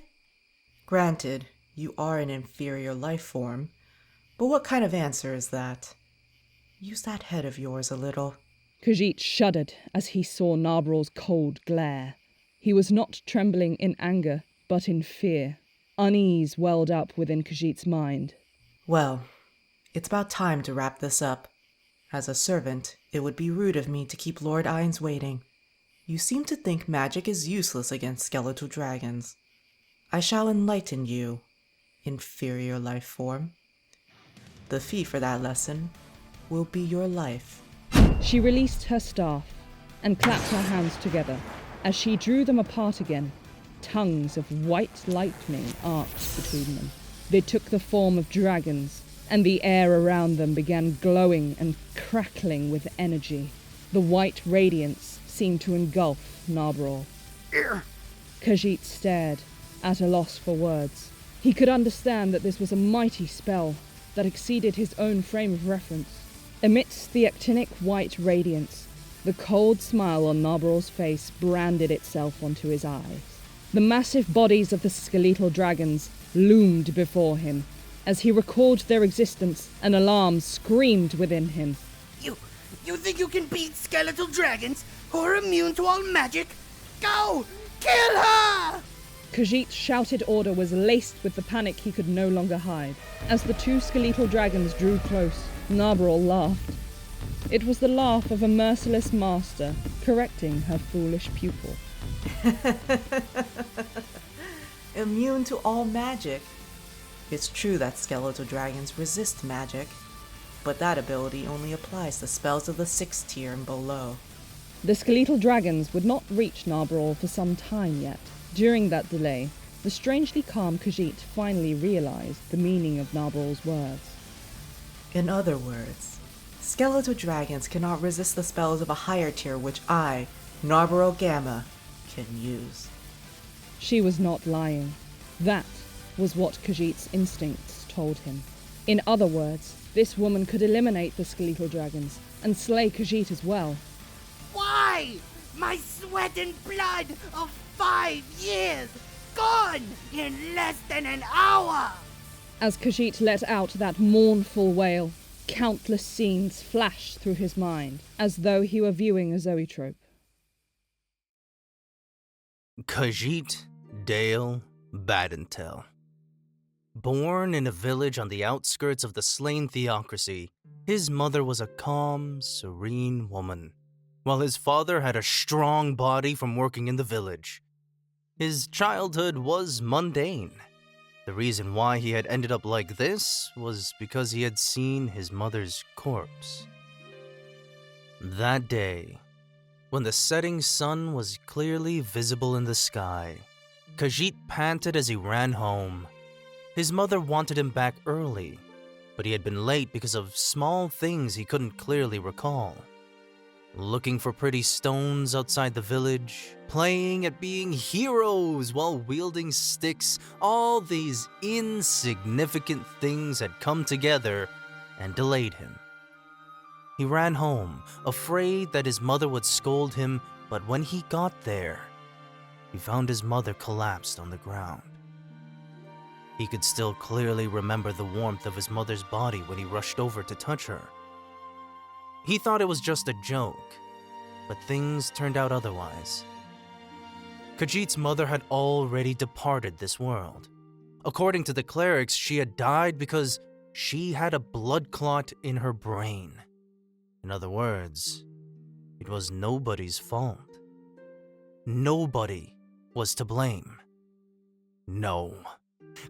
Granted, You are an inferior life form, but what kind of answer is that? Use that head of yours a little. Khajiit shuddered as he saw Narberal's cold glare. He was not trembling in anger, but in fear. Unease welled up within Khajiit's mind. Well, it's about time to wrap this up. As a servant, it would be rude of me to keep Lord Ainz waiting. You seem to think magic is useless against skeletal dragons. I shall enlighten you, inferior life form. The fee for that lesson will be your life. She released her staff and clapped her hands together. As she drew them apart again, tongues of white lightning arced between them. They took the form of dragons, and the air around them began glowing and crackling with energy. The white radiance seemed to engulf Narberal. Khajiit stared, at a loss for words. He could understand that this was a mighty spell that exceeded his own frame of reference. Amidst the actinic white radiance, the cold smile on Narberal's face branded itself onto his eyes. The massive bodies of the skeletal dragons loomed before him. As he recalled their existence, an alarm screamed within him. You think you can beat skeletal dragons who are immune to all magic? Go! Kill her! Khajiit's shouted order was laced with the panic he could no longer hide. As the two skeletal dragons drew close, Narberal laughed. It was the laugh of a merciless master correcting her foolish pupil. Immune to all magic. It's true that skeletal dragons resist magic, but that ability only applies to spells of the 6th tier and below. The skeletal dragons would not reach Narberal for some time yet. During that delay, the strangely calm Khajiit finally realized the meaning of Narberal's words. In other words, skeletal dragons cannot resist the spells of a higher tier which I, Narberal Gamma, can use. She was not lying. That was what Khajiit's instincts told him. In other words, this woman could eliminate the skeletal dragons and slay Khajiit as well. Why? My sweat and blood of 5 years gone in less than an hour! As Khajiit let out that mournful wail, countless scenes flashed through his mind, as though he were viewing a zoetrope. Khajiit Dale Badentel. Born in a village on the outskirts of the slain theocracy, his mother was a calm, serene woman, while his father had a strong body from working in the village. His childhood was mundane. The reason why he had ended up like this was because he had seen his mother's corpse. That day, when the setting sun was clearly visible in the sky, Khajiit panted as he ran home. His mother wanted him back early, but he had been late because of small things he couldn't clearly recall. Looking for pretty stones outside the village, playing at being heroes while wielding sticks, all these insignificant things had come together and delayed him. He ran home, afraid that his mother would scold him, but when he got there, he found his mother collapsed on the ground. He could still clearly remember the warmth of his mother's body when he rushed over to touch her. He thought it was just a joke, but things turned out otherwise. Khajiit's mother had already departed this world. According to the clerics, she had died because she had a blood clot in her brain. In other words, it was nobody's fault. Nobody was to blame. No,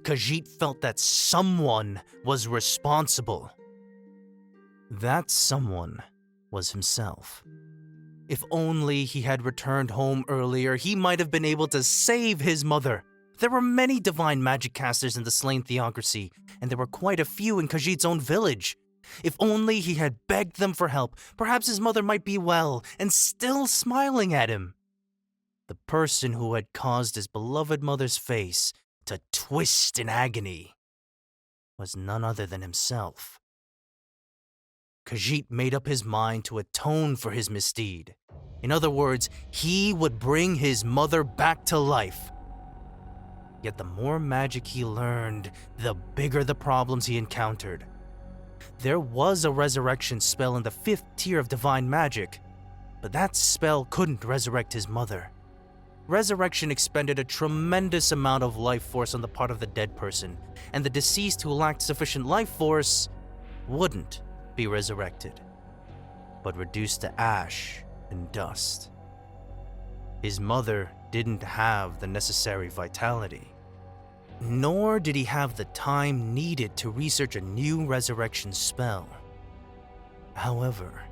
Khajiit felt that someone was responsible. That someone was himself. If only he had returned home earlier, he might have been able to save his mother. There were many divine magic casters in the slain theocracy, and there were quite a few in Khajiit's own village. If only he had begged them for help, perhaps his mother might be well and still smiling at him. The person who had caused his beloved mother's face to twist in agony was none other than himself. Khajiit made up his mind to atone for his misdeed. In other words, he would bring his mother back to life. Yet the more magic he learned, the bigger the problems he encountered. There was a resurrection spell in the 5th tier of divine magic, but that spell couldn't resurrect his mother. Resurrection expended a tremendous amount of life force on the part of the dead person, and the deceased who lacked sufficient life force wouldn't be resurrected, but reduced to ash and dust. His mother didn't have the necessary vitality, nor did he have the time needed to research a new resurrection spell. However,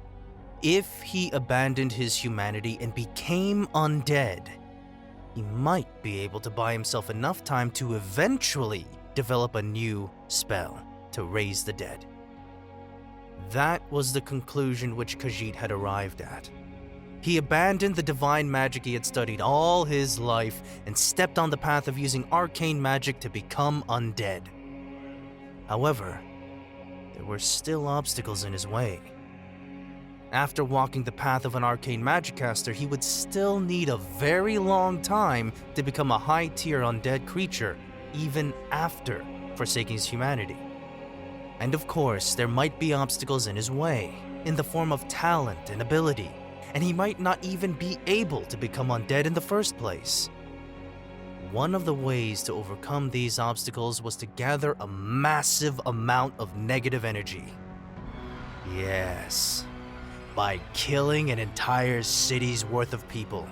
if he abandoned his humanity and became undead, he might be able to buy himself enough time to eventually develop a new spell to raise the dead. That was the conclusion which Khajiit had arrived at. He abandoned the divine magic he had studied all his life and stepped on the path of using arcane magic to become undead. However, there were still obstacles in his way. After walking the path of an arcane magic caster, he would still need a very long time to become a high-tier undead creature, even after forsaking his humanity. And of course, there might be obstacles in his way, in the form of talent and ability, and he might not even be able to become undead in the first place. One of the ways to overcome these obstacles was to gather a massive amount of negative energy. Yes, by killing an entire city's worth of people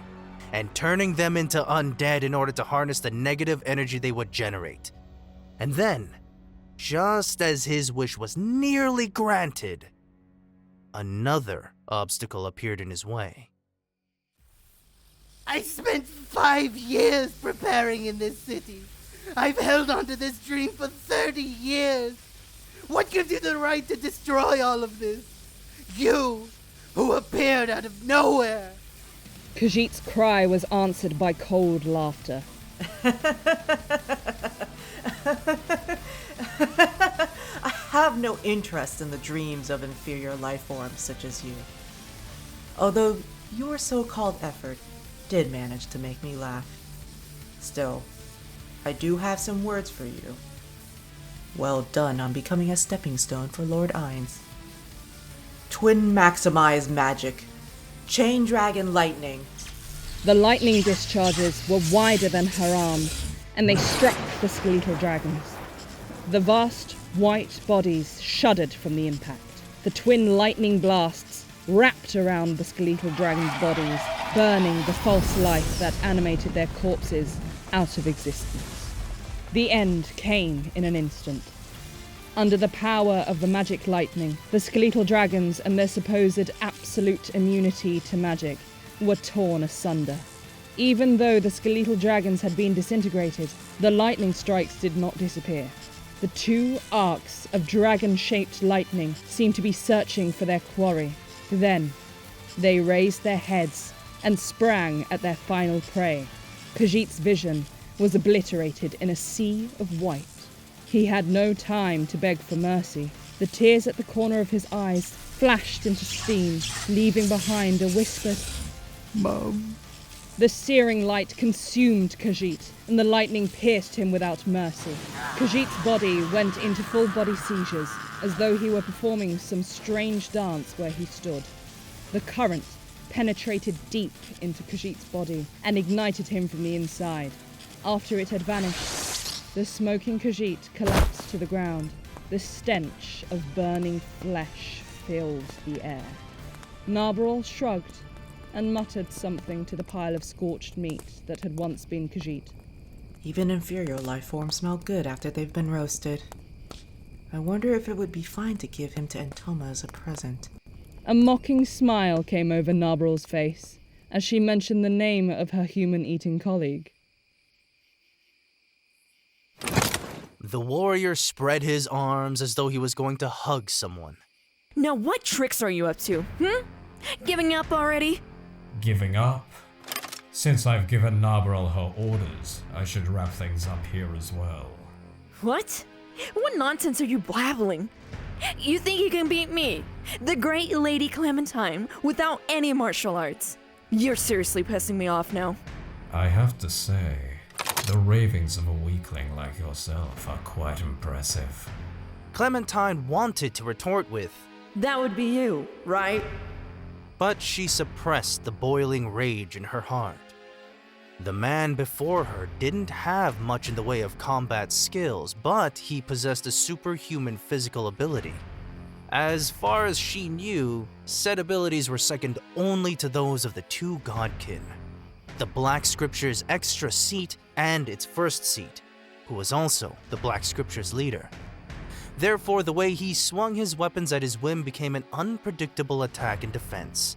and turning them into undead in order to harness the negative energy they would generate. And then, just as his wish was nearly granted, another obstacle appeared in his way. I spent 5 years preparing in this city. I've held on to this dream for 30 years. What gives you the right to destroy all of this? You, who appeared out of nowhere. Khajiit's cry was answered by cold laughter. I have no interest in the dreams of inferior life forms such as you. Although your so-called effort did manage to make me laugh. Still, I do have some words for you. Well done on becoming a stepping stone for Lord Ainz. Twin maximize magic. Chain dragon lightning. The lightning discharges were wider than her arms, and they struck the skeletal dragons. The vast white bodies shuddered from the impact. The twin lightning blasts wrapped around the skeletal dragon's bodies, burning the false life that animated their corpses out of existence. The end came in an instant. Under the power of the magic lightning, the skeletal dragons and their supposed absolute immunity to magic were torn asunder. Even though the skeletal dragons had been disintegrated, the lightning strikes did not disappear. The 2 arcs of dragon-shaped lightning seemed to be searching for their quarry. Then, they raised their heads and sprang at their final prey. Khajiit's vision was obliterated in a sea of white. He had no time to beg for mercy. The tears at the corner of his eyes flashed into steam, leaving behind a whispered, "Mum." The searing light consumed Khajiit, and the lightning pierced him without mercy. Khajiit's body went into full-body seizures, as though he were performing some strange dance where he stood. The current penetrated deep into Khajiit's body and ignited him from the inside. After it had vanished, the smoking Khajiit collapsed to the ground. The stench of burning flesh filled the air. Narberal shrugged and muttered something to the pile of scorched meat that had once been Khajiit. Even inferior life forms smell good after they've been roasted. I wonder if it would be fine to give him to Entoma as a present. A mocking smile came over Narberal's face as she mentioned the name of her human-eating colleague. The warrior spread his arms as though he was going to hug someone. Now what tricks are you up to, Giving up already? Giving up? Since I've given Narberal her orders, I should wrap things up here as well. What? What nonsense are you blabbling? You think you can beat me, the great Lady Clementine, without any martial arts? You're seriously pissing me off now. I have to say, The ravings of a weakling like yourself are quite impressive. Clementine wanted to retort with, "That would be you, right?" but she suppressed the boiling rage in her heart. The man before her didn't have much in the way of combat skills, but he possessed a superhuman physical ability. As far as she knew, said abilities were second only to those of the two godkin, the Black Scripture's extra seat and its first seat, who was also the Black Scripture's leader. Therefore, the way he swung his weapons at his whim became an unpredictable attack and defense,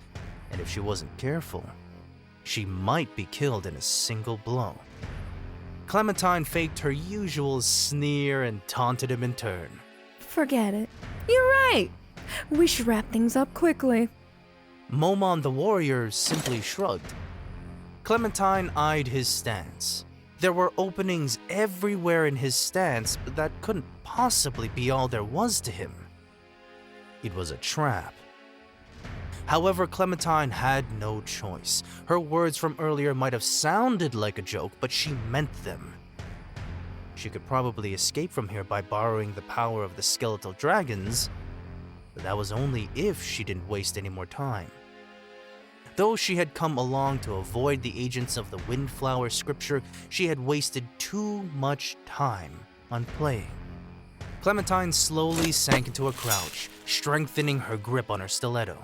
and if she wasn't careful, she might be killed in a single blow. Clementine faked her usual sneer and taunted him in turn. Forget it. You're right. We should wrap things up quickly. Momon the warrior simply shrugged. Clementine eyed his stance. There were openings everywhere in his stance, but that couldn't possibly be all there was to him. It was a trap. However, Clementine had no choice. Her words from earlier might have sounded like a joke, but she meant them. She could probably escape from here by borrowing the power of the skeletal dragons, but that was only if she didn't waste any more time. Though she had come along to avoid the agents of the Windflower Scripture, she had wasted too much time on playing. Clementine slowly sank into a crouch, strengthening her grip on her stiletto.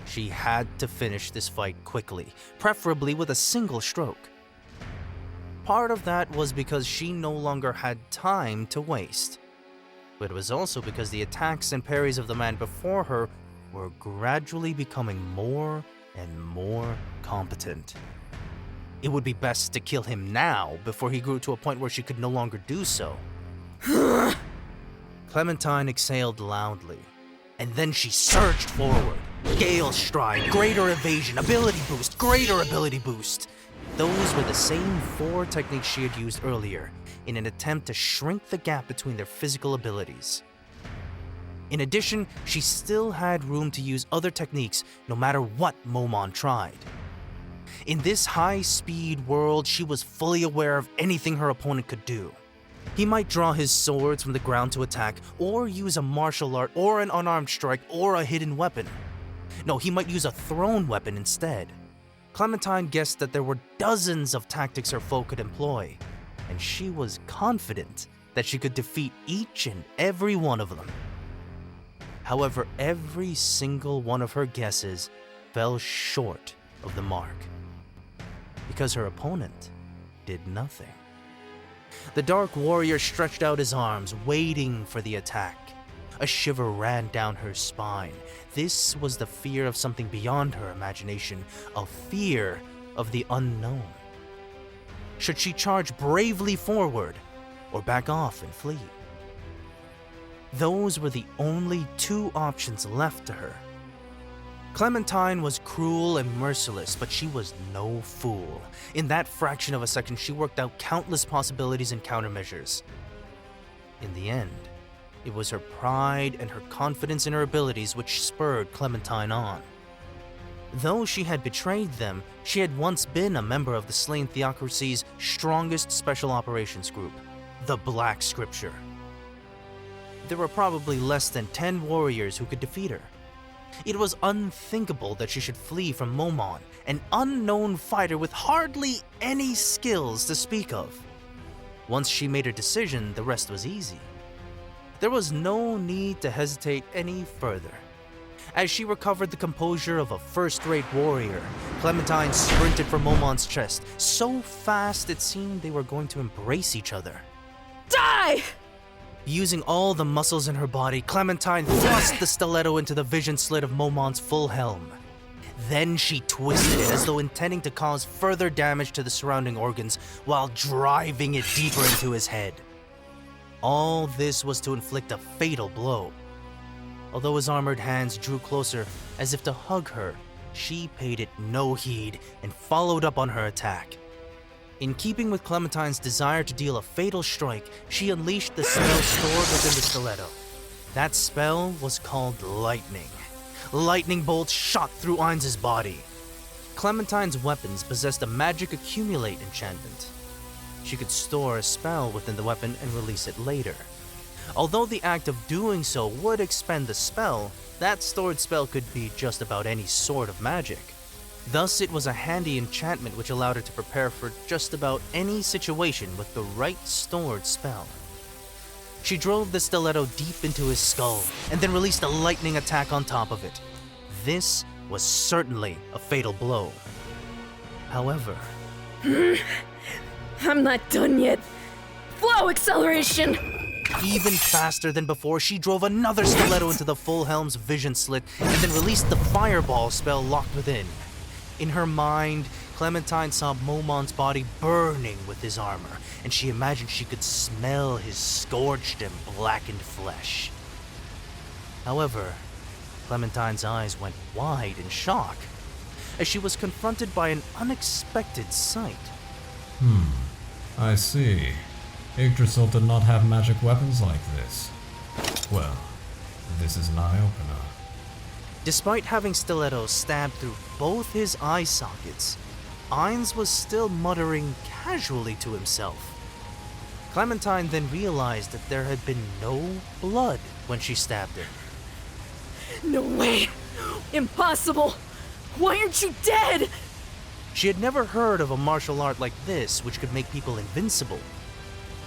She had to finish this fight quickly, preferably with a single stroke. Part of that was because she no longer had time to waste, but it was also because the attacks and parries of the man before her were gradually becoming more and more competent. It would be best to kill him now before he grew to a point where she could no longer do so. Clementine exhaled loudly, and then she surged forward. Gale Stride, greater evasion, ability boost, greater ability boost. Those were the same 4 techniques she had used earlier in an attempt to shrink the gap between their physical abilities. In addition, she still had room to use other techniques no matter what Momon tried. In this high-speed world, she was fully aware of anything her opponent could do. He might draw his swords from the ground to attack, or use a martial art, or an unarmed strike, or a hidden weapon. No, he might use a thrown weapon instead. Clementine guessed that there were dozens of tactics her foe could employ, and she was confident that she could defeat each and every one of them. However, every single one of her guesses fell short of the mark, because her opponent did nothing. The Dark Warrior stretched out his arms, waiting for the attack. A shiver ran down her spine. This was the fear of something beyond her imagination, a fear of the unknown. Should she charge bravely forward, or back off and flee? Those were the only 2 options left to her. Clementine was cruel and merciless, but she was no fool. In that fraction of a second, she worked out countless possibilities and countermeasures. In the end, it was her pride and her confidence in her abilities which spurred Clementine on. Though she had betrayed them, she had once been a member of the Slain Theocracy's strongest special operations group, the Black Scripture. There were probably less than 10 warriors who could defeat her. It was unthinkable that she should flee from Momon, an unknown fighter with hardly any skills to speak of. Once she made her decision, the rest was easy. There was no need to hesitate any further. As she recovered the composure of a first-rate warrior, Clementine sprinted for Momon's chest, so fast it seemed they were going to embrace each other. Die! Using all the muscles in her body, Clementine thrust the stiletto into the vision slit of Momon's full helm. Then she twisted it as though intending to cause further damage to the surrounding organs while driving it deeper into his head. All this was to inflict a fatal blow. Although his armored hands drew closer as if to hug her, she paid it no heed and followed up on her attack. In keeping with Clementine's desire to deal a fatal strike, she unleashed the spell stored within the stiletto. That spell was called Lightning. Lightning bolts shot through Ainz's body. Clementine's weapons possessed a magic accumulate enchantment. she could store a spell within the weapon and release it later. Although the act of doing so would expend the spell, that stored spell could be just about any sort of magic. Thus, it was a handy enchantment which allowed her to prepare for just about any situation with the right stored spell. She drove the stiletto deep into his skull and then released a lightning attack on top of it. This was certainly a fatal blow. However, I'm not done yet. Flow acceleration! even faster than before, she drove another stiletto into the full helm's vision slit and then released the fireball spell locked within. In her mind, Clementine saw Momon's body burning with his armor, and she imagined she could smell his scorched and blackened flesh. However, Clementine's eyes went wide in shock as she was confronted by an unexpected sight. I see. Yggdrasil did not have magic weapons like this. Well, this is an eye-opener. Despite having stilettos stabbed through both his eye sockets, Ainz was still muttering casually to himself. Clementine then realized that there had been no blood when she stabbed him. No way! Impossible! Why aren't you dead? She had never heard of a martial art like this which could make people invincible.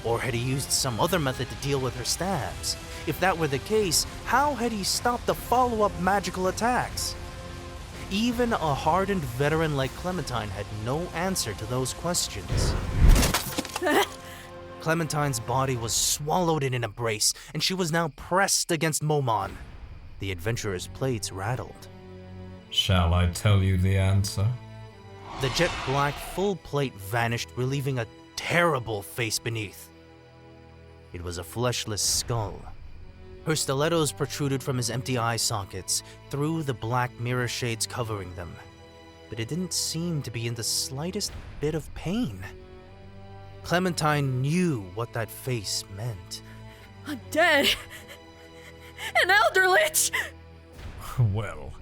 Or had he used some other method to deal with her stabs? If that were the case, how had he stopped the follow-up magical attacks? Even a hardened veteran like Clementine had no answer to those questions. Clementine's body was swallowed in an embrace, and she was now pressed against Momon. The adventurer's plates rattled. Shall I tell you the answer? The jet black full plate vanished, relieving a terrible face beneath. It was a fleshless skull. Her stilettos protruded from his empty eye sockets, through the black mirror shades covering them. But it didn't seem to be in the slightest bit of pain. Clementine knew what that face meant. Undead! An Elder Lich! Well,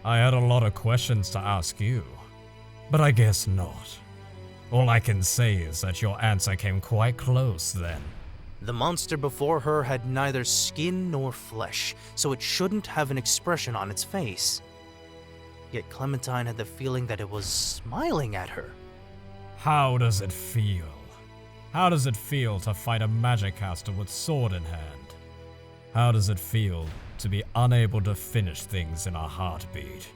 I had a lot of questions to ask you, but I guess not. All I can say is that your answer came quite close then. The monster before her had neither skin nor flesh, so it shouldn't have an expression on its face. Yet Clementine had the feeling that it was smiling at her. How does it feel? How does it feel to fight a magic caster with sword in hand? How does it feel to be unable to finish things in a heartbeat?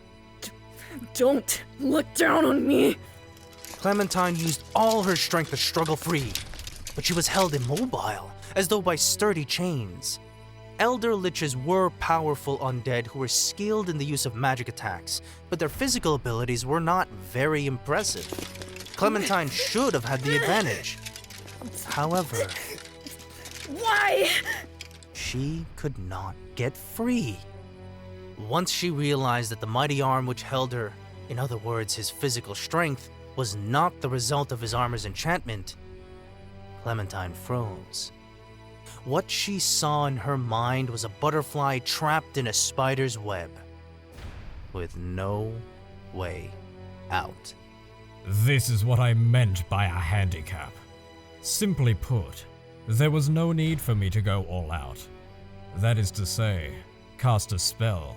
Don't look down on me! Clementine used all her strength to struggle free, but she was held immobile, as though by sturdy chains. Elder Liches were powerful undead who were skilled in the use of magic attacks, but their physical abilities were not very impressive. Clementine should have had the advantage. However, why? She could not get free. Once she realized that the mighty arm which held her, in other words, his physical strength, was not the result of his armor's enchantment, Clementine froze. What she saw in her mind was a butterfly trapped in a spider's web, with no way out. This is what I meant by a handicap. Simply put, there was no need for me to go all out. That is to say, cast a spell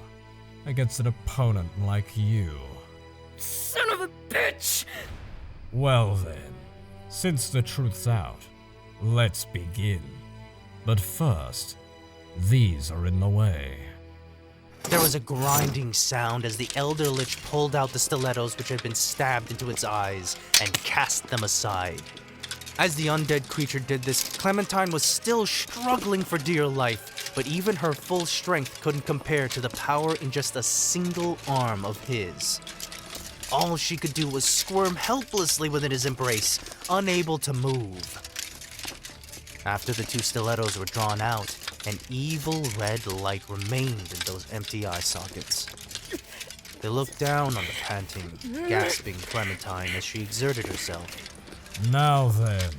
against an opponent like you. Son of a bitch! Well then, since the truth's out, let's begin. But first, these are in the way. There was a grinding sound as the Elder Lich pulled out the stilettos which had been stabbed into its eyes and cast them aside. As the undead creature did this, Clementine was still struggling for dear life, but even her full strength couldn't compare to the power in just a single arm of his. All she could do was squirm helplessly within his embrace, unable to move. After the two stilettos were drawn out, an evil red light remained in those empty eye sockets. They looked down on the panting, gasping Clementine as she exerted herself. Now then,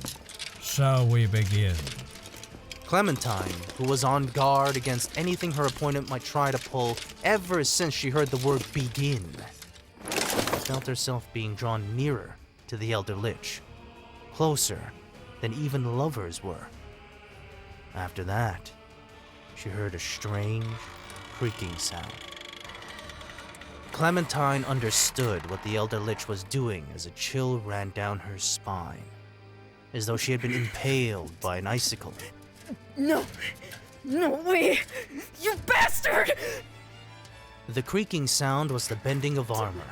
shall we begin? Clementine, who was on guard against anything her opponent might try to pull ever since she heard the word begin, felt herself being drawn nearer to the Elder Lich. Closer, than even lovers were. After that, she heard a strange, creaking sound. Clementine understood what the Elder Lich was doing as a chill ran down her spine, as though she had been impaled by an icicle. No! No way! You bastard! The creaking sound was the bending of armor.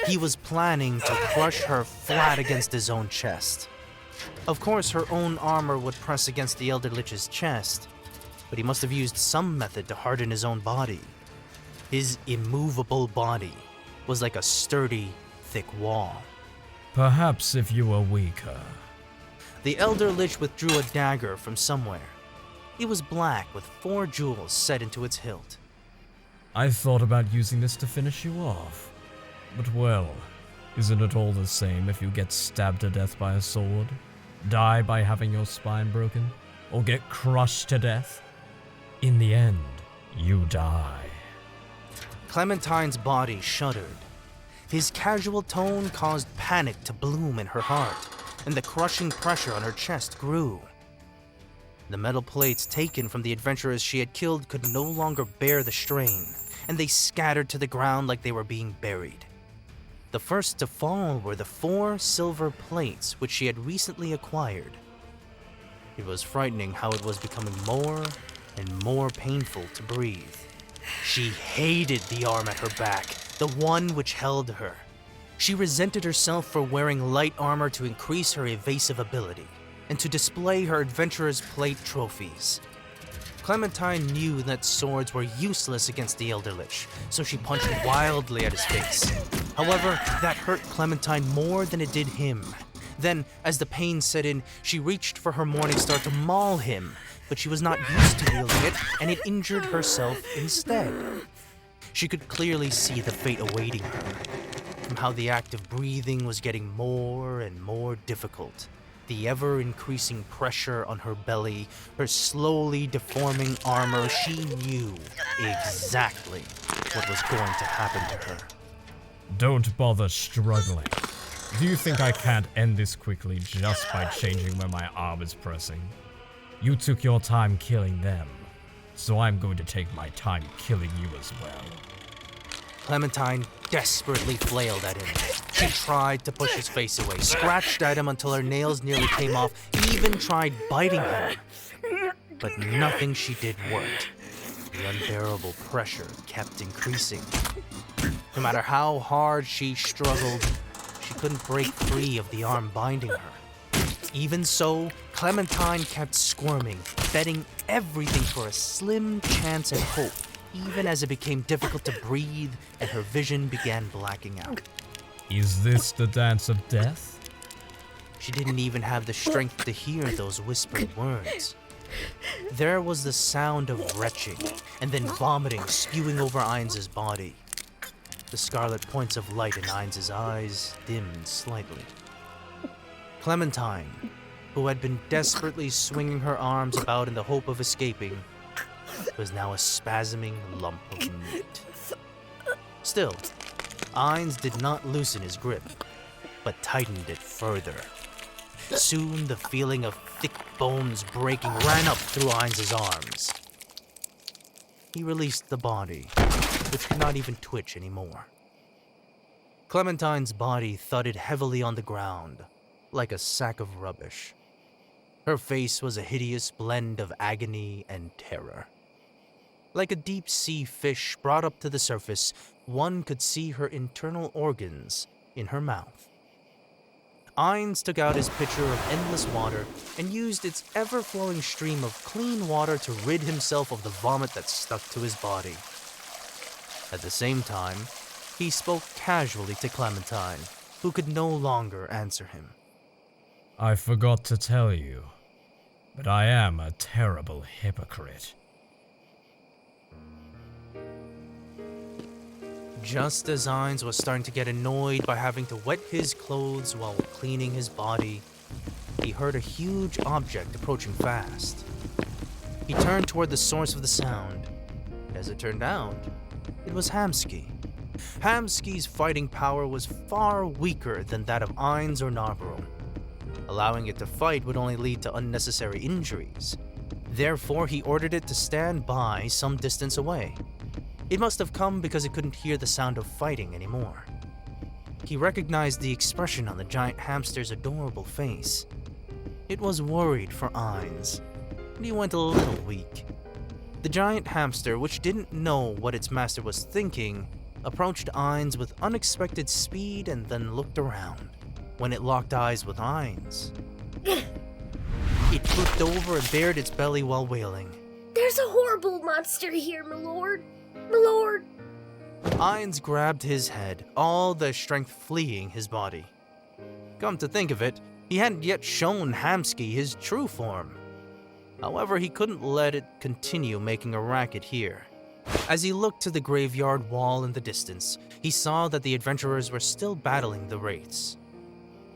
He was planning to crush her flat against his own chest. Of course, her own armor would press against the Elder Lich's chest, but he must have used some method to harden his own body. His immovable body was like a sturdy, thick wall. Perhaps if you were weaker. The Elder Lich withdrew a dagger from somewhere. It was black with 4 jewels set into its hilt. I thought about using this to finish you off. But well, isn't it all the same if you get stabbed to death by a sword, die by having your spine broken, or get crushed to death? In the end, you die. Clementine's body shuddered. His casual tone caused panic to bloom in her heart, and the crushing pressure on her chest grew. The metal plates taken from the adventurers she had killed could no longer bear the strain, and they scattered to the ground like they were being buried. The first to fall were the 4 silver plates which she had recently acquired. It was frightening how it was becoming more and more painful to breathe. She hated the arm at her back, the one which held her. She resented herself for wearing light armor to increase her evasive ability, and to display her adventurer's plate trophies. Clementine knew that swords were useless against the Elder Lich, so she punched wildly at his face. However, that hurt Clementine more than it did him. Then, as the pain set in, she reached for her Morning Star to maul him, but she was not used to wielding it, and it injured herself instead. She could clearly see the fate awaiting her, from how the act of breathing was getting more and more difficult. The ever-increasing pressure on her belly, her slowly deforming armor, she knew exactly what was going to happen to her. Don't bother struggling. Do you think I can't end this quickly just by changing where my arm is pressing? You took your time killing them, so I'm going to take my time killing you as well. Clementine desperately flailed at him. She tried to push his face away, scratched at him until her nails nearly came off, even tried biting him. But nothing she did worked. The unbearable pressure kept increasing. No matter how hard she struggled, she couldn't break free of the arm binding her. Even so, Clementine kept squirming, betting everything for a slim chance at hope, even as it became difficult to breathe and her vision began blacking out. Is this the dance of death? She didn't even have the strength to hear those whispered words. There was the sound of retching, and then vomiting spewing over Ainz's body. The scarlet points of light in Ainz's eyes dimmed slightly. Clementine, who had been desperately swinging her arms about in the hope of escaping, was now a spasming lump of meat. Still, Ainz did not loosen his grip, but tightened it further. Soon the feeling of thick bones breaking ran up through Ainz's arms. He released the body, which could not even twitch anymore. Clementine's body thudded heavily on the ground, like a sack of rubbish. Her face was a hideous blend of agony and terror. Like a deep-sea fish brought up to the surface, one could see her internal organs in her mouth. Ainz took out his pitcher of endless water and used its ever-flowing stream of clean water to rid himself of the vomit that stuck to his body. At the same time, he spoke casually to Clementine, who could no longer answer him. I forgot to tell you, but I am a terrible hypocrite. Just as Ainz was starting to get annoyed by having to wet his clothes while cleaning his body, he heard a huge object approaching fast. He turned toward the source of the sound. As it turned out, it was Hamsuke. Hamsuke's fighting power was far weaker than that of Ainz or Narberal. Allowing it to fight would only lead to unnecessary injuries. Therefore, he ordered it to stand by some distance away. It must have come because it couldn't hear the sound of fighting anymore. He recognized the expression on the giant hamster's adorable face. It was worried for Ainz, and he went a little weak. The giant hamster, which didn't know what its master was thinking, approached Ainz with unexpected speed and then looked around. When it locked eyes with Ainz, it flipped over and bared its belly while wailing. There's a horrible monster here, my lord. My lord. Ainz grabbed his head, all the strength fleeing his body. Come to think of it, he hadn't yet shown Hamsuke his true form. However, he couldn't let it continue making a racket here. As he looked to the graveyard wall in the distance, he saw that the adventurers were still battling the wraiths.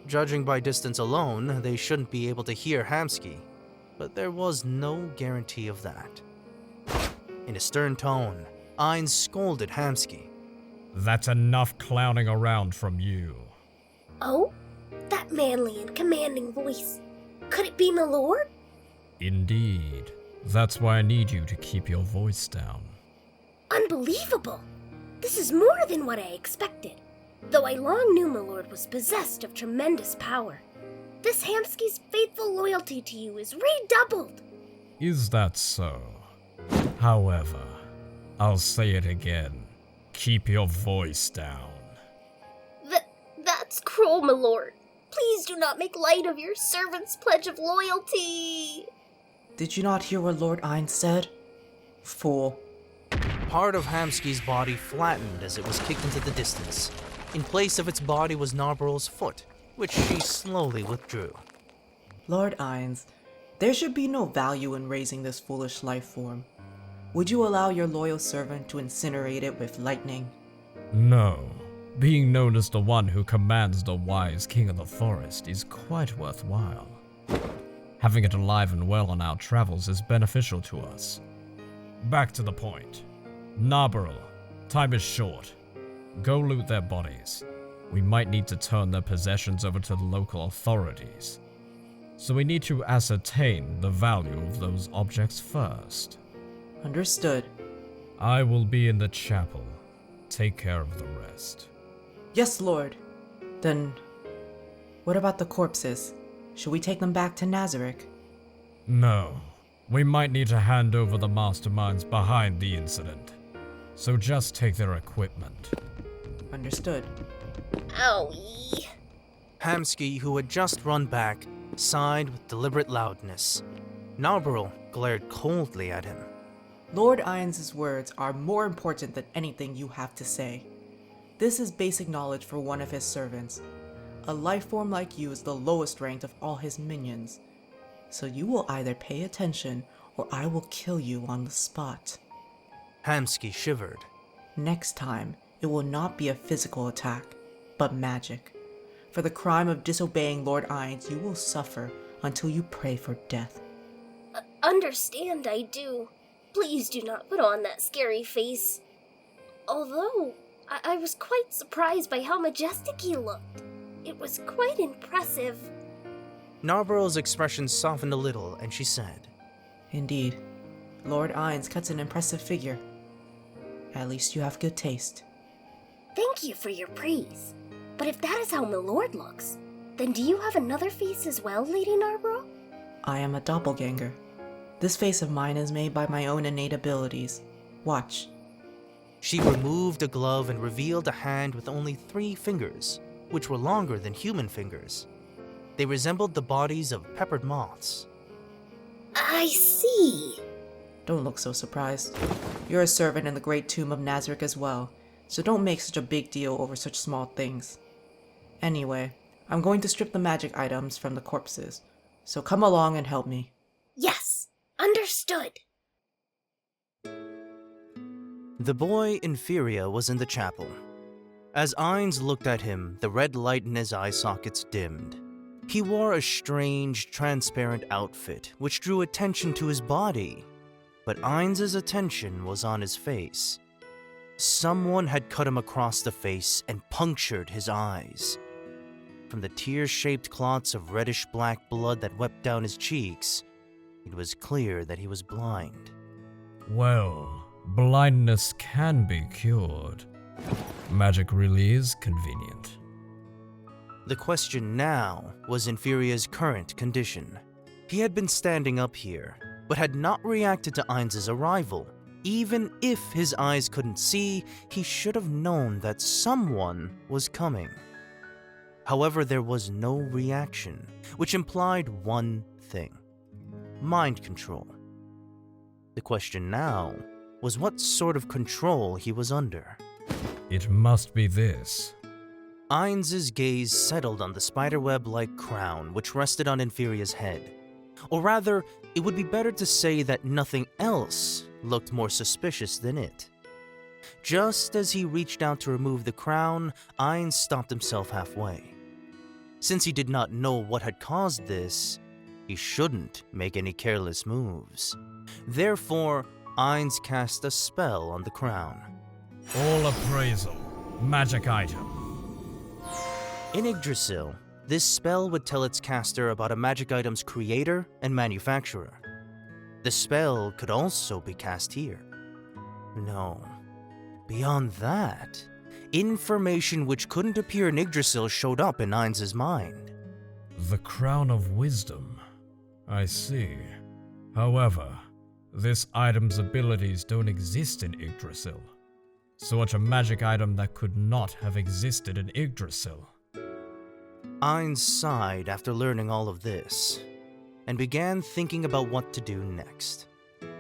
Judging by distance alone, they shouldn't be able to hear Hamsuke, but there was no guarantee of that. In a stern tone, Ainz scolded Hamsuke. That's enough clowning around from you. Oh? That manly and commanding voice. Could it be my lord? Indeed. That's why I need you to keep your voice down. Unbelievable! This is more than what I expected. Though I long knew my lord was possessed of tremendous power, this Hamsuke's faithful loyalty to you is redoubled. Is that so? However, I'll say it again. Keep your voice down. That's cruel, my lord. Please do not make light of your servant's pledge of loyalty. Did you not hear what Lord Ainz said? Fool. Part of Hamsuke's body flattened as it was kicked into the distance. In place of its body was Narberal's foot, which she slowly withdrew. Lord Ainz, there should be no value in raising this foolish life form. Would you allow your loyal servant to incinerate it with lightning? No. Being known as the one who commands the wise king of the forest is quite worthwhile. Having it alive and well on our travels is beneficial to us. Back to the point. Narberal, time is short. Go loot their bodies. We might need to turn their possessions over to the local authorities. So we need to ascertain the value of those objects first. Understood. I will be in the chapel. Take care of the rest. Yes, Lord. Then, what about the corpses? Should we take them back to Nazarick? No. We might need to hand over the masterminds behind the incident. So just take their equipment. Understood. Owie. Hamsuke, who had just run back, sighed with deliberate loudness. Narberal glared coldly at him. Lord Ainz's words are more important than anything you have to say. This is basic knowledge for one of his servants. A life form like you is the lowest ranked of all his minions. So you will either pay attention or I will kill you on the spot. Hamsuke shivered. Next time, it will not be a physical attack, but magic. For the crime of disobeying Lord Ainz, you will suffer until you pray for death. Understand, I do. Please do not put on that scary face. Although, I was quite surprised by how majestic he looked. It was quite impressive. Narberal's expression softened a little, and she said, Indeed, Lord Ainz cuts an impressive figure. At least you have good taste. Thank you for your praise. But if that is how my lord looks, then do you have another face as well, Lady Narberal? I am a doppelganger. This face of mine is made by my own innate abilities. Watch. She removed a glove and revealed a hand with only 3 fingers, which were longer than human fingers. They resembled the bodies of peppered moths. I see. Don't look so surprised. You're a servant in the great tomb of Nazarick as well, so don't make such a big deal over such small things. Anyway, I'm going to strip the magic items from the corpses, so come along and help me. Yes, understood. The boy Nfirea was in the chapel. As Ainz looked at him, the red light in his eye sockets dimmed. He wore a strange, transparent outfit, which drew attention to his body. But Ainz's attention was on his face. Someone had cut him across the face and punctured his eyes. from the tear-shaped clots of reddish-black blood that wept down his cheeks, it was clear that he was blind. Well, blindness can be cured. Magic really is convenient. The question now was Nfirea's current condition. He had been standing up here, but had not reacted to Ainz's arrival. Even if his eyes couldn't see, he should have known that someone was coming. However, there was no reaction, which implied one thing: mind control. The question now was what sort of control he was under. It must be this. Ainz's gaze settled on the spiderweb-like crown which rested on Nfirea's head. Or rather, it would be better to say that nothing else looked more suspicious than it. Just as he reached out to remove the crown, Ainz stopped himself halfway. Since he did not know what had caused this, he shouldn't make any careless moves. Therefore, Ainz cast a spell on the crown. All appraisal. Magic item. In Yggdrasil, this spell would tell its caster about a magic item's creator and manufacturer. The spell could also be cast here. No. Beyond that, information which couldn't appear in Yggdrasil showed up in Ainz's mind. The Crown of Wisdom. I see. However, this item's abilities don't exist in Yggdrasil. Such a magic item that could not have existed in Yggdrasil. Ainz sighed after learning all of this, and began thinking about what to do next.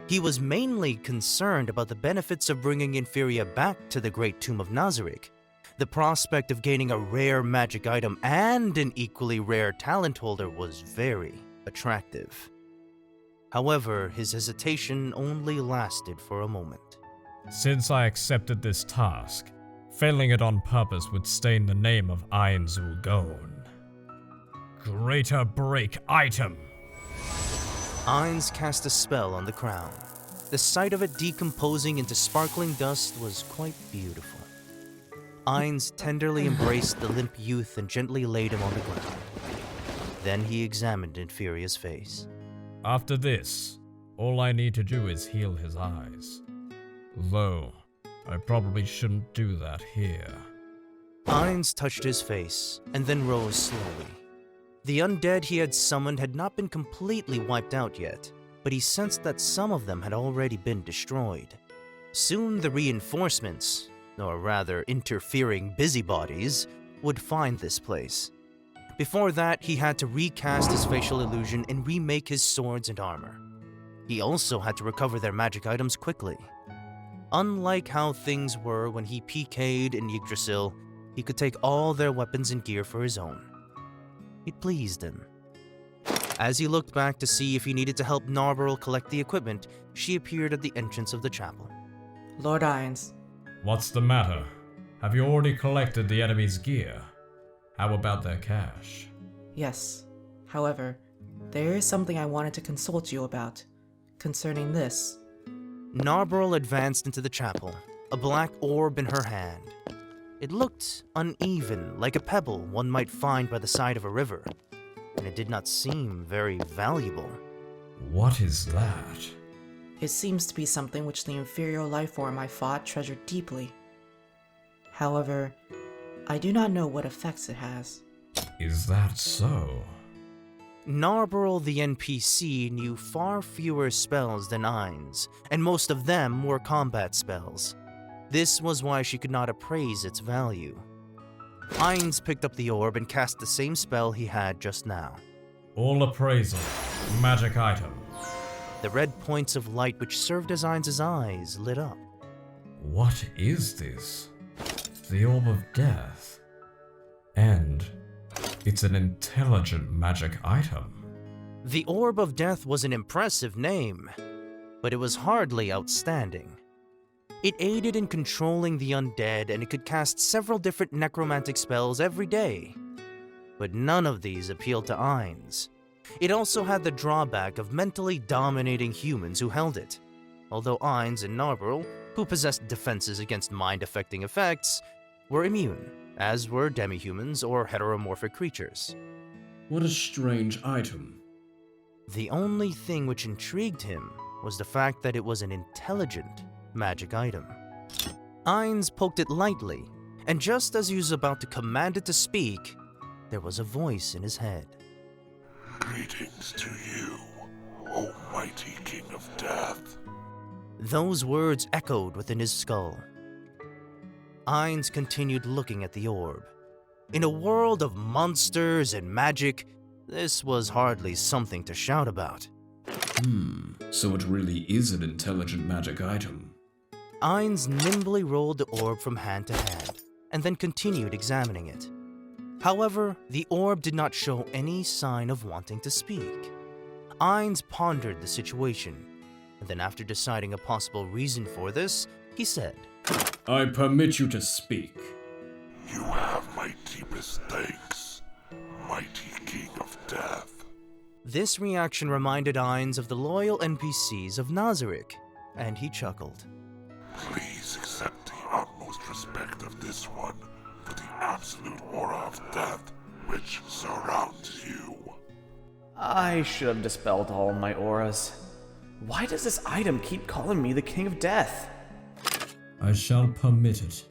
He was mainly concerned about the benefits of bringing Nfirea back to the Great Tomb of Nazarick. The prospect of gaining a rare magic item and an equally rare talent holder was very attractive. However, his hesitation only lasted for a moment. Since I accepted this task, failing it on purpose would stain the name of Ainz ul Gown. Greater Break Item! Ainz cast a spell on the crown. The sight of it decomposing into sparkling dust was quite beautiful. Ainz tenderly embraced the limp youth and gently laid him on the ground. Then he examined Nfirea's face. After this, all I need to do is heal his eyes. Though, I probably shouldn't do that here. Ainz touched his face, and then rose slowly. The undead he had summoned had not been completely wiped out yet, but he sensed that some of them had already been destroyed. Soon the reinforcements, or rather interfering busybodies, would find this place. Before that, he had to recast his facial illusion and remake his swords and armor. He also had to recover their magic items quickly. Unlike how things were when he PK'd in Yggdrasil, he could take all their weapons and gear for his own. It pleased him. As he looked back to see if he needed to help Narberal collect the equipment, she appeared at the entrance of the chapel. Lord Ainz. What's the matter? Have you already collected the enemy's gear? How about their cash? Yes. However, there is something I wanted to consult you about. Concerning this. Narberal advanced into the chapel, a black orb in her hand. It looked uneven, like a pebble one might find by the side of a river, and it did not seem very valuable. What is that? It seems to be something which the inferior life form I fought treasured deeply. However, I do not know what effects it has. Is that so? Narberal the NPC knew far fewer spells than Ainz, and most of them were combat spells. This was why she could not appraise its value. Ainz picked up the orb and cast the same spell he had just now. All appraisal. Magic item. The red points of light which served as Ainz's eyes lit up. What is this? The Orb of Death. And it's an intelligent magic item. The Orb of Death was an impressive name, but it was hardly outstanding. It aided in controlling the undead, and it could cast several different necromantic spells every day. But none of these appealed to Ainz. It also had the drawback of mentally dominating humans who held it. Although Ainz and Narberal, who possessed defenses against mind-affecting effects, were immune, as were demi-humans or heteromorphic creatures. What a strange item. The only thing which intrigued him was the fact that it was an intelligent magic item. Ainz poked it lightly, and just as he was about to command it to speak, there was a voice in his head. Greetings to you, O mighty King of Death. Those words echoed within his skull. Ainz continued looking at the orb. In a world of monsters and magic, this was hardly something to shout about. So it really is an intelligent magic item. Ainz nimbly rolled the orb from hand to hand, and then continued examining it. However, the orb did not show any sign of wanting to speak. Ainz pondered the situation, and then after deciding a possible reason for this, he said, I permit you to speak. You have my deepest thanks, mighty King of Death. This reaction reminded Ainz of the loyal NPCs of Nazarick, and he chuckled. Please accept the utmost respect of this one for the absolute aura of death which surrounds you. I should have dispelled all my auras. Why does this item keep calling me the King of Death? I shall permit it.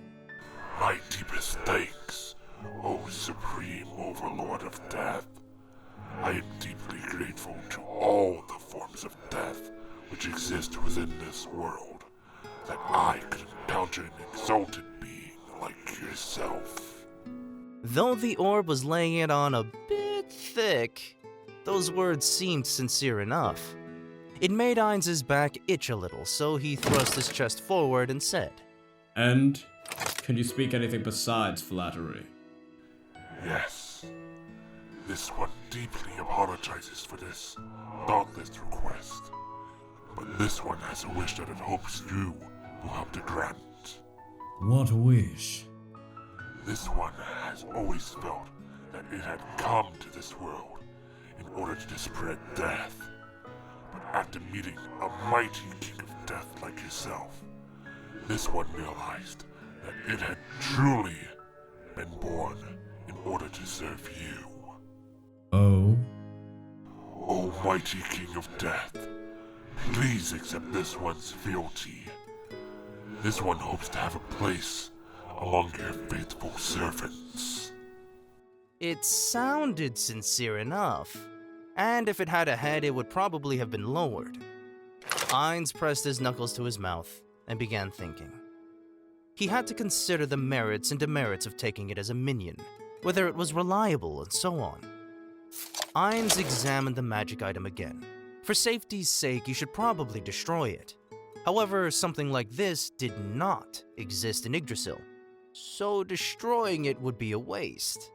My deepest thanks, O Supreme Overlord of Death. I am deeply grateful to all the forms of death which exist within this world, that I could encounter an exalted being like yourself. Though the orb was laying it on a bit thick, those words seemed sincere enough. It made Ainz's back itch a little, so he thrust his chest forward and said, And? Can you speak anything besides flattery? Yes. This one deeply apologizes for this dauntless request. But this one has a wish that it hopes you will help to grant. What wish? This one has always felt that it had come to this world in order to spread death. But after meeting a mighty King of Death like yourself, this one realized that it had truly been born in order to serve you. Oh? O mighty King of Death, please accept this one's fealty. This one hopes to have a place among your faithful servants. It sounded sincere enough, and if it had a head, it would probably have been lowered. Ainz pressed his knuckles to his mouth and began thinking. He had to consider the merits and demerits of taking it as a minion, whether it was reliable and so on. Ainz examined the magic item again. For safety's sake, he should probably destroy it. However, something like this did not exist in Yggdrasil, so destroying it would be a waste.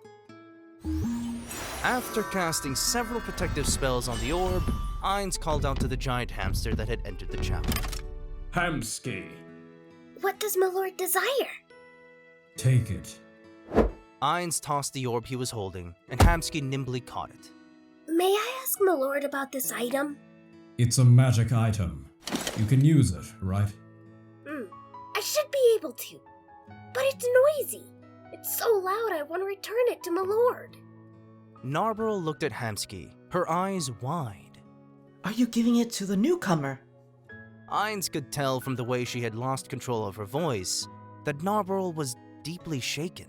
After casting several protective spells on the orb, Ainz called out to the giant hamster that had entered the chapel. Hamsuke! What does my lord desire? Take it. Ainz tossed the orb he was holding, and Hamsuke nimbly caught it. May I ask my lord about this item? It's a magic item. You can use it, right? I should be able to. But it's noisy. It's so loud I want to return it to my lord. Narberal looked at Hamsuke, her eyes wide. Are you giving it to the newcomer? Ainz could tell from the way she had lost control of her voice that Narberal was deeply shaken.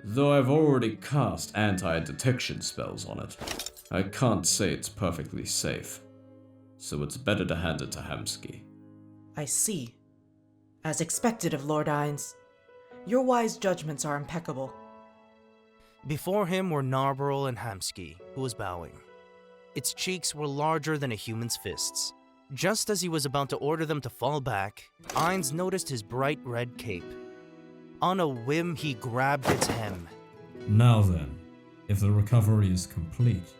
Though I've already cast anti-detection spells on it, I can't say it's perfectly safe. So it's better to hand it to Hamsuke. I see. As expected of Lord Ainz. Your wise judgments are impeccable. Before him were Narberal and Hamsuke, who was bowing. Its cheeks were larger than a human's fists. Just as he was about to order them to fall back, Ainz noticed his bright red cape. On a whim, he grabbed its hem. Now then, if the recovery is complete,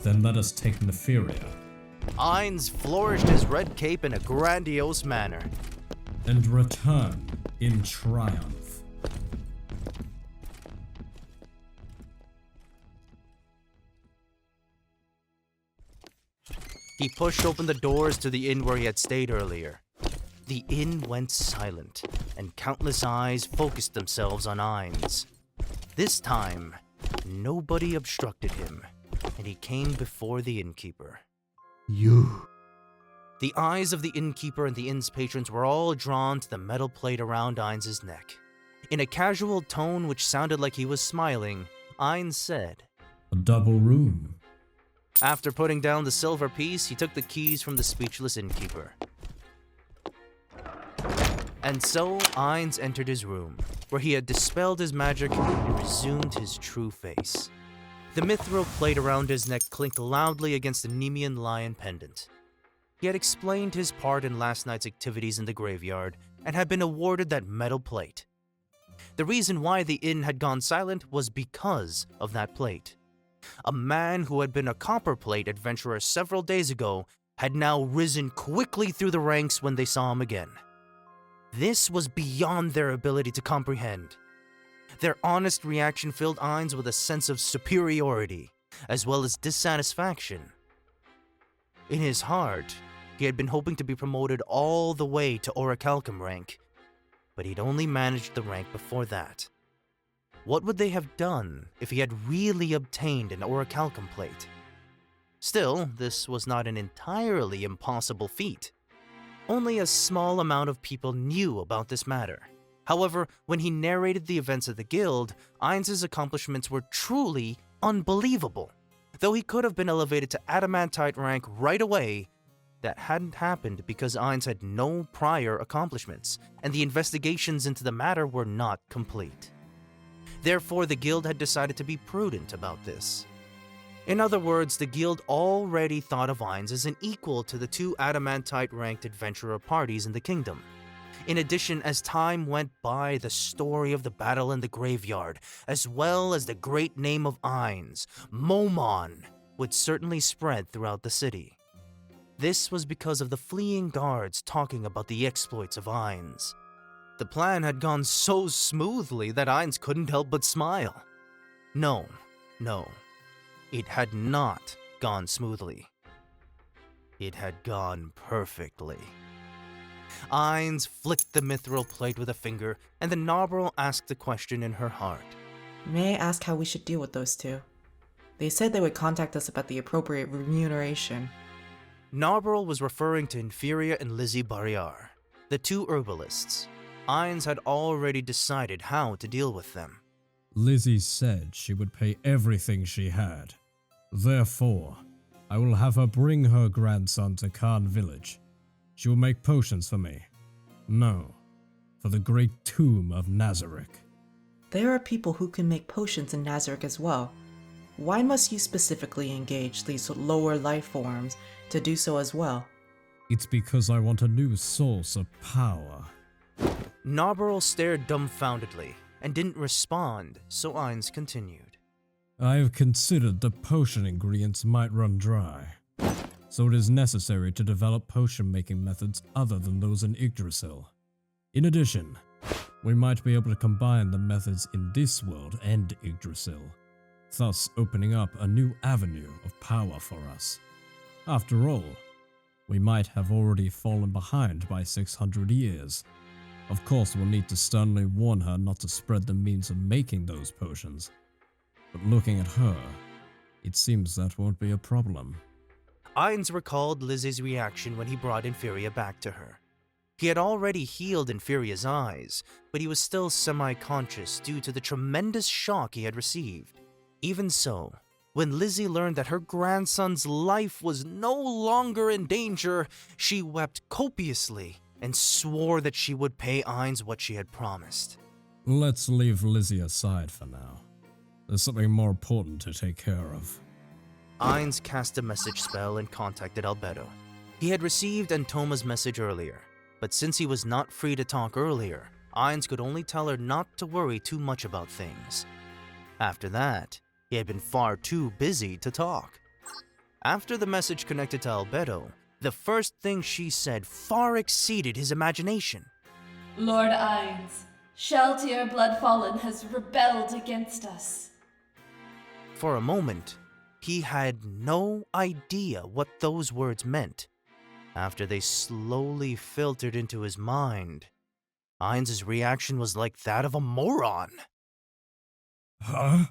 then let us take Nfirea. Ainz flourished his red cape in a grandiose manner. And return in triumph. He pushed open the doors to the inn where he had stayed earlier. The inn went silent, and countless eyes focused themselves on Ainz. This time, nobody obstructed him, and he came before the innkeeper. You. The eyes of the innkeeper and the inn's patrons were all drawn to the metal plate around Ainz' neck. In a casual tone which sounded like he was smiling, Ainz said, "A double room." After putting down the silver piece, he took the keys from the speechless innkeeper. And so, Ainz entered his room, where he had dispelled his magic and resumed his true face. The mithril plate around his neck clinked loudly against the Nemean lion pendant. He had explained his part in last night's activities in the graveyard, and had been awarded that metal plate. The reason why the inn had gone silent was because of that plate. A man who had been a copper plate adventurer several days ago had now risen quickly through the ranks when they saw him again. This was beyond their ability to comprehend. Their honest reaction filled Ainz with a sense of superiority, as well as dissatisfaction. In his heart, he had been hoping to be promoted all the way to Orichalcum rank, but he'd only managed the rank before that. What would they have done if he had really obtained an Orichalcum plate? Still, this was not an entirely impossible feat. Only a small amount of people knew about this matter. However, when he narrated the events of the guild, Ainz' accomplishments were truly unbelievable. Though he could have been elevated to adamantite rank right away, that hadn't happened because Ainz had no prior accomplishments, and the investigations into the matter were not complete. Therefore, the guild had decided to be prudent about this. In other words, the guild already thought of Ainz as an equal to the two adamantite-ranked adventurer parties in the kingdom. In addition, as time went by, the story of the battle in the graveyard, as well as the great name of Ainz, Momon, would certainly spread throughout the city. This was because of the fleeing guards talking about the exploits of Ainz. The plan had gone so smoothly that Ainz couldn't help but smile. No. It had not gone smoothly. It had gone perfectly. Ainz flicked the mithril plate with a finger, and the Narberal asked the question in her heart. May I ask how we should deal with those two? They said they would contact us about the appropriate remuneration. Narberal was referring to Nfirea and Lizzie Barriar, the two herbalists. Ainz had already decided how to deal with them. Lizzie said she would pay everything she had. Therefore, I will have her bring her grandson to Khan village. She will make potions for me. No, for the great tomb of Nazarick. There are people who can make potions in Nazarick as well. Why must you specifically engage these lower life forms to do so as well? It's because I want a new source of power. Narberal stared dumbfoundedly and didn't respond, so Ainz continued. I have considered the potion ingredients might run dry, so it is necessary to develop potion-making methods other than those in Yggdrasil. In addition, we might be able to combine the methods in this world and Yggdrasil, thus opening up a new avenue of power for us. After all, we might have already fallen behind by 600 years. Of course, we'll need to sternly warn her not to spread the means of making those potions. But looking at her, it seems that won't be a problem. Ainz recalled Lizzie's reaction when he brought Nfirea back to her. He had already healed Nfirea's eyes, but he was still semi-conscious due to the tremendous shock he had received. Even so, when Lizzie learned that her grandson's life was no longer in danger, she wept copiously and swore that she would pay Ainz what she had promised. Let's leave Lizzie aside for now. There's something more important to take care of. Ainz cast a message spell and contacted Albedo. He had received Antoma's message earlier, but since he was not free to talk earlier, Ainz could only tell her not to worry too much about things. After that, he had been far too busy to talk. After the message connected to Albedo, the first thing she said far exceeded his imagination. Lord Ainz, Sheltier Bloodfallen has rebelled against us. For a moment, he had no idea what those words meant. After they slowly filtered into his mind, Ainz' reaction was like that of a moron. Huh?